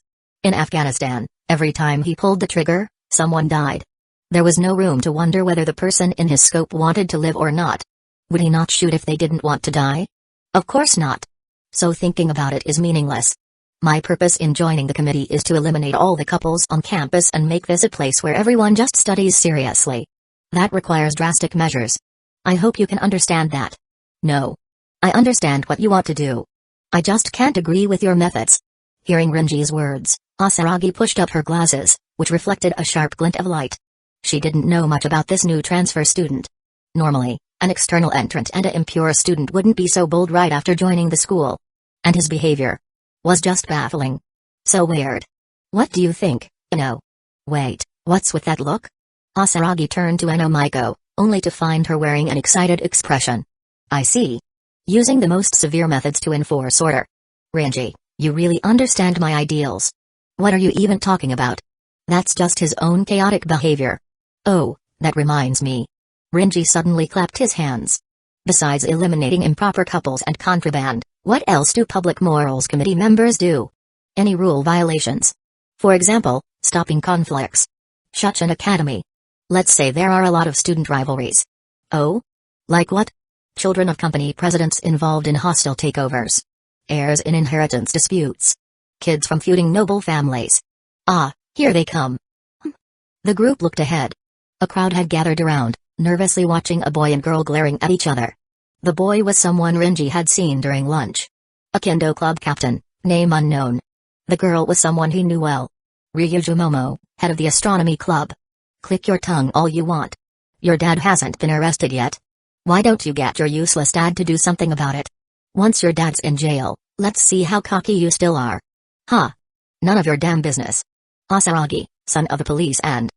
In Afghanistan, every time he pulled the trigger, someone died. There was no room to wonder whether the person in his scope wanted to live or not. Would he not shoot if they didn't want to die? Of course not. So thinking about it is meaningless. My purpose in joining the committee is to eliminate all the couples on campus and make this a place where everyone just studies seriously. That requires drastic measures. I hope you can understand that. No. I understand what you want to do. I just can't agree with your methods. Hearing Renji's words, Asaragi pushed up her glasses, which reflected a sharp glint of light. She didn't know much about this new transfer student. Normally, an external entrant and an impure student wouldn't be so bold right after joining the school. And his behavior was just baffling. So weird. What do you think, Ino? Wait, what's with that look? Asaragi turned to Ino Maiko, only to find her wearing an excited expression. I see. Using the most severe methods to enforce order. Renji, you really understand my ideals. What are you even talking about? That's just his own chaotic behavior. Oh, that reminds me. Renji suddenly clapped his hands. Besides eliminating improper couples and contraband, what else do public morals committee members do? Any rule violations? For example, stopping conflicts. Shuchin Academy. Let's say there are a lot of student rivalries. Oh? Like what? Children of company presidents involved in hostile takeovers. Heirs in inheritance disputes. Kids from feuding noble families. Ah, here they come. The group looked ahead. A crowd had gathered around, nervously watching a boy and girl glaring at each other. The boy was someone Renji had seen during lunch. A kendo club captain, name unknown. The girl was someone he knew well. Ryuju Momo, head of the astronomy club. Click your tongue all you want. Your dad hasn't been arrested yet. Why don't you get your useless dad to do something about it? Once your dad's in jail, let's see how cocky you still are. Huh. None of your damn business. Asaragi, son of the police and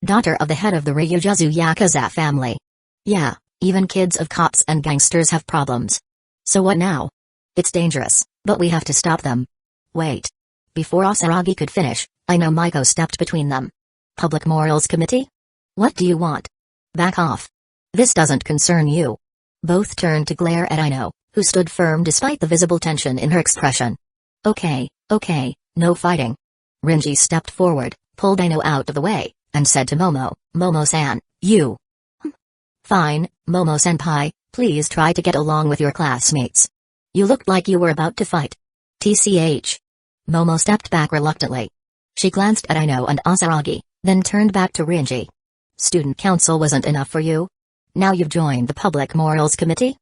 daughter of the head of the Ryujuzu Yakuza family. Yeah, even kids of cops and gangsters have problems. So what now? It's dangerous, but we have to stop them. Wait. Before Asaragi could finish, Ino Maiko stepped between them. Public Morals Committee? What do you want? Back off. This doesn't concern you. Both turned to glare at Ino, who stood firm despite the visible tension in her expression. Okay, no fighting. Renji stepped forward, pulled Ino out of the way, and said to Momo, Momo-san, you. Fine, Momo-senpai, please try to get along with your classmates. You looked like you were about to fight. TCH. Momo stepped back reluctantly. She glanced at Ino and Asaragi, then turned back to Renji. Student council wasn't enough for you? Now you've joined the Public Morals Committee?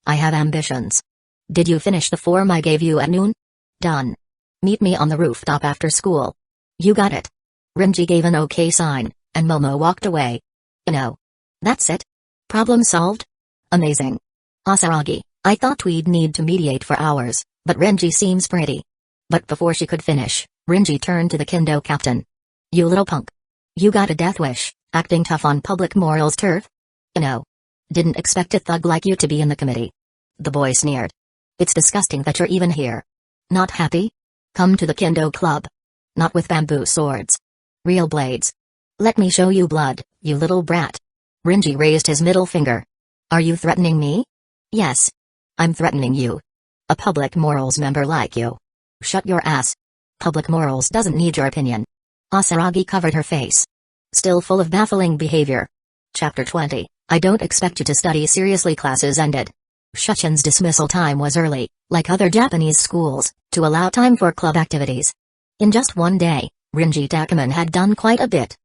I have ambitions. Did you finish the form I gave you at noon? Done. Meet me on the rooftop after school. You got it. Renji gave an okay sign, and Momo walked away. No. That's it? Problem solved? Amazing. Asaragi, I thought we'd need to mediate for hours, but Renji seems pretty. But before she could finish, Renji turned to the kendo captain. You little punk. You got a death wish, acting tough on public morals turf? No. Didn't expect a thug like you to be in the committee. The boy sneered. It's disgusting that you're even here. Not happy? Come to the kendo club. Not with bamboo swords. Real blades. Let me show you blood, you little brat. Renji raised his middle finger. Are you threatening me? Yes. I'm threatening you. A public morals member like you. Shut your ass. Public morals doesn't need your opinion. Asaragi covered her face. Still full of baffling behavior. Chapter 20, I don't expect you to study seriously. Classes ended. Shuchin's dismissal time was early, like other Japanese schools, to allow time for club activities. In just one day, Renji Takaman had done quite a bit.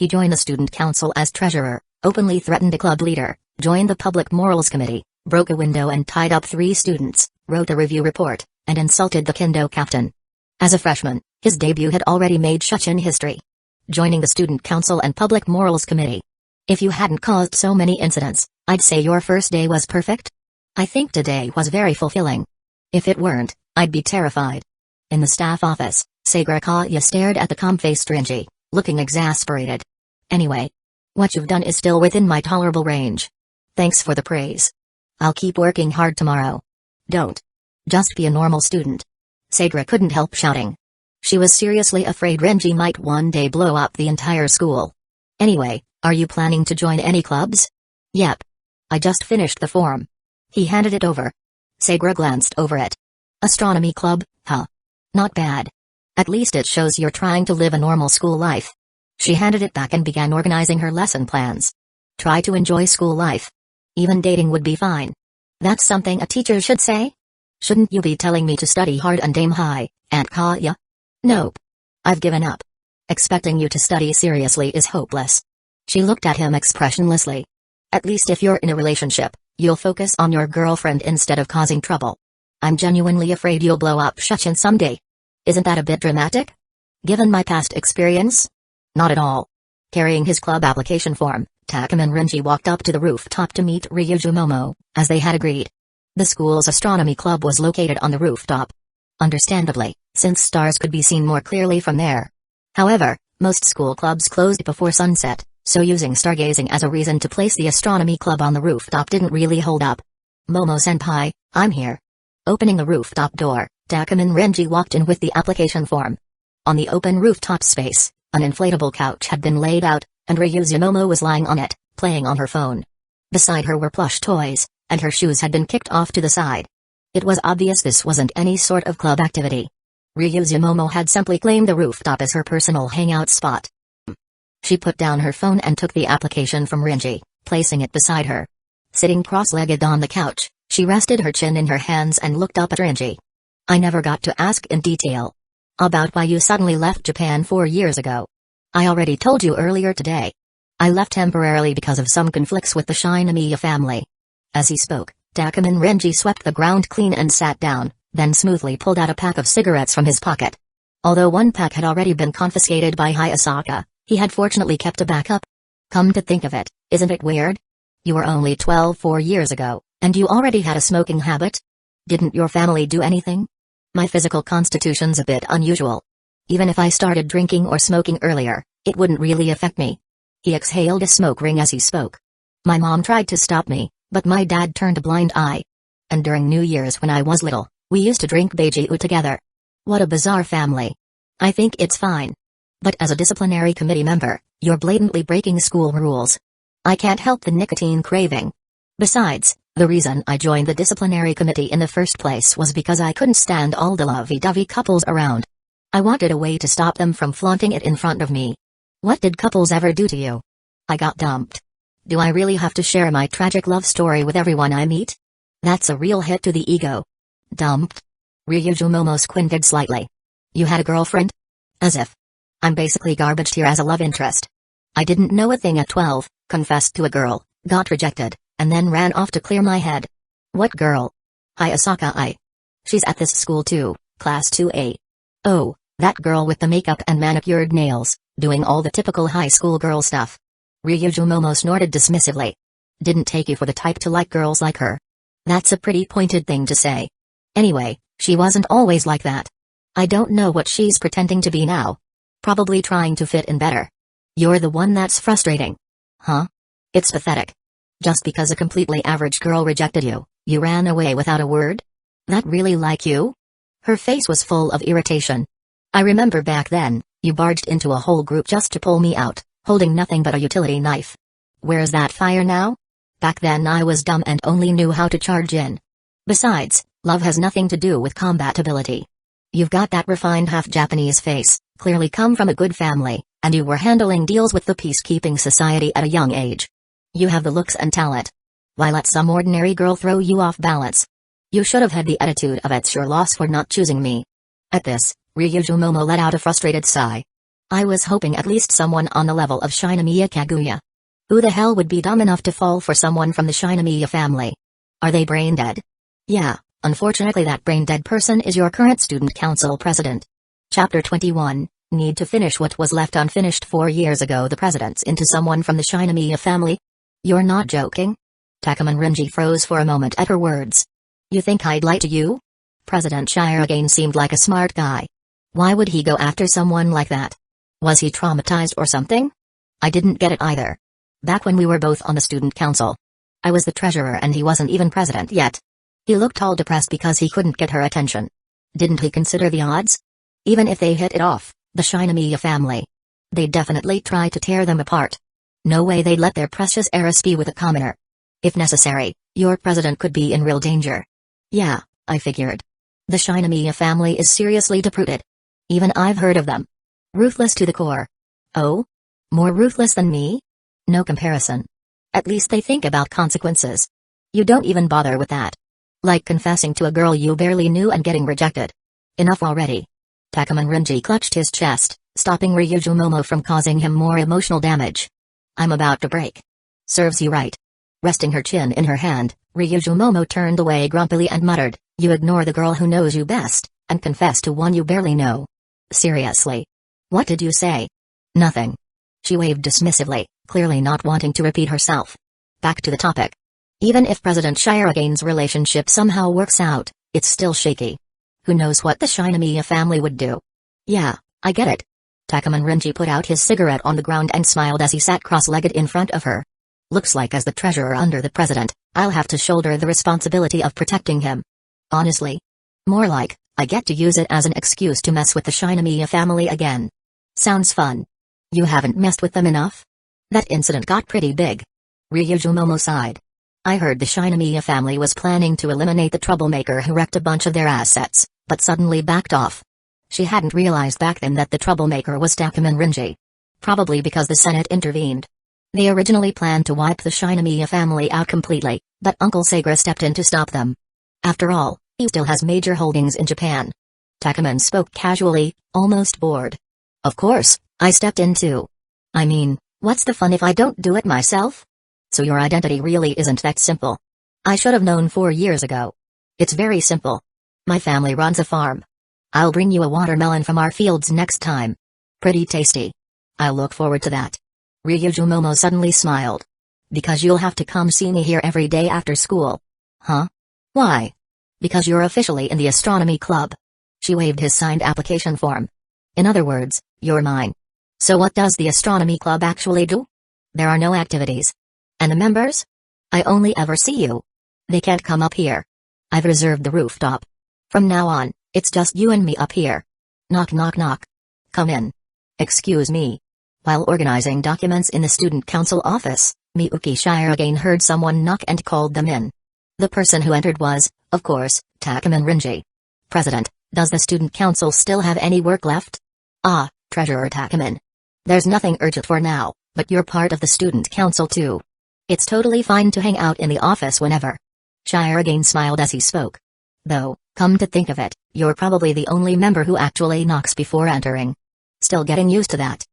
He joined the student council as treasurer, openly threatened a club leader, joined the public morals committee, broke a window and tied up 3 students, wrote a review report, and insulted the kendo captain. As a freshman, his debut had already made Shuchin history. Joining the student council and public morals committee. If you hadn't caused so many incidents, I'd say your first day was perfect. I think today was very fulfilling. If it weren't, I'd be terrified. In the staff office, Sagrakaya stared at the calm-faced Renji, looking exasperated. Anyway, what you've done is still within my tolerable range. Thanks for the praise. I'll keep working hard tomorrow. Don't. Just be a normal student. Sagra couldn't help shouting. She was seriously afraid Renji might one day blow up the entire school. Anyway, are you planning to join any clubs? Yep. I just finished the form. He handed it over. Sagra glanced over it. Astronomy club, huh? Not bad. At least it shows you're trying to live a normal school life. She handed it back and began organizing her lesson plans. Try to enjoy school life. Even dating would be fine. That's something a teacher should say? Shouldn't you be telling me to study hard and aim high, Aunt Kaya? Nope. I've given up. Expecting you to study seriously is hopeless. She looked at him expressionlessly. At least if you're in a relationship, you'll focus on your girlfriend instead of causing trouble. I'm genuinely afraid you'll blow up Shuchin someday. Isn't that a bit dramatic? Given my past experience? Not at all. Carrying his club application form, Takam and Renji walked up to the rooftop to meet Ryuju Momo, as they had agreed. The school's astronomy club was located on the rooftop. Understandably, since stars could be seen more clearly from there. However, most school clubs closed before sunset, so using stargazing as a reason to place the astronomy club on the rooftop didn't really hold up. Momo-senpai, I'm here. Opening the rooftop door, Takam and Renji walked in with the application form. On the open rooftop space, an inflatable couch had been laid out, and Ryuzu Momo was lying on it, playing on her phone. Beside her were plush toys, and her shoes had been kicked off to the side. It was obvious this wasn't any sort of club activity. Ryuzu Momo had simply claimed the rooftop as her personal hangout spot. She put down her phone and took the application from Renji, placing it beside her. Sitting cross-legged on the couch, she rested her chin in her hands and looked up at Renji. I never got to ask in detail about why you suddenly left Japan 4 years ago. I already told you earlier today. I left temporarily because of some conflicts with the Shinomiya family. As he spoke, Takam and Renji swept the ground clean and sat down, then smoothly pulled out a pack of cigarettes from his pocket. Although one pack had already been confiscated by Hayasaka, he had fortunately kept a backup. Come to think of it, isn't it weird? You were only 12 4 years ago, and you already had a smoking habit? Didn't your family do anything? My physical constitution's a bit unusual. Even if I started drinking or smoking earlier, it wouldn't really affect me. He exhaled a smoke ring as he spoke. My mom tried to stop me, but my dad turned a blind eye. And during New Year's when I was little, we used to drink beijiu together. What a bizarre family. I think it's fine. But as a disciplinary committee member, you're blatantly breaking school rules. I can't help the nicotine craving. Besides, the reason I joined the disciplinary committee in the first place was because I couldn't stand all the lovey-dovey couples around. I wanted a way to stop them from flaunting it in front of me. What did couples ever do to you? I got dumped. Do I really have to share my tragic love story with everyone I meet? That's a real hit to the ego. Dumped? Ryuju Momo squinted slightly. You had a girlfriend? As if. I'm basically garbage here as a love interest. I didn't know a thing at 12, confessed to a girl, got rejected, and then ran off to clear my head. What girl? Hayasaka I. She's at this school too, class 2A. Oh, that girl with the makeup and manicured nails, doing all the typical high school girl stuff. Ryuju Momo snorted dismissively. Didn't take you for the type to like girls like her. That's a pretty pointed thing to say. Anyway, she wasn't always like that. I don't know what she's pretending to be now. Probably trying to fit in better. You're the one that's frustrating. Huh? It's pathetic. Just because a completely average girl rejected you, you ran away without a word? That really like you? Her face was full of irritation. I remember back then, you barged into a whole group just to pull me out, holding nothing but a utility knife. Where's that fire now? Back then I was dumb and only knew how to charge in. Besides, love has nothing to do with compatibility. You've got that refined half-Japanese face, clearly come from a good family, and you were handling deals with the peacekeeping society at a young age. You have the looks and talent. Why let some ordinary girl throw you off balance? You should have had the attitude of it's your loss for not choosing me. At this, Ryuju Momo let out a frustrated sigh. I was hoping at least someone on the level of Shinomiya Kaguya. Who the hell would be dumb enough to fall for someone from the Shinomiya family? Are they brain dead? Yeah, unfortunately that brain dead person is your current student council president. Chapter 21, Need to finish what was left unfinished 4 years ago. The president's into someone from the Shinomiya family? You're not joking? Takuman Renji froze for a moment at her words. You think I'd lie to you? President Shirogane seemed like a smart guy. Why would he go after someone like that? Was he traumatized or something? I didn't get it either. Back when we were both on the student council, I was the treasurer and he wasn't even president yet. He looked all depressed because he couldn't get her attention. Didn't he consider the odds? Even if they hit it off, the Shinomiya family, they'd definitely try to tear them apart. No way they'd let their precious heiress be with a commoner. If necessary, your president could be in real danger. Yeah, I figured. The Shinomiya family is seriously deep-rooted. Even I've heard of them. Ruthless to the core. Oh? More ruthless than me? No comparison. At least they think about consequences. You don't even bother with that. Like confessing to a girl you barely knew and getting rejected. Enough already. Takuman Renji clutched his chest, stopping Ryuju Momo from causing him more emotional damage. I'm about to break. Serves you right. Resting her chin in her hand, Ryuju Momo turned away grumpily and muttered, You ignore the girl who knows you best, and confess to one you barely know. Seriously? What did you say? Nothing. She waved dismissively, clearly not wanting to repeat herself. Back to the topic. Even if President Shirogane's relationship somehow works out, it's still shaky. Who knows what the Shinomiya family would do? Yeah, I get it. Takuman Renji put out his cigarette on the ground and smiled as he sat cross-legged in front of her. Looks like as the treasurer under the president, I'll have to shoulder the responsibility of protecting him. Honestly. More like, I get to use it as an excuse to mess with the Shinomiya family again. Sounds fun. You haven't messed with them enough? That incident got pretty big. Ryuju Momo sighed. I heard the Shinomiya family was planning to eliminate the troublemaker who wrecked a bunch of their assets, but suddenly backed off. She hadn't realized back then that the troublemaker was Takuman Renji. Probably because the Senate intervened. They originally planned to wipe the Shinomiya family out completely, but Uncle Sagra stepped in to stop them. After all, he still has major holdings in Japan. Takuman spoke casually, almost bored. Of course, I stepped in too. I mean, what's the fun if I don't do it myself? So your identity really isn't that simple. I should have known 4 years ago. It's very simple. My family runs a farm. I'll bring you a watermelon from our fields next time. Pretty tasty. I'll look forward to that. Ryuju Momo suddenly smiled. Because you'll have to come see me here every day after school. Huh? Why? Because you're officially in the astronomy club. She waved his signed application form. In other words, you're mine. So what does the astronomy club actually do? There are no activities. And the members? I only ever see you. They can't come up here. I've reserved the rooftop. From now on, it's just you and me up here. Knock knock knock. Come in. Excuse me. While organizing documents in the student council office, Miyuki Shirogane heard someone knock and called them in. The person who entered was, of course, Takuman Renji. President, does the student council still have any work left? Ah, Treasurer Takuman. There's nothing urgent for now, but you're part of the student council too. It's totally fine to hang out in the office whenever. Shirogane smiled as he spoke. Though, come to think of it, you're probably the only member who actually knocks before entering. Still getting used to that.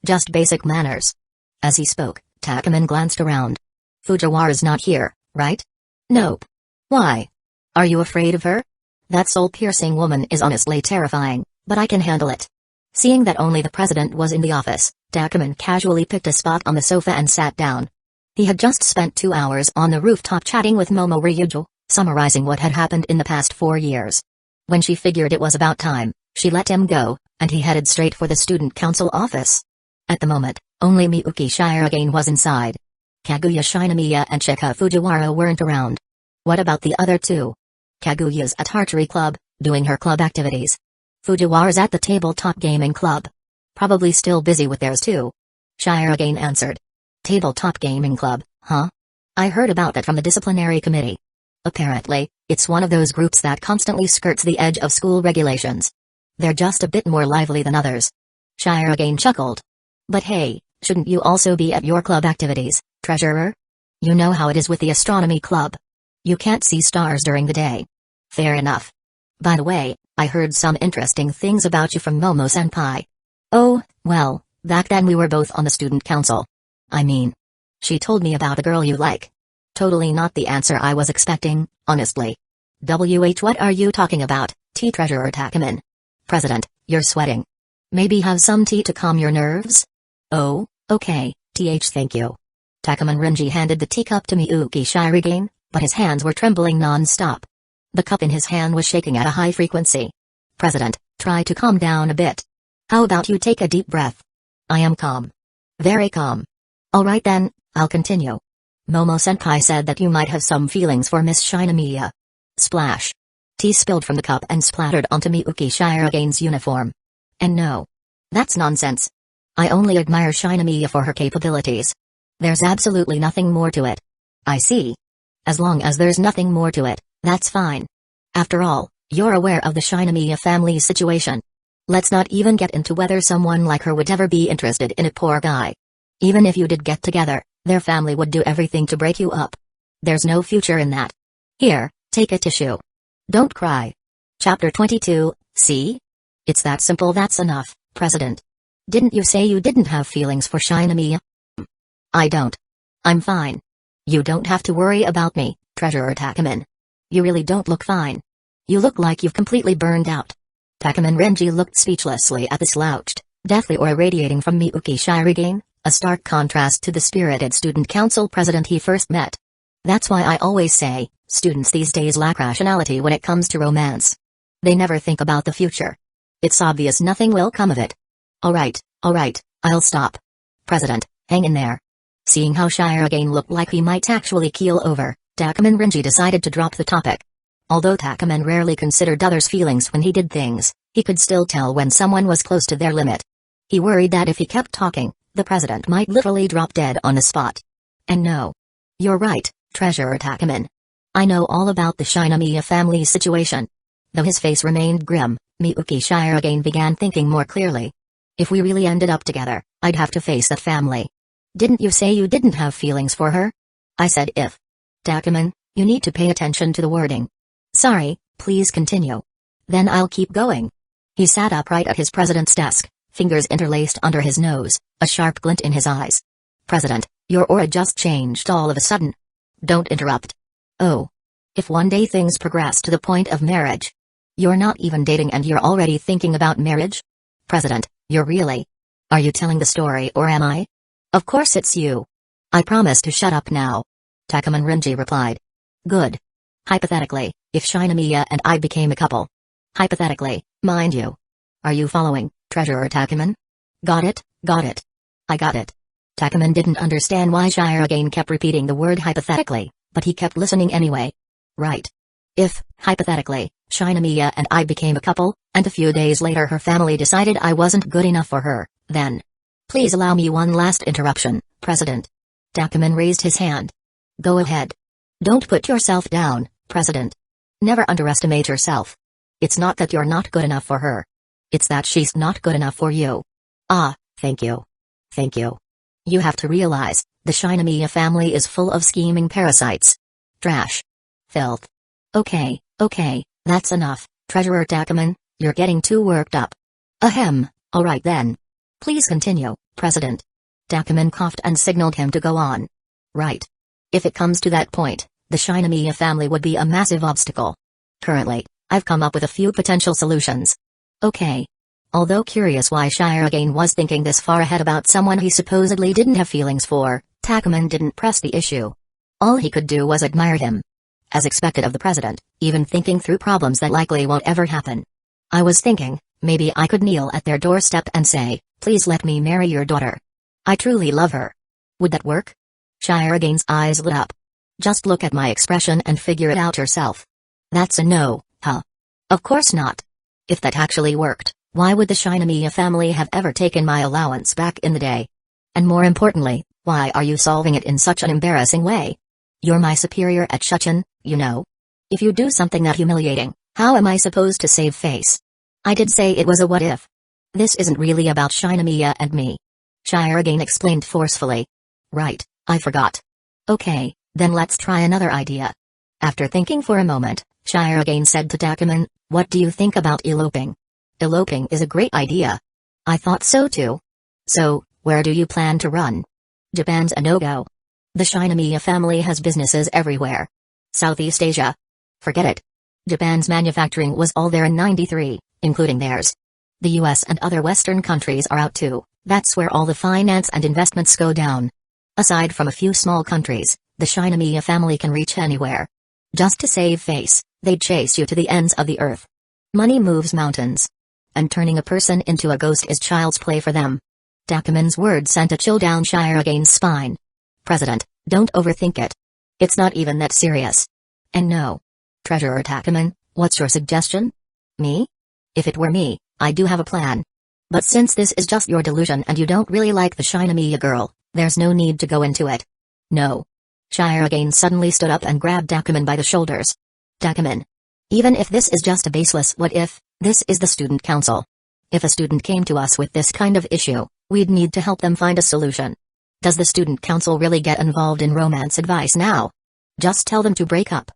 Just basic manners. As he spoke, Takuman glanced around. Fujiwara's not here, right? Nope. Why? Are you afraid of her? That soul-piercing woman is honestly terrifying, but I can handle it. Seeing that only the president was in the office, Takuman casually picked a spot on the sofa and sat down. He had just spent 2 hours on the rooftop chatting with Momo Ryuju, summarizing what had happened in the past 4 years. When she figured it was about time, she let him go, and he headed straight for the student council office. At the moment, only Miyuki Shirogane was inside. Kaguya Shinomiya and Chika Fujiwara weren't around. What about the other two? Kaguya's at archery club, doing her club activities. Fujiwara's at the tabletop gaming club. Probably still busy with theirs too. Shirogane answered. Tabletop gaming club, huh? I heard about that from the disciplinary committee. Apparently, it's one of those groups that constantly skirts the edge of school regulations. They're just a bit more lively than others. Shirogane chuckled. But hey, shouldn't you also be at your club activities, treasurer? You know how it is with the astronomy club. You can't see stars during the day. Fair enough. By the way, I heard some interesting things about you from Momo-senpai. Oh, well, back then we were both on the student council. I mean, she told me about a girl you like. Totally not the answer I was expecting, honestly. What are you talking about, Treasurer Takaman? President, you're sweating. Maybe have some tea to calm your nerves? Oh, okay, thank you. Takaman Renji handed the teacup to Miyuki Shirogane, but his hands were trembling non-stop. The cup in his hand was shaking at a high frequency. President, try to calm down a bit. How about you take a deep breath? I am calm. Very calm. Alright then, I'll continue. Momo-senpai said that you might have some feelings for Miss Shinomiya. Splash. Tea spilled from the cup and splattered onto Miyuki Shirogane's uniform. And no. That's nonsense. I only admire Shinomiya for her capabilities. There's absolutely nothing more to it. I see. As long as there's nothing more to it, that's fine. After all, you're aware of the Shinomiya family's situation. Let's not even get into whether someone like her would ever be interested in a poor guy. Even if you did get together, their family would do everything to break you up. There's no future in that. Here, take a tissue. Don't cry. Chapter 22, see? It's that simple, that's enough, President. Didn't you say you didn't have feelings for Shinomiya? I don't. I'm fine. You don't have to worry about me, Treasurer Takaman. You really don't look fine. You look like you've completely burned out. Takaman Renji looked speechlessly at the slouched, deathly aura radiating from Miyuki Shirogane, a stark contrast to the spirited student council president he first met. That's why I always say, students these days lack rationality when it comes to romance. They never think about the future. It's obvious nothing will come of it. Alright, I'll stop. President, hang in there. Seeing how Shirogane looked like he might actually keel over, Takaman Renji decided to drop the topic. Although Takaman rarely considered others' feelings when he did things, he could still tell when someone was close to their limit. He worried that if he kept talking, the president might literally drop dead on the spot. And no. You're right, Treasurer Takaman. I know all about the Shinomiya family situation. Though his face remained grim, Miyuki Shirogane began thinking more clearly. If we really ended up together, I'd have to face that family. Didn't you say you didn't have feelings for her? I said if. Takaman, you need to pay attention to the wording. Sorry, please continue. Then I'll keep going. He sat upright at his president's desk, fingers interlaced under his nose, a sharp glint in his eyes. President, your aura just changed all of a sudden. Don't interrupt. Oh. If one day things progress to the point of marriage. You're not even dating and you're already thinking about marriage? President, you're really? Are you telling the story or am I? Of course it's you. I promise to shut up now. Takaman Renji replied. Good. Hypothetically, if Shinomiya and I became a couple. Hypothetically, mind you. Are you following, Treasurer Takaman? Got it, got it. I got it. Takaman didn't understand why Shirogane kept repeating the word hypothetically, but he kept listening anyway. Right. If, hypothetically, Shinomiya and I became a couple, and a few days later her family decided I wasn't good enough for her, then. Please allow me one last interruption, President. Takaman raised his hand. Go ahead. Don't put yourself down, President. Never underestimate yourself. It's not that you're not good enough for her. It's that she's not good enough for you. Ah, thank you. Thank you. You have to realize, the Shinomiya family is full of scheming parasites. Trash. Filth. Okay, that's enough, Treasurer Takaman, you're getting too worked up. Ahem, alright then. Please continue, President. Takaman coughed and signaled him to go on. Right. If it comes to that point, the Shinomiya family would be a massive obstacle. Currently, I've come up with a few potential solutions. Okay. Although curious why Shirogane was thinking this far ahead about someone he supposedly didn't have feelings for, Takaman didn't press the issue. All he could do was admire him. As expected of the president, even thinking through problems that likely won't ever happen. I was thinking, maybe I could kneel at their doorstep and say, please let me marry your daughter. I truly love her. Would that work? Shirogane's eyes lit up. Just look at my expression and figure it out yourself. That's a no, huh? Of course not. If that actually worked, why would the Shinomiya family have ever taken my allowance back in the day? And more importantly, why are you solving it in such an embarrassing way? You're my superior at Shuchin, you know. If you do something that humiliating, how am I supposed to save face? I did say it was a what if. This isn't really about Shinomiya and me. Shirogane explained forcefully. Right, I forgot. Okay, then let's try another idea. After thinking for a moment, Shirogane said to Takaman, what do you think about eloping? Eloping is a great idea. I thought so too. So, where do you plan to run? Japan's a no-go. The Shinomiya family has businesses everywhere. Southeast Asia? Forget it. Japan's manufacturing was all there in '93, including theirs. The US and other Western countries are out too. That's where all the finance and investments go down. Aside from a few small countries, the Shinomiya family can reach anywhere. Just to save face, they'd chase you to the ends of the earth. Money moves mountains. And turning a person into a ghost is child's play for them. Takuman's words sent a chill down Shiragane's spine. President, don't overthink it. It's not even that serious. And no. Treasurer Takuman, what's your suggestion? Me? If it were me, I do have a plan. But since this is just your delusion and you don't really like the Shinomiya girl, there's no need to go into it. No. Shiragane suddenly stood up and grabbed Takuman by the shoulders. Takuman. Even if this is just a baseless what if, this is the student council. If a student came to us with this kind of issue, we'd need to help them find a solution. Does the student council really get involved in romance advice now? Just tell them to break up.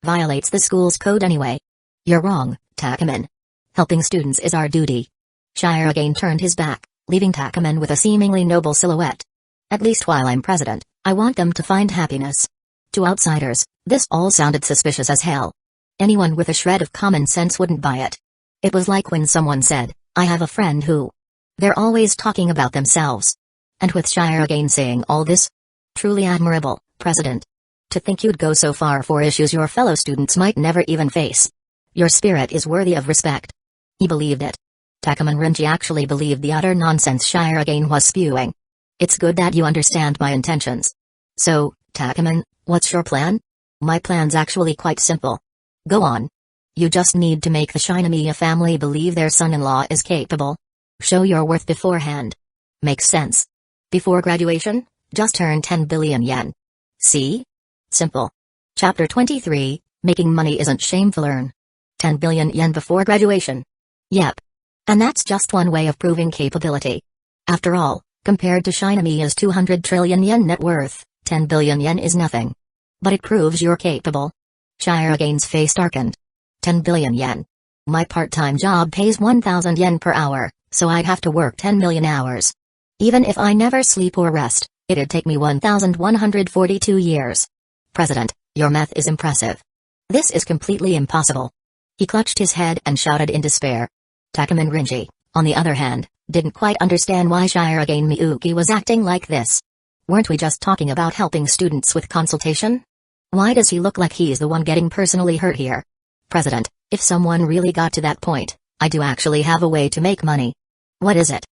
Violates the school's code anyway. You're wrong, Takuman. Helping students is our duty. Shiragane turned his back, leaving Takuman with a seemingly noble silhouette. At least while I'm president, I want them to find happiness. To outsiders, this all sounded suspicious as hell. Anyone with a shred of common sense wouldn't buy it. It was like when someone said, I have a friend who... They're always talking about themselves. And with Shiragane saying all this? Truly admirable, President. To think you'd go so far for issues your fellow students might never even face. Your spirit is worthy of respect. He believed it. Takuman Renji actually believed the utter nonsense Shiragane was spewing. It's good that you understand my intentions. So, Takuman, what's your plan? My plan's actually quite simple. Go on. You just need to make the Shinomiya family believe their son-in-law is capable. Show your worth beforehand. Makes sense. Before graduation, just earn 10 billion yen. See? Simple. Chapter 23, Making Money Isn't Shameful. Earn 10 billion yen before graduation. Yep. And that's just one way of proving capability. After all, compared to Shinomiya's 200 trillion yen net worth, 10 billion yen is nothing. But it proves you're capable. Shiragane's face darkened. 10 billion yen. My part-time job pays 1,000 yen per hour, so I'd have to work 10 million hours. Even if I never sleep or rest, it'd take me 1,142 years. President, your math is impressive. This is completely impossible. He clutched his head and shouted in despair. Takuman Renji, on the other hand, didn't quite understand why Shiragane Miyuki was acting like this. Weren't we just talking about helping students with consultation? Why does he look like he's the one getting personally hurt here? President, if someone really got to that point, I do actually have a way to make money. What is it?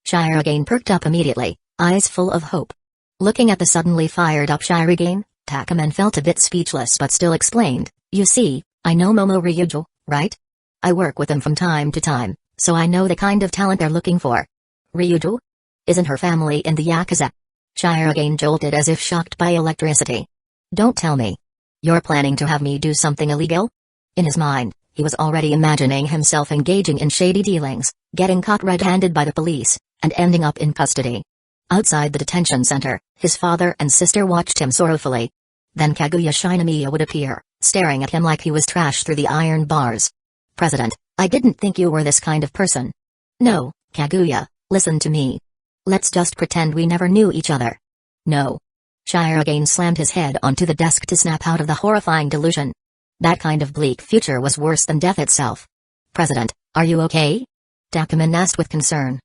Shiragane perked up immediately, eyes full of hope. Looking at the suddenly fired up Shiragane, Takuman felt a bit speechless but still explained, you see, I know Momo Ryujo, right? I work with them from time to time, so I know the kind of talent they're looking for. Ryujo? Isn't her family in the Yakuza? Shiragane jolted as if shocked by electricity. Don't tell me. You're planning to have me do something illegal? In his mind, he was already imagining himself engaging in shady dealings, getting caught red-handed by the police, and ending up in custody. Outside the detention center, his father and sister watched him sorrowfully. Then Kaguya Shinomiya would appear, staring at him like he was trash through the iron bars. President, I didn't think you were this kind of person. No, Kaguya, listen to me. Let's just pretend we never knew each other. No. Shiragane slammed his head onto the desk to snap out of the horrifying delusion. That kind of bleak future was worse than death itself. President, are you okay? Takuman asked with concern.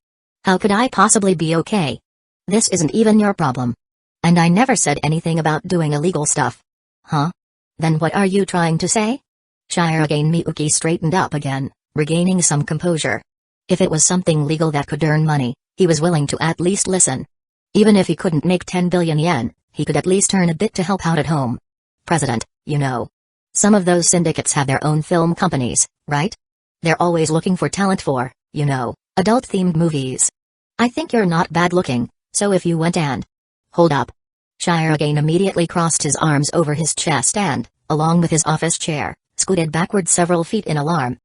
How could I possibly be okay? This isn't even your problem. And I never said anything about doing illegal stuff. Huh? Then what are you trying to say? Shiragane Miyuki straightened up again, regaining some composure. If it was something legal that could earn money, he was willing to at least listen. Even if he couldn't make 10 billion yen, he could at least earn a bit to help out at home. President, you know. Some of those syndicates have their own film companies, right? They're always looking for talent for, you know, adult-themed movies. I think you're not bad looking, so if you went and... Hold up. Shiragane immediately crossed his arms over his chest and, along with his office chair, scooted backward several feet in alarm.